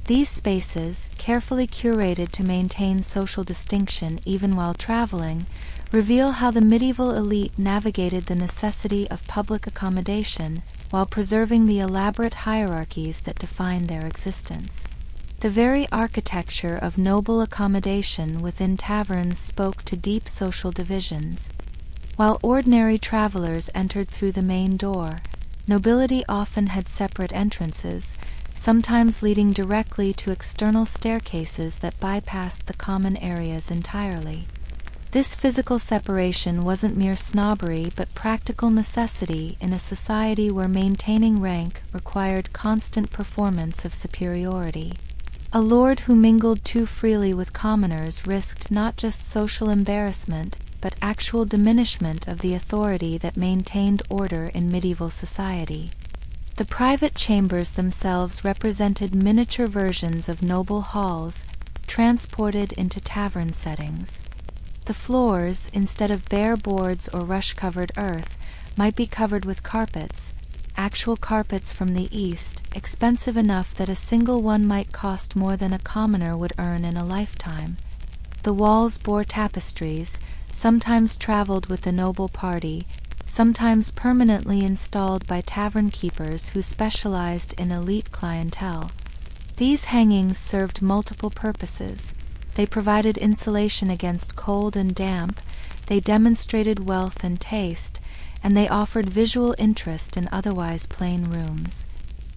These spaces, carefully curated to maintain social distinction even while traveling, reveal how the medieval elite navigated the necessity of public accommodation while preserving the elaborate hierarchies that defined their existence. The very architecture of noble accommodation within taverns spoke to deep social divisions. While ordinary travelers entered through the main door, nobility often had separate entrances, sometimes leading directly to external staircases that bypassed the common areas entirely. This physical separation wasn't mere snobbery but practical necessity in a society where maintaining rank required constant performance of superiority. A lord who mingled too freely with commoners risked not just social embarrassment but actual diminishment of the authority that maintained order in medieval society. The private chambers themselves represented miniature versions of noble halls, transported into tavern settings. The floors, instead of bare boards or rush-covered earth, might be covered with carpets, actual carpets from the East, expensive enough that a single one might cost more than a commoner would earn in a lifetime. The walls bore tapestries, sometimes traveled with the noble party, sometimes permanently installed by tavern keepers who specialized in elite clientele. These hangings served multiple purposes. They provided insulation against cold and damp, they demonstrated wealth and taste, and they offered visual interest in otherwise plain rooms.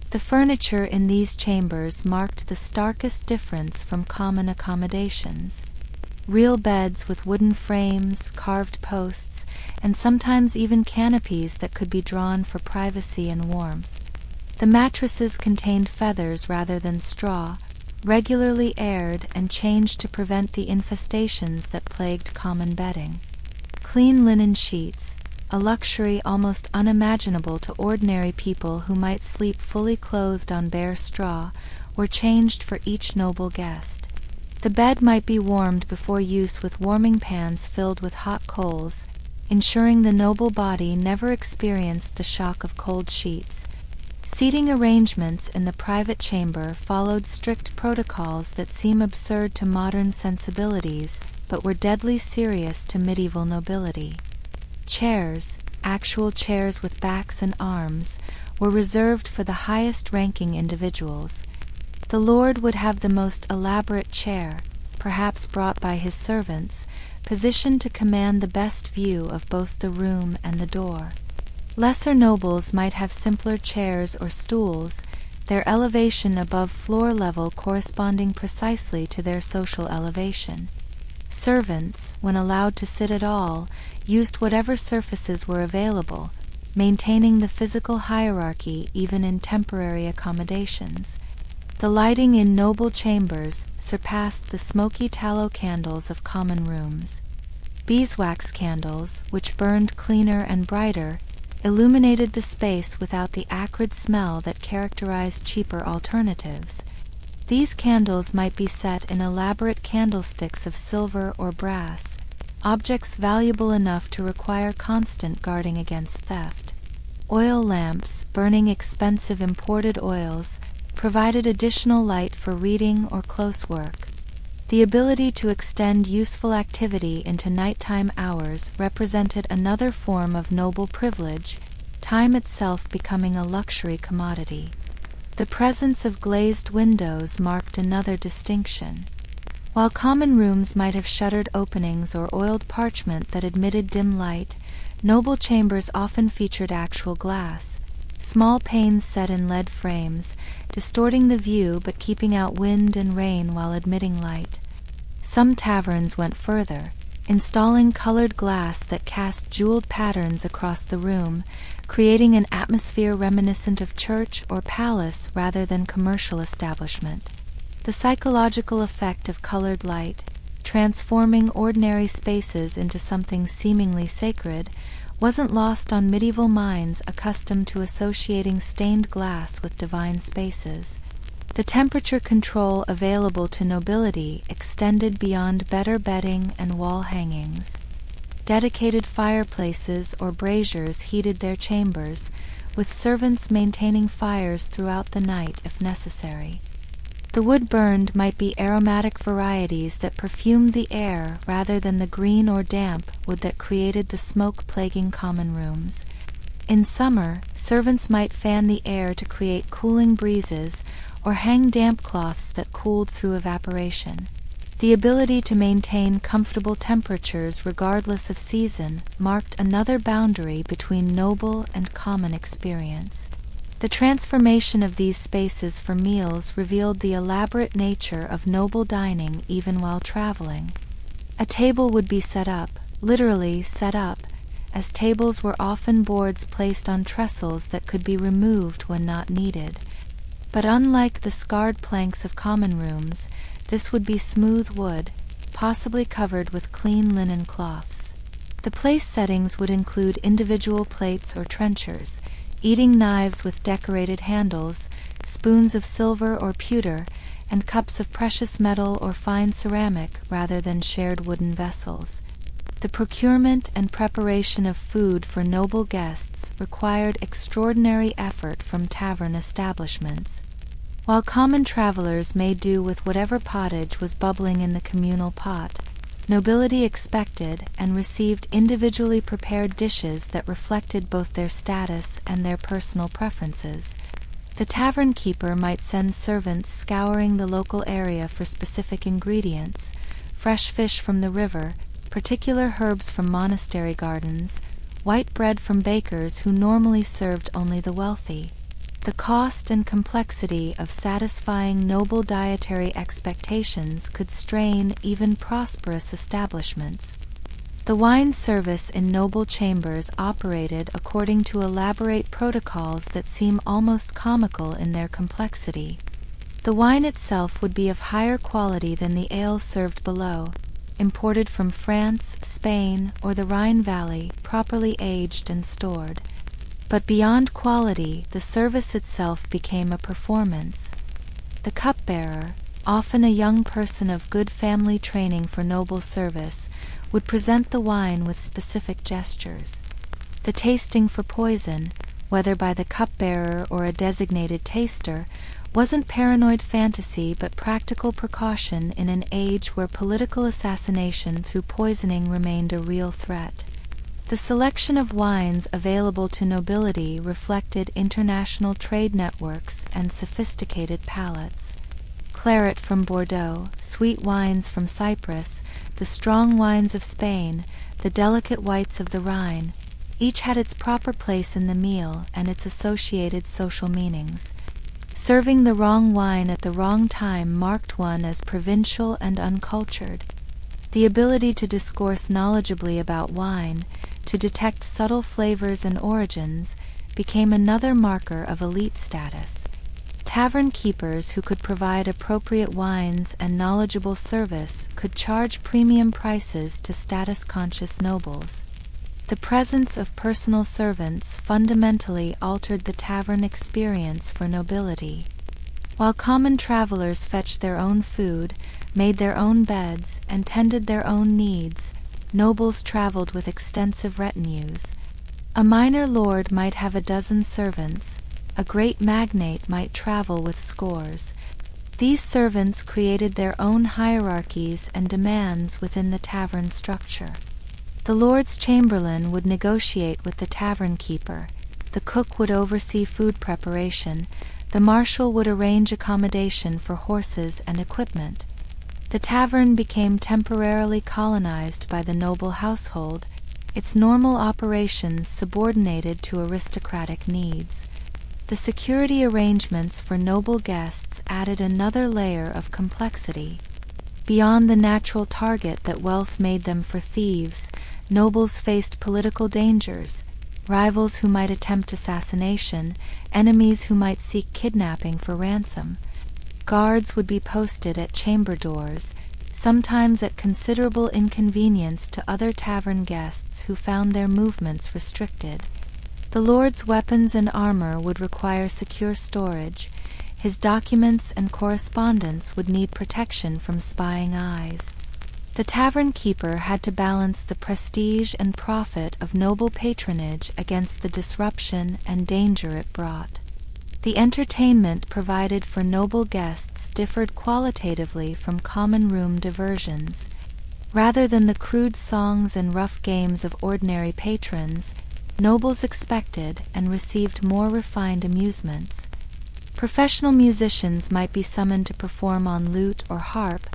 The furniture in these chambers marked the starkest difference from common accommodations. Real beds with wooden frames, carved posts, and sometimes even canopies that could be drawn for privacy and warmth. The mattresses contained feathers rather than straw, regularly aired and changed to prevent the infestations that plagued common bedding. Clean linen sheets, a luxury almost unimaginable to ordinary people who might sleep fully clothed on bare straw, were changed for each noble guest. The bed might be warmed before use with warming pans filled with hot coals, ensuring the noble body never experienced the shock of cold sheets. Seating arrangements in the private chamber followed strict protocols that seem absurd to modern sensibilities, but were deadly serious to medieval nobility. Chairs, actual chairs with backs and arms, were reserved for the highest-ranking individuals. The lord would have the most elaborate chair, perhaps brought by his servants, positioned to command the best view of both the room and the door. Lesser nobles might have simpler chairs or stools, their elevation above floor level corresponding precisely to their social elevation. Servants, when allowed to sit at all, used whatever surfaces were available, maintaining the physical hierarchy even in temporary accommodations. The lighting in noble chambers surpassed the smoky tallow candles of common rooms. Beeswax candles, which burned cleaner and brighter, illuminated the space without the acrid smell that characterized cheaper alternatives. These candles might be set in elaborate candlesticks of silver or brass, objects valuable enough to require constant guarding against theft. Oil lamps, burning expensive imported oils, provided additional light for reading or close work. The ability to extend useful activity into nighttime hours represented another form of noble privilege, time itself becoming a luxury commodity. The presence of glazed windows marked another distinction. While common rooms might have shuttered openings or oiled parchment that admitted dim light, noble chambers often featured actual glass, small panes set in lead frames, distorting the view but keeping out wind and rain while admitting light. Some taverns went further, installing colored glass that cast jeweled patterns across the room, creating an atmosphere reminiscent of church or palace rather than commercial establishment. The psychological effect of colored light, transforming ordinary spaces into something seemingly sacred, wasn't lost on medieval minds accustomed to associating stained glass with divine spaces. The temperature control available to nobility extended beyond better bedding and wall hangings. Dedicated fireplaces or braziers heated their chambers, with servants maintaining fires throughout the night if necessary. The wood burned might be aromatic varieties that perfumed the air rather than the green or damp wood that created the smoke-plaguing common rooms. In summer, servants might fan the air to create cooling breezes or hang damp cloths that cooled through evaporation. The ability to maintain comfortable temperatures regardless of season marked another boundary between noble and common experience. The transformation of these spaces for meals revealed the elaborate nature of noble dining even while traveling. A table would be set up, literally set up, as tables were often boards placed on trestles that could be removed when not needed. But unlike the scarred planks of common rooms, this would be smooth wood, possibly covered with clean linen cloths. The place settings would include individual plates or trenchers, eating knives with decorated handles, spoons of silver or pewter, and cups of precious metal or fine ceramic rather than shared wooden vessels. The procurement and preparation of food for noble guests required extraordinary effort from tavern establishments. While common travelers made do with whatever pottage was bubbling in the communal pot, nobility expected and received individually prepared dishes that reflected both their status and their personal preferences. The tavern keeper might send servants scouring the local area for specific ingredients, fresh fish from the river, particular herbs from monastery gardens, white bread from bakers who normally served only the wealthy. The cost and complexity of satisfying noble dietary expectations could strain even prosperous establishments. The wine service in noble chambers operated according to elaborate protocols that seem almost comical in their complexity. The wine itself would be of higher quality than the ale served below, imported from France, Spain, or the Rhine Valley, properly aged and stored. But beyond quality, the service itself became a performance. The cupbearer, often a young person of good family training for noble service, would present the wine with specific gestures. The tasting for poison, whether by the cupbearer or a designated taster, wasn't paranoid fantasy but practical precaution in an age where political assassination through poisoning remained a real threat. The selection of wines available to nobility reflected international trade networks and sophisticated palates. Claret from Bordeaux, sweet wines from Cyprus, the strong wines of Spain, the delicate whites of the Rhine, each had its proper place in the meal and its associated social meanings. Serving the wrong wine at the wrong time marked one as provincial and uncultured. The ability to discourse knowledgeably about wine, to detect subtle flavors and origins, became another marker of elite status. Tavern keepers who could provide appropriate wines and knowledgeable service could charge premium prices to status-conscious nobles. The presence of personal servants fundamentally altered the tavern experience for nobility. While common travelers fetched their own food, made their own beds, and tended their own needs, nobles traveled with extensive retinues. A minor lord might have a dozen servants. A great magnate might travel with scores. These servants created their own hierarchies and demands within the tavern structure. The lord's chamberlain would negotiate with the tavern keeper, the cook would oversee food preparation, the marshal would arrange accommodation for horses and equipment. The tavern became temporarily colonized by the noble household, its normal operations subordinated to aristocratic needs. The security arrangements for noble guests added another layer of complexity. Beyond the natural target that wealth made them for thieves, nobles faced political dangers, rivals who might attempt assassination, enemies who might seek kidnapping for ransom. Guards would be posted at chamber doors, sometimes at considerable inconvenience to other tavern guests who found their movements restricted. The lord's weapons and armor would require secure storage. His documents and correspondence would need protection from spying eyes. The tavern keeper had to balance the prestige and profit of noble patronage against the disruption and danger it brought. The entertainment provided for noble guests differed qualitatively from common room diversions. Rather than the crude songs and rough games of ordinary patrons, nobles expected and received more refined amusements. Professional musicians might be summoned to perform on lute or harp,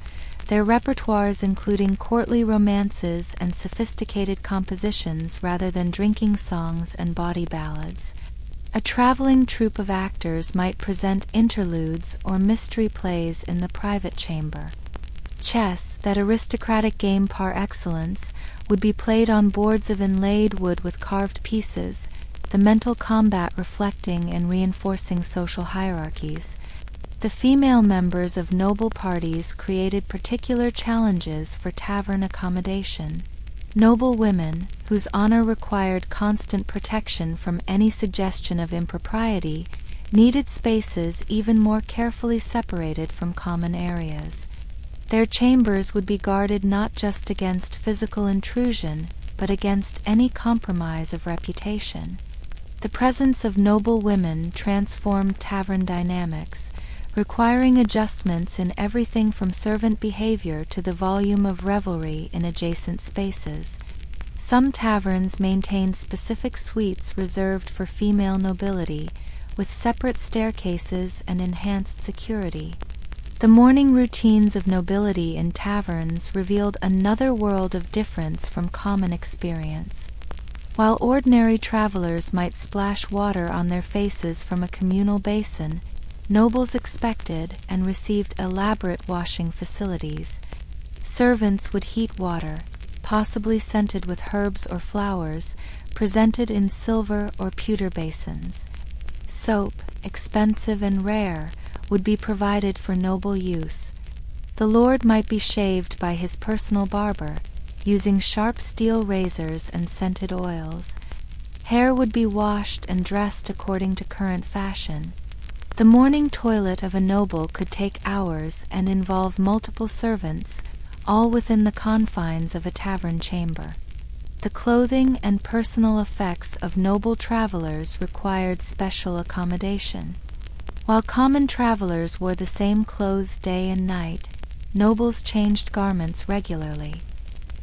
their repertoires including courtly romances and sophisticated compositions rather than drinking songs and bawdy ballads. A traveling troupe of actors might present interludes or mystery plays in the private chamber. Chess, that aristocratic game par excellence, would be played on boards of inlaid wood with carved pieces, the mental combat reflecting and reinforcing social hierarchies. The female members of noble parties created particular challenges for tavern accommodation. Noble women, whose honor required constant protection from any suggestion of impropriety, needed spaces even more carefully separated from common areas. Their chambers would be guarded not just against physical intrusion, but against any compromise of reputation. The presence of noble women transformed tavern dynamics, requiring adjustments in everything from servant behavior to the volume of revelry in adjacent spaces. Some taverns maintained specific suites reserved for female nobility, with separate staircases and enhanced security. The morning routines of nobility in taverns revealed another world of difference from common experience. While ordinary travelers might splash water on their faces from a communal basin, nobles expected and received elaborate washing facilities. Servants would heat water, possibly scented with herbs or flowers, presented in silver or pewter basins. Soap, expensive and rare, would be provided for noble use. The lord might be shaved by his personal barber, using sharp steel razors and scented oils. Hair would be washed and dressed according to current fashion. The morning toilet of a noble could take hours and involve multiple servants, all within the confines of a tavern chamber. The clothing and personal effects of noble travelers required special accommodation. While common travelers wore the same clothes day and night, nobles changed garments regularly.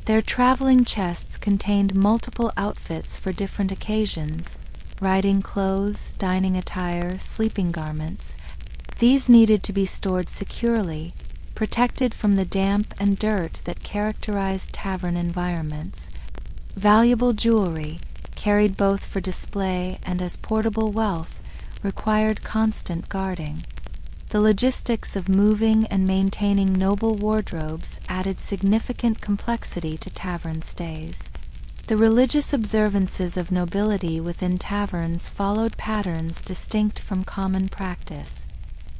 Their traveling chests contained multiple outfits for different occasions: riding clothes, dining attire, sleeping garments. These needed to be stored securely, protected from the damp and dirt that characterized tavern environments. Valuable jewelry, carried both for display and as portable wealth, required constant guarding. The logistics of moving and maintaining noble wardrobes added significant complexity to tavern stays. The religious observances of nobility within taverns followed patterns distinct from common practice.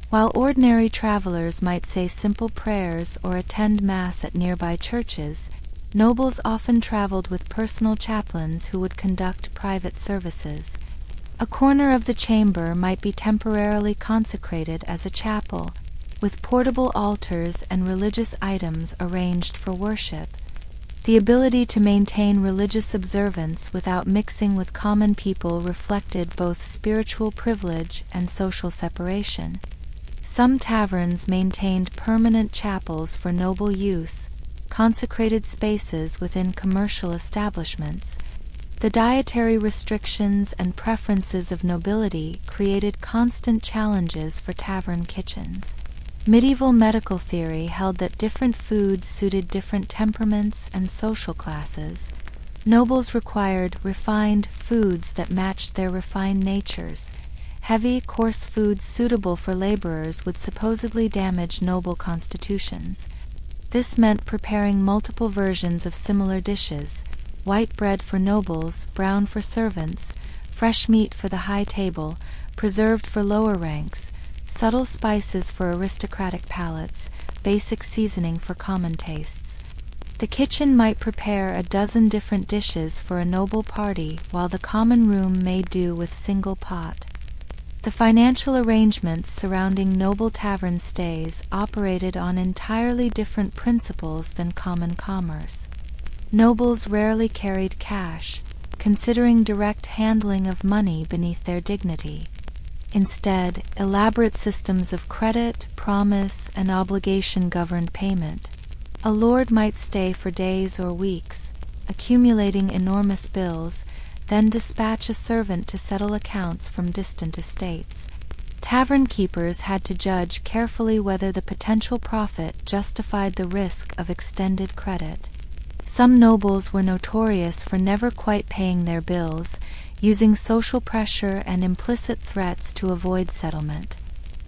While ordinary travelers might say simple prayers or attend Mass at nearby churches, nobles often traveled with personal chaplains who would conduct private services. A corner of the chamber might be temporarily consecrated as a chapel, with portable altars and religious items arranged for worship. The ability to maintain religious observance without mixing with common people reflected both spiritual privilege and social separation. Some taverns maintained permanent chapels for noble use, consecrated spaces within commercial establishments. The dietary restrictions and preferences of nobility created constant challenges for tavern kitchens. Medieval medical theory held that different foods suited different temperaments and social classes. Nobles required refined foods that matched their refined natures. Heavy, coarse foods suitable for laborers would supposedly damage noble constitutions. This meant preparing multiple versions of similar dishes: white bread for nobles, brown for servants, fresh meat for the high table, preserved for lower ranks, subtle spices for aristocratic palates, basic seasoning for common tastes. The kitchen might prepare a dozen different dishes for a noble party, while the common room made do with single pot. The financial arrangements surrounding noble tavern stays operated on entirely different principles than common commerce. Nobles rarely carried cash, considering direct handling of money beneath their dignity. Instead, elaborate systems of credit, promise, and obligation governed payment. A lord might stay for days or weeks, accumulating enormous bills, then dispatch a servant to settle accounts from distant estates. Tavern keepers had to judge carefully whether the potential profit justified the risk of extended credit. Some nobles were notorious for never quite paying their bills, using social pressure and implicit threats to avoid settlement.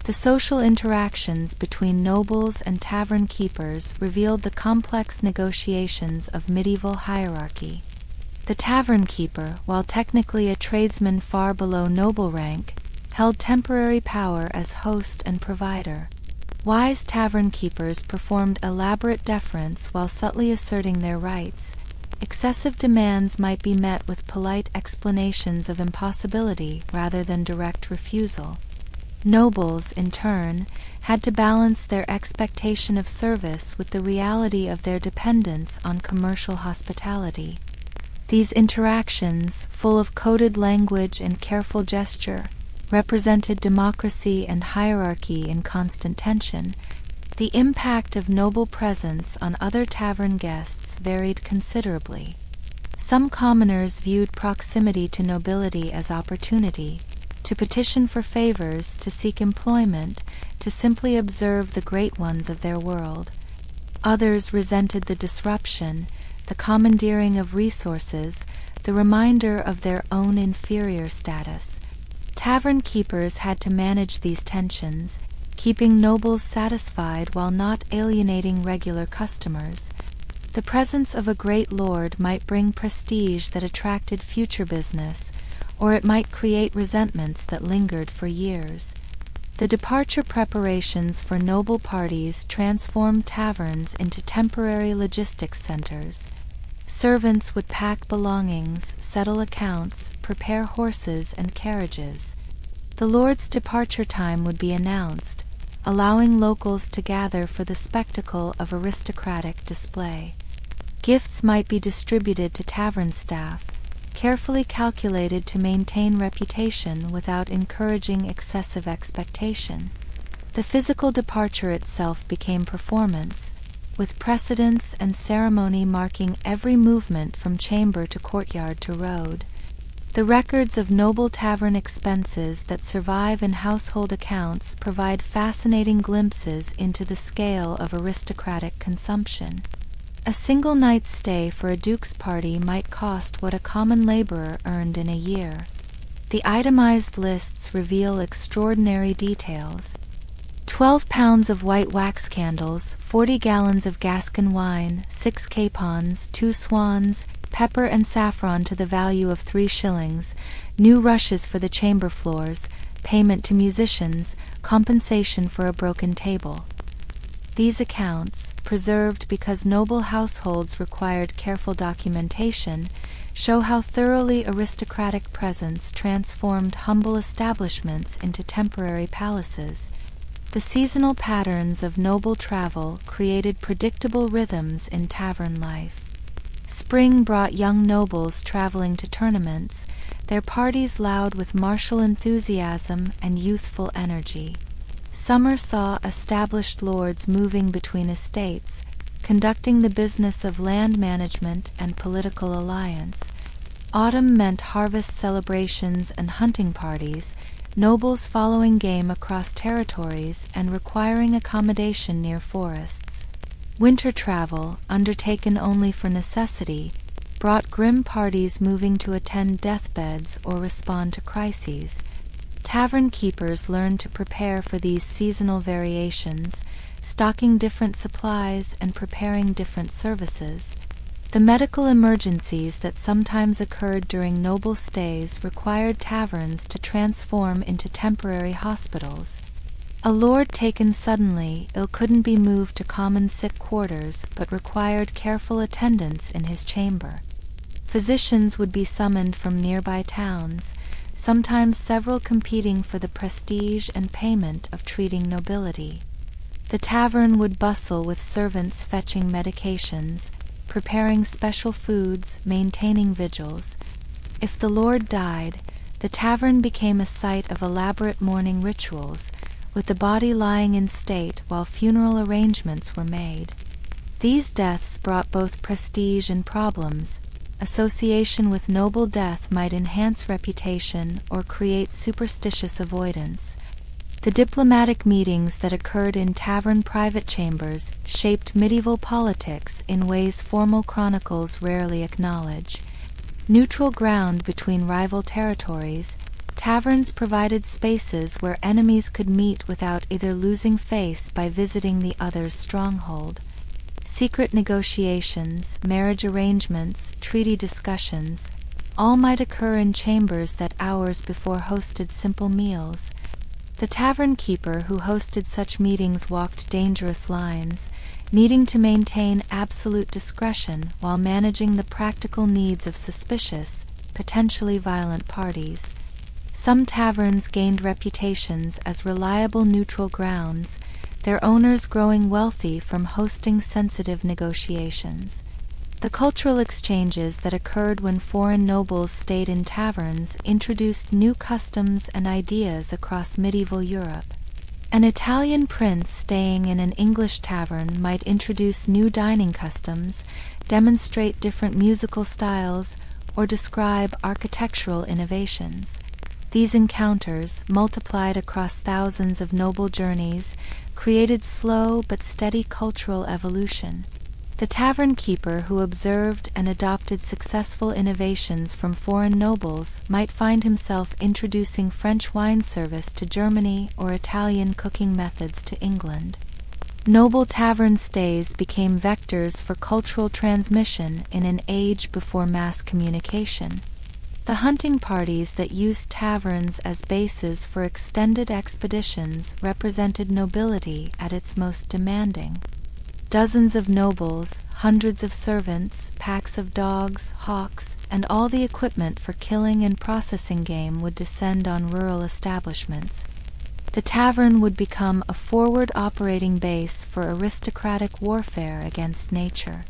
The social interactions between nobles and tavern keepers revealed the complex negotiations of medieval hierarchy. The tavern keeper, while technically a tradesman far below noble rank, held temporary power as host and provider. Wise tavern keepers performed elaborate deference while subtly asserting their rights. Excessive demands might be met with polite explanations of impossibility rather than direct refusal. Nobles, in turn, had to balance their expectation of service with the reality of their dependence on commercial hospitality. These interactions, full of coded language and careful gesture, represented democracy and hierarchy in constant tension. The impact of noble presence on other tavern guests varied considerably. Some commoners viewed proximity to nobility as opportunity, to petition for favors, to seek employment, to simply observe the great ones of their world. Others resented the disruption, the commandeering of resources, the reminder of their own inferior status. Tavern keepers had to manage these tensions, keeping nobles satisfied while not alienating regular customers. The presence of a great lord might bring prestige that attracted future business, or it might create resentments that lingered for years. The departure preparations for noble parties transformed taverns into temporary logistics centers. Servants would pack belongings, settle accounts, prepare horses and carriages. The lord's departure time would be announced, allowing locals to gather for the spectacle of aristocratic display. Gifts might be distributed to tavern staff, carefully calculated to maintain reputation without encouraging excessive expectation. The physical departure itself became performance, with precedence and ceremony marking every movement from chamber to courtyard to road. The records of noble tavern expenses that survive in household accounts provide fascinating glimpses into the scale of aristocratic consumption. A single night's stay for a duke's party might cost what a common laborer earned in a year. The itemized lists reveal extraordinary details. 12 pounds of white wax candles, 40 gallons of Gascon wine, 6 capons, 2 swans, pepper and saffron to the value of 3 shillings, new rushes for the chamber floors, payment to musicians, compensation for a broken table. These accounts, preserved because noble households required careful documentation, show how thoroughly aristocratic presence transformed humble establishments into temporary palaces. The seasonal patterns of noble travel created predictable rhythms in tavern life. Spring brought young nobles traveling to tournaments, their parties loud with martial enthusiasm and youthful energy. Summer saw established lords moving between estates, conducting the business of land management and political alliance. Autumn meant harvest celebrations and hunting parties, nobles following game across territories and requiring accommodation near forests. Winter travel, undertaken only for necessity, brought grim parties moving to attend deathbeds or respond to crises. Tavern keepers learned to prepare for these seasonal variations, stocking different supplies and preparing different services. The medical emergencies that sometimes occurred during noble stays required taverns to transform into temporary hospitals. A lord taken suddenly ill couldn't be moved to common sick quarters, but required careful attendance in his chamber. Physicians would be summoned from nearby towns, sometimes several competing for the prestige and payment of treating nobility. The tavern would bustle with servants fetching medications, preparing special foods, maintaining vigils. If the lord died, the tavern became a site of elaborate mourning rituals, with the body lying in state while funeral arrangements were made. These deaths brought both prestige and problems. Association with noble death might enhance reputation or create superstitious avoidance. The diplomatic meetings that occurred in tavern private chambers shaped medieval politics in ways formal chronicles rarely acknowledge. Neutral ground between rival territories, taverns provided spaces where enemies could meet without either losing face by visiting the other's stronghold. Secret negotiations, marriage arrangements, treaty discussions, all might occur in chambers that hours before hosted simple meals. The tavern keeper who hosted such meetings walked dangerous lines, needing to maintain absolute discretion while managing the practical needs of suspicious, potentially violent parties. Some taverns gained reputations as reliable neutral grounds, their owners growing wealthy from hosting sensitive negotiations. The cultural exchanges that occurred when foreign nobles stayed in taverns introduced new customs and ideas across medieval Europe. An Italian prince staying in an English tavern might introduce new dining customs, demonstrate different musical styles, or describe architectural innovations. These encounters, multiplied across thousands of noble journeys, created slow but steady cultural evolution. The tavern keeper who observed and adopted successful innovations from foreign nobles might find himself introducing French wine service to Germany or Italian cooking methods to England. Noble tavern stays became vectors for cultural transmission in an age before mass communication. The hunting parties that used taverns as bases for extended expeditions represented nobility at its most demanding. Dozens of nobles, hundreds of servants, packs of dogs, hawks, and all the equipment for killing and processing game would descend on rural establishments. The tavern would become a forward operating base for aristocratic warfare against nature.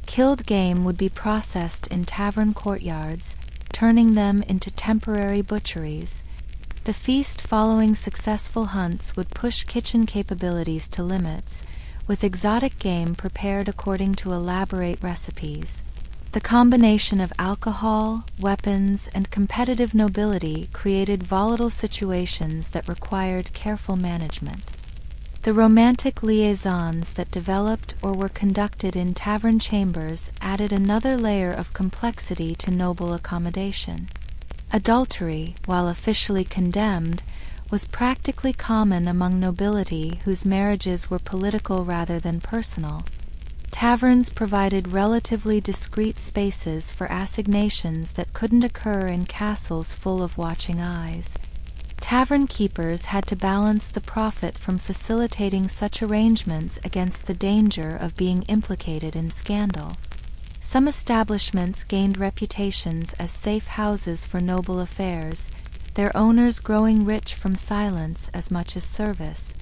Killed game would be processed in tavern courtyards, turning them into temporary butcheries. The feast following successful hunts would push kitchen capabilities to limits, with exotic game prepared according to elaborate recipes. The combination of alcohol, weapons, and competitive nobility created volatile situations that required careful management. The romantic liaisons that developed or were conducted in tavern chambers added another layer of complexity to noble accommodation. Adultery, while officially condemned, was practically common among nobility whose marriages were political rather than personal. Taverns provided relatively discreet spaces for assignations that couldn't occur in castles full of watching eyes. Tavern keepers had to balance the profit from facilitating such arrangements against the danger of being implicated in scandal. Some establishments gained reputations as safe houses for noble affairs, their owners growing rich from silence as much as service.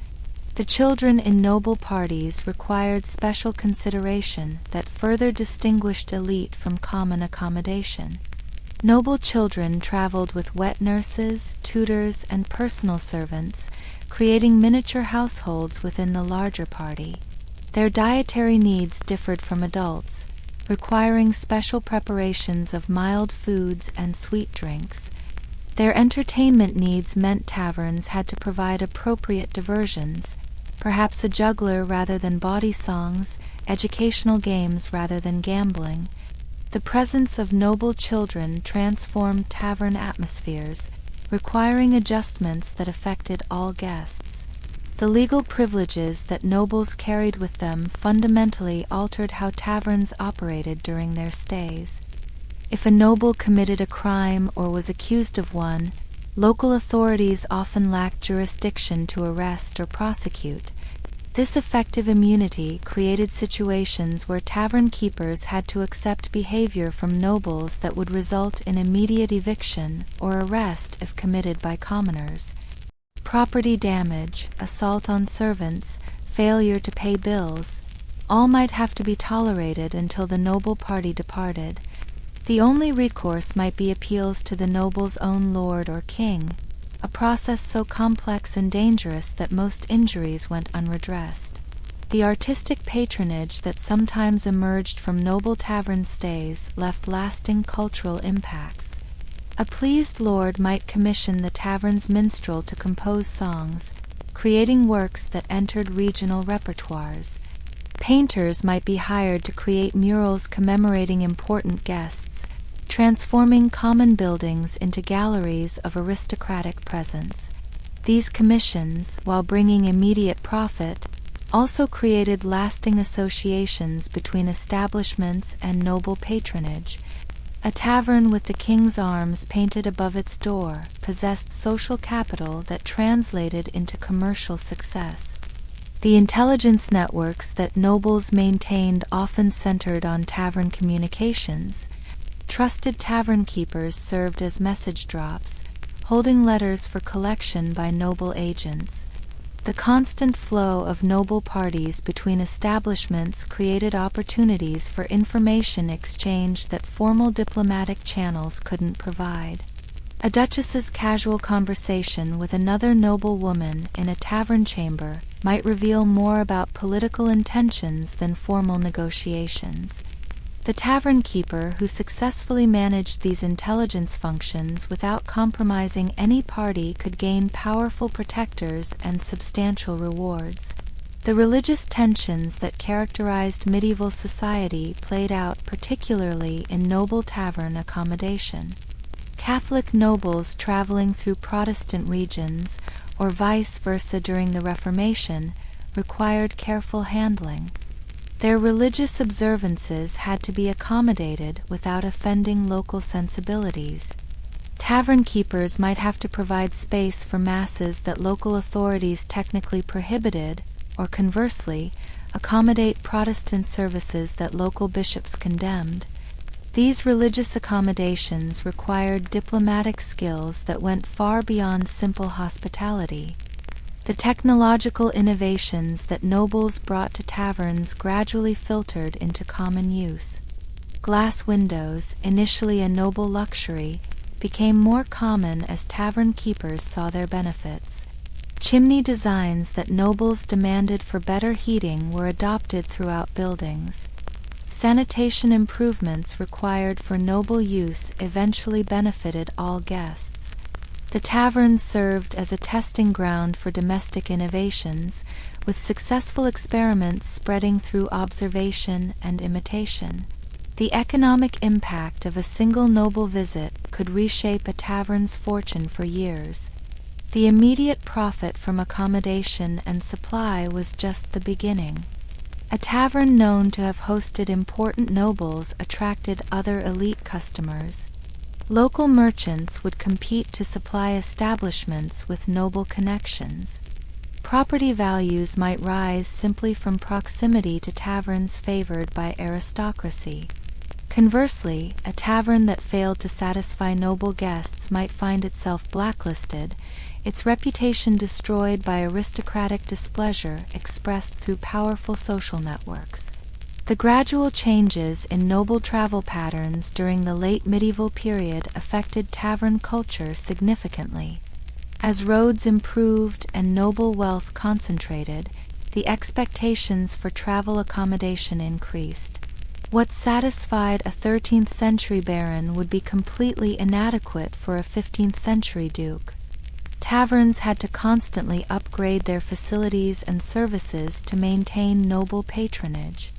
The children in noble parties required special consideration that further distinguished elite from common accommodation. Noble children traveled with wet nurses, tutors, and personal servants, creating miniature households within the larger party. Their dietary needs differed from adults, requiring special preparations of mild foods and sweet drinks. Their entertainment needs meant taverns had to provide appropriate diversions, perhaps a juggler rather than bawdy songs, educational games rather than gambling. The presence of noble children transformed tavern atmospheres, requiring adjustments that affected all guests. The legal privileges that nobles carried with them fundamentally altered how taverns operated during their stays. If a noble committed a crime or was accused of one, local authorities often lacked jurisdiction to arrest or prosecute. This effective immunity created situations where tavern keepers had to accept behavior from nobles that would result in immediate eviction or arrest if committed by commoners. Property damage, assault on servants, failure to pay bills, all might have to be tolerated until the noble party departed. The only recourse might be appeals to the noble's own lord or king, a process so complex and dangerous that most injuries went unredressed. The artistic patronage that sometimes emerged from noble tavern stays left lasting cultural impacts. A pleased lord might commission the tavern's minstrel to compose songs, creating works that entered regional repertoires. Painters might be hired to create murals commemorating important guests, transforming common buildings into galleries of aristocratic presence. These commissions, while bringing immediate profit, also created lasting associations between establishments and noble patronage. A tavern with the king's arms painted above its door possessed social capital that translated into commercial success. The intelligence networks that nobles maintained often centered on tavern communications. Trusted tavern keepers served as message drops, holding letters for collection by noble agents. The constant flow of noble parties between establishments created opportunities for information exchange that formal diplomatic channels couldn't provide. A duchess's casual conversation with another noble woman in a tavern chamber might reveal more about political intentions than formal negotiations. The tavern keeper who successfully managed these intelligence functions without compromising any party could gain powerful protectors and substantial rewards. The religious tensions that characterized medieval society played out particularly in noble tavern accommodation. Catholic nobles traveling through Protestant regions, or vice versa during the Reformation, required careful handling. Their religious observances had to be accommodated without offending local sensibilities. Tavern keepers might have to provide space for masses that local authorities technically prohibited, or conversely, accommodate Protestant services that local bishops condemned. These religious accommodations required diplomatic skills that went far beyond simple hospitality. The technological innovations that nobles brought to taverns gradually filtered into common use. Glass windows, initially a noble luxury, became more common as tavern keepers saw their benefits. Chimney designs that nobles demanded for better heating were adopted throughout buildings. Sanitation improvements required for noble use eventually benefited all guests. The taverns served as a testing ground for domestic innovations, with successful experiments spreading through observation and imitation. The economic impact of a single noble visit could reshape a tavern's fortune for years. The immediate profit from accommodation and supply was just the beginning. A tavern known to have hosted important nobles attracted other elite customers. Local merchants would compete to supply establishments with noble connections. Property values might rise simply from proximity to taverns favored by aristocracy. Conversely, a tavern that failed to satisfy noble guests might find itself blacklisted, its reputation destroyed by aristocratic displeasure expressed through powerful social networks. The gradual changes in noble travel patterns during the late medieval period affected tavern culture significantly. As roads improved and noble wealth concentrated, the expectations for travel accommodation increased. What satisfied a 13th century baron would be completely inadequate for a 15th century duke. Taverns had to constantly upgrade their facilities and services to maintain noble patronage.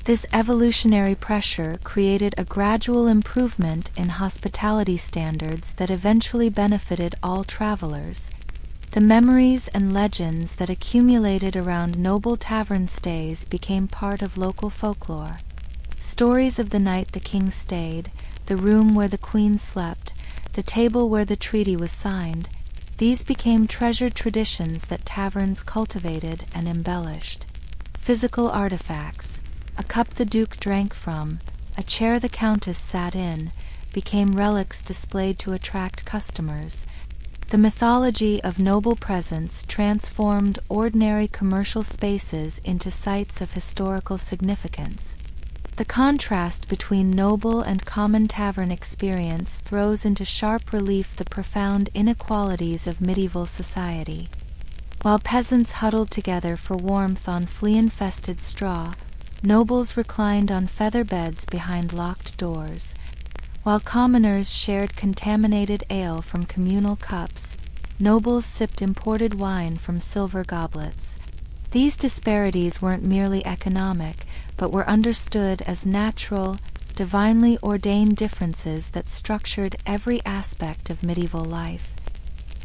This evolutionary pressure created a gradual improvement in hospitality standards that eventually benefited all travelers. The memories and legends that accumulated around noble tavern stays became part of local folklore. Stories of the night the king stayed, the room where the queen slept, the table where the treaty was signed, these became treasured traditions that taverns cultivated and embellished. Physical artifacts, a cup the duke drank from, a chair the countess sat in, became relics displayed to attract customers. The mythology of noble presence transformed ordinary commercial spaces into sites of historical significance. The contrast between noble and common tavern experience throws into sharp relief the profound inequalities of medieval society. While peasants huddled together for warmth on flea-infested straw, nobles reclined on feather beds behind locked doors. While commoners shared contaminated ale from communal cups, nobles sipped imported wine from silver goblets. These disparities weren't merely economic, but were understood as natural, divinely ordained differences that structured every aspect of medieval life.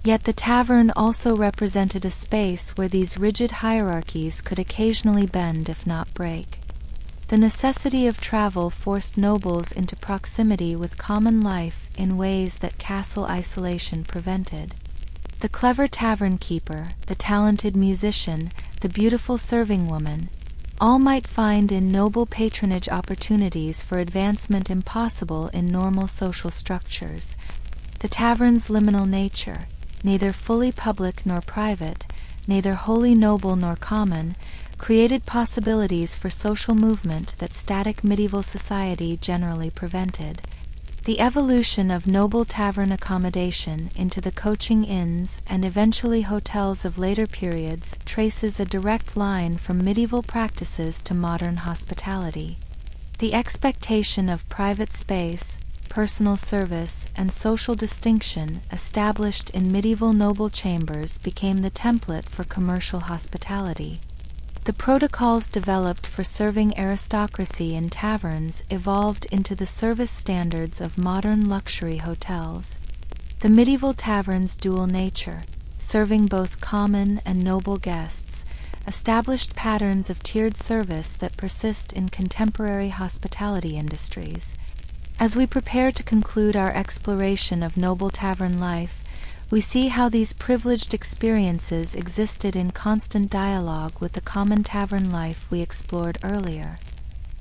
Yet the tavern also represented a space where these rigid hierarchies could occasionally bend if not break. The necessity of travel forced nobles into proximity with common life in ways that castle isolation prevented. The clever tavern keeper, the talented musician, the beautiful serving woman, all might find in noble patronage opportunities for advancement impossible in normal social structures. The tavern's liminal nature, neither fully public nor private, neither wholly noble nor common, created possibilities for social movement that static medieval society generally prevented. The evolution of noble tavern accommodation into the coaching inns and eventually hotels of later periods traces a direct line from medieval practices to modern hospitality. The expectation of private space, personal service, and social distinction established in medieval noble chambers became the template for commercial hospitality. The protocols developed for serving aristocracy in taverns evolved into the service standards of modern luxury hotels. The medieval tavern's dual nature, serving both common and noble guests, established patterns of tiered service that persist in contemporary hospitality industries. As we prepare to conclude our exploration of noble tavern life, we see how these privileged experiences existed in constant dialogue with the common tavern life we explored earlier.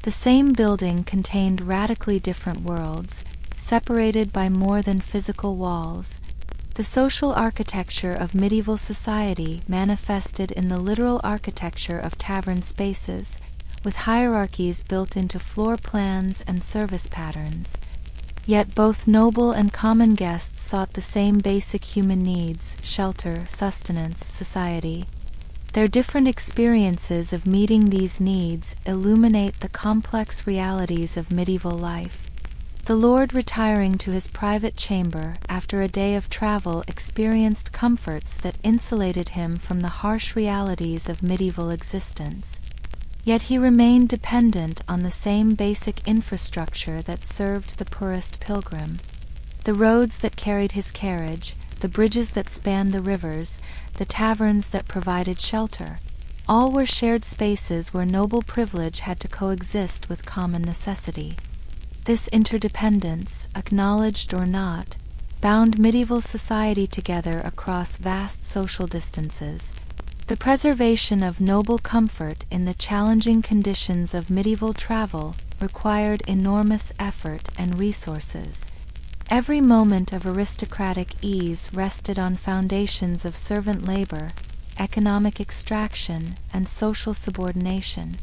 The same building contained radically different worlds, separated by more than physical walls. The social architecture of medieval society manifested in the literal architecture of tavern spaces, with hierarchies built into floor plans and service patterns. Yet both noble and common guests sought the same basic human needs: shelter, sustenance, society. Their different experiences of meeting these needs illuminate the complex realities of medieval life. The lord retiring to his private chamber after a day of travel experienced comforts that insulated him from the harsh realities of medieval existence. Yet he remained dependent on the same basic infrastructure that served the poorest pilgrim. The roads that carried his carriage, the bridges that spanned the rivers, the taverns that provided shelter, all were shared spaces where noble privilege had to coexist with common necessity. This interdependence, acknowledged or not, bound medieval society together across vast social distances. The preservation of noble comfort in the challenging conditions of medieval travel required enormous effort and resources. Every moment of aristocratic ease rested on foundations of servant labor, economic extraction, and social subordination.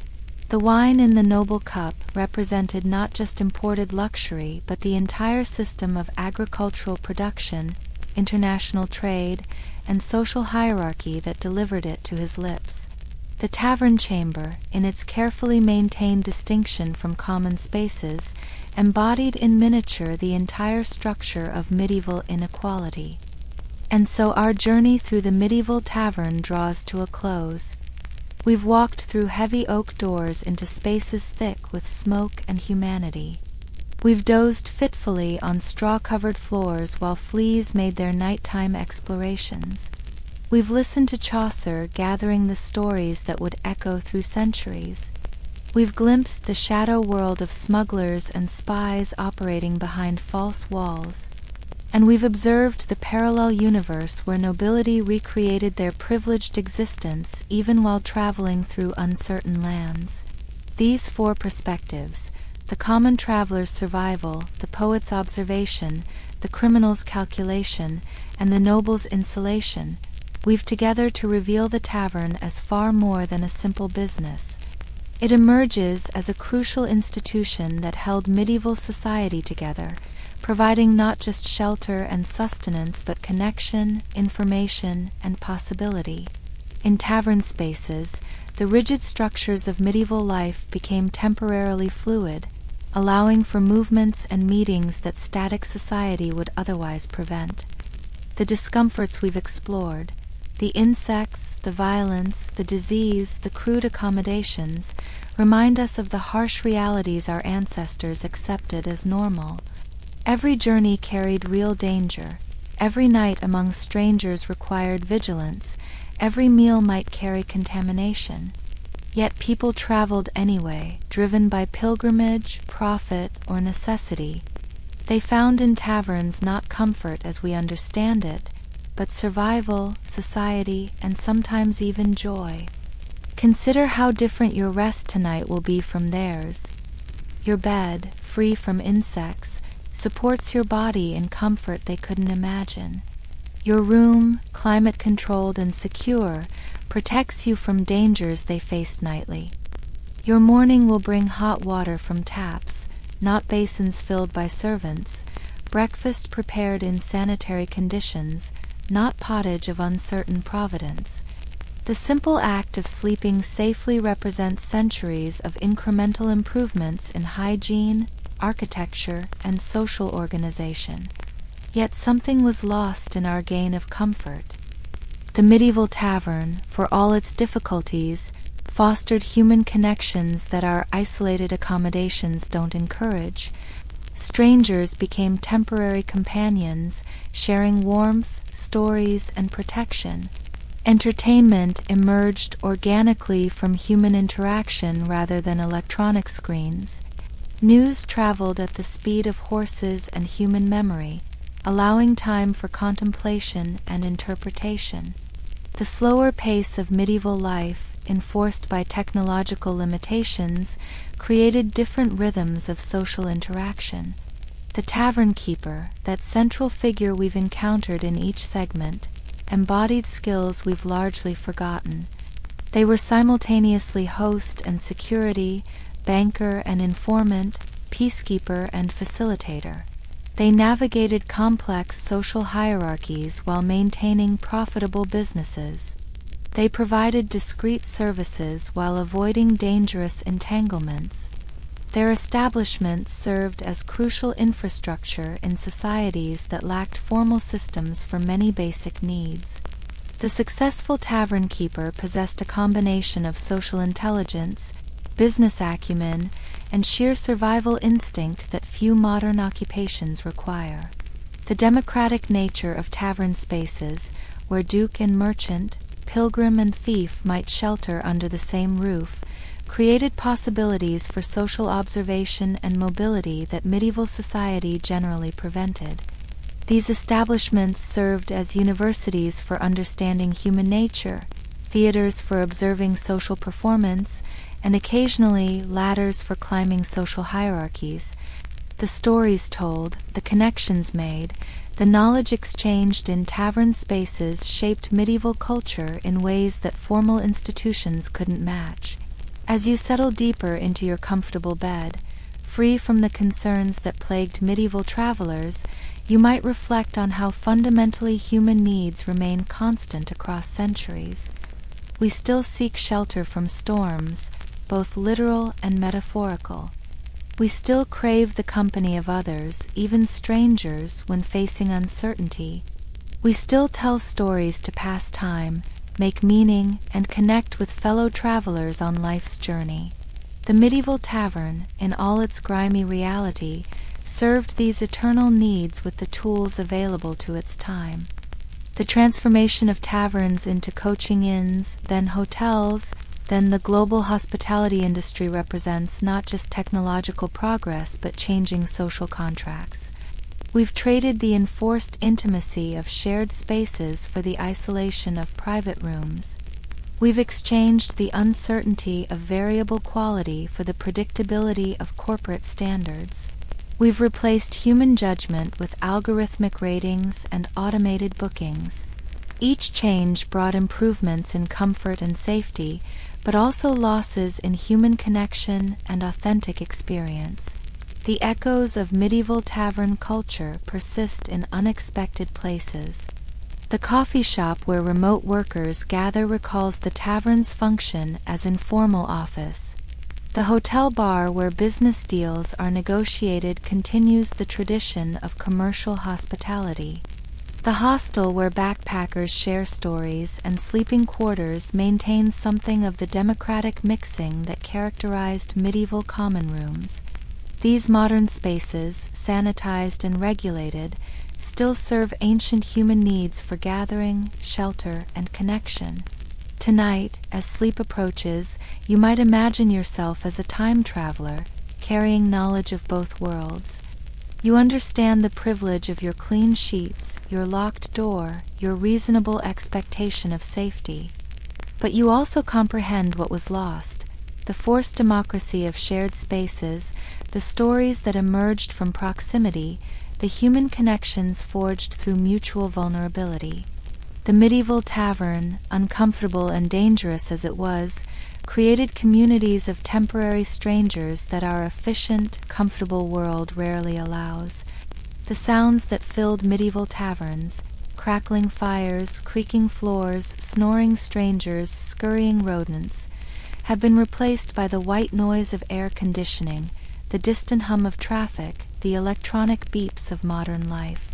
The wine in the noble cup represented not just imported luxury, but the entire system of agricultural production, international trade, and social hierarchy that delivered it to his lips. The tavern chamber, in its carefully maintained distinction from common spaces, embodied in miniature the entire structure of medieval inequality. And so our journey through the medieval tavern draws to a close. We've walked through heavy oak doors into spaces thick with smoke and humanity. We've dozed fitfully on straw-covered floors while fleas made their nighttime explorations. We've listened to Chaucer gathering the stories that would echo through centuries. We've glimpsed the shadow world of smugglers and spies operating behind false walls. And we've observed the parallel universe where nobility recreated their privileged existence even while traveling through uncertain lands. These four perspectives, the common traveler's survival, the poet's observation, the criminal's calculation, and the noble's insulation, weave together to reveal the tavern as far more than a simple business. It emerges as a crucial institution that held medieval society together, providing not just shelter and sustenance but connection, information, and possibility. In tavern spaces, the rigid structures of medieval life became temporarily fluid, allowing for movements and meetings that static society would otherwise prevent. The discomforts we've explored, the insects, the violence, the disease, the crude accommodations, remind us of the harsh realities our ancestors accepted as normal. Every journey carried real danger. Every night among strangers required vigilance. Every meal might carry contamination. Yet people traveled anyway, driven by pilgrimage, profit, or necessity. They found in taverns not comfort as we understand it, but survival, society, and sometimes even joy. Consider how different your rest tonight will be from theirs. Your bed, free from insects, supports your body in comfort they couldn't imagine. Your room, climate-controlled and secure, protects you from dangers they faced nightly. Your morning will bring hot water from taps, not basins filled by servants, breakfast prepared in sanitary conditions, not pottage of uncertain providence. The simple act of sleeping safely represents centuries of incremental improvements in hygiene, architecture, and social organization. Yet something was lost in our gain of comfort. The medieval tavern, for all its difficulties, fostered human connections that our isolated accommodations don't encourage. Strangers became temporary companions, sharing warmth, stories, and protection. Entertainment emerged organically from human interaction rather than electronic screens. News traveled at the speed of horses and human memory, allowing time for contemplation and interpretation. The slower pace of medieval life, enforced by technological limitations, created different rhythms of social interaction. The tavern keeper, that central figure we've encountered in each segment, embodied skills we've largely forgotten. They were simultaneously host and security, banker and informant, peacekeeper and facilitator. They navigated complex social hierarchies while maintaining profitable businesses. They provided discreet services while avoiding dangerous entanglements. Their establishments served as crucial infrastructure in societies that lacked formal systems for many basic needs. The successful tavern keeper possessed a combination of social intelligence, business acumen, and sheer survival instinct that few modern occupations require. The democratic nature of tavern spaces, where duke and merchant, pilgrim and thief might shelter under the same roof, created possibilities for social observation and mobility that medieval society generally prevented. These establishments served as universities for understanding human nature, theaters for observing social performance, and occasionally ladders for climbing social hierarchies. The stories told, the connections made, the knowledge exchanged in tavern spaces shaped medieval culture in ways that formal institutions couldn't match. As you settle deeper into your comfortable bed, free from the concerns that plagued medieval travelers, you might reflect on how fundamentally human needs remain constant across centuries. We still seek shelter from storms, both literal and metaphorical. We still crave the company of others, even strangers, when facing uncertainty. We still tell stories to pass time, make meaning, and connect with fellow travelers on life's journey. The medieval tavern, in all its grimy reality, served these eternal needs with the tools available to its time. The transformation of taverns into coaching inns, then hotels, then the global hospitality industry represents not just technological progress but changing social contracts. We've traded the enforced intimacy of shared spaces for the isolation of private rooms. We've exchanged the uncertainty of variable quality for the predictability of corporate standards. We've replaced human judgment with algorithmic ratings and automated bookings. Each change brought improvements in comfort and safety, but also losses in human connection and authentic experience. The echoes of medieval tavern culture persist in unexpected places. The coffee shop where remote workers gather recalls the tavern's function as informal office. The hotel bar where business deals are negotiated continues the tradition of commercial hospitality. The hostel where backpackers share stories and sleeping quarters maintains something of the democratic mixing that characterized medieval common rooms. These modern spaces, sanitized and regulated, still serve ancient human needs for gathering, shelter, and connection. Tonight, as sleep approaches, you might imagine yourself as a time traveler, carrying knowledge of both worlds. You understand the privilege of your clean sheets, your locked door, your reasonable expectation of safety. But you also comprehend what was lost, the forced democracy of shared spaces, the stories that emerged from proximity, the human connections forged through mutual vulnerability. The medieval tavern, uncomfortable and dangerous as it was, created communities of temporary strangers that our efficient, comfortable world rarely allows. The sounds that filled medieval taverns, crackling fires, creaking floors, snoring strangers, scurrying rodents, have been replaced by the white noise of air conditioning, the distant hum of traffic, the electronic beeps of modern life.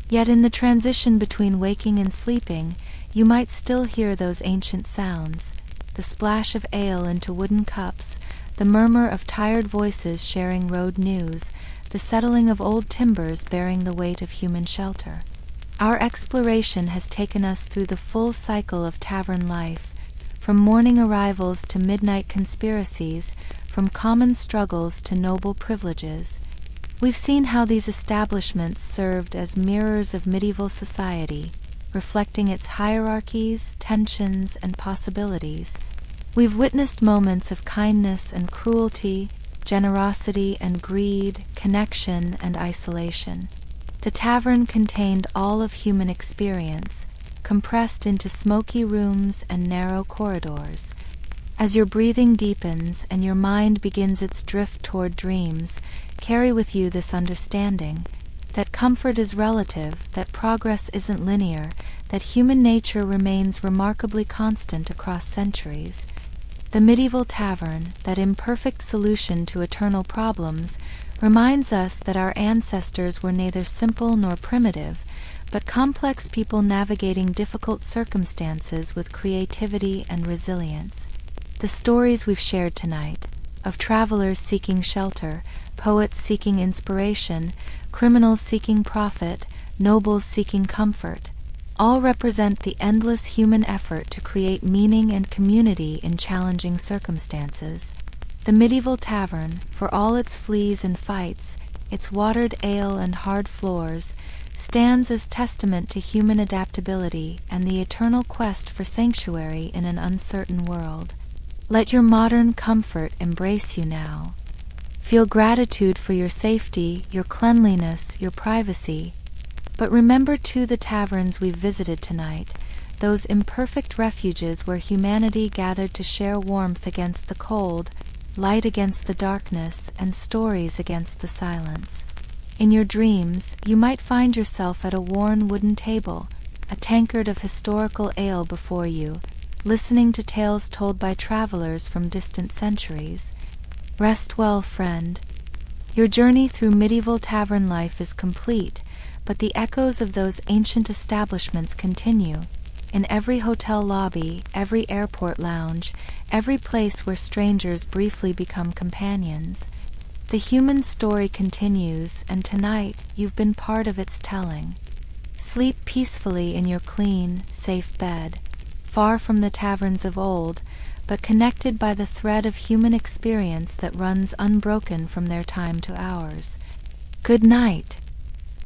Yet in the transition between waking and sleeping, you might still hear those ancient sounds, the splash of ale into wooden cups, the murmur of tired voices sharing road news, the settling of old timbers bearing the weight of human shelter. Our exploration has taken us through the full cycle of tavern life, from morning arrivals to midnight conspiracies, from common struggles to noble privileges. We've seen how these establishments served as mirrors of medieval society, reflecting its hierarchies, tensions, and possibilities. We've witnessed moments of kindness and cruelty, generosity and greed, connection and isolation. The tavern contained all of human experience, compressed into smoky rooms and narrow corridors. As your breathing deepens and your mind begins its drift toward dreams, carry with you this understanding that comfort is relative, that progress isn't linear, that human nature remains remarkably constant across centuries. The medieval tavern, that imperfect solution to eternal problems, reminds us that our ancestors were neither simple nor primitive, but complex people navigating difficult circumstances with creativity and resilience. The stories we've shared tonight, of travelers seeking shelter, poets seeking inspiration, criminals seeking profit, nobles seeking comfort, all represent the endless human effort to create meaning and community in challenging circumstances. The medieval tavern, for all its fleas and fights, its watered ale and hard floors, stands as testament to human adaptability and the eternal quest for sanctuary in an uncertain world. Let your modern comfort embrace you now. Feel gratitude for your safety, your cleanliness, your privacy. But remember too the taverns we've visited tonight, those imperfect refuges where humanity gathered to share warmth against the cold, light against the darkness, and stories against the silence. In your dreams, you might find yourself at a worn wooden table, a tankard of historical ale before you, listening to tales told by travelers from distant centuries. Rest well, friend. Your journey through medieval tavern life is complete, but the echoes of those ancient establishments continue. In every hotel lobby, every airport lounge, every place where strangers briefly become companions. The human story continues, and tonight you've been part of its telling. Sleep peacefully in your clean, safe bed, far from the taverns of old, but connected by the thread of human experience that runs unbroken from their time to ours. Good night.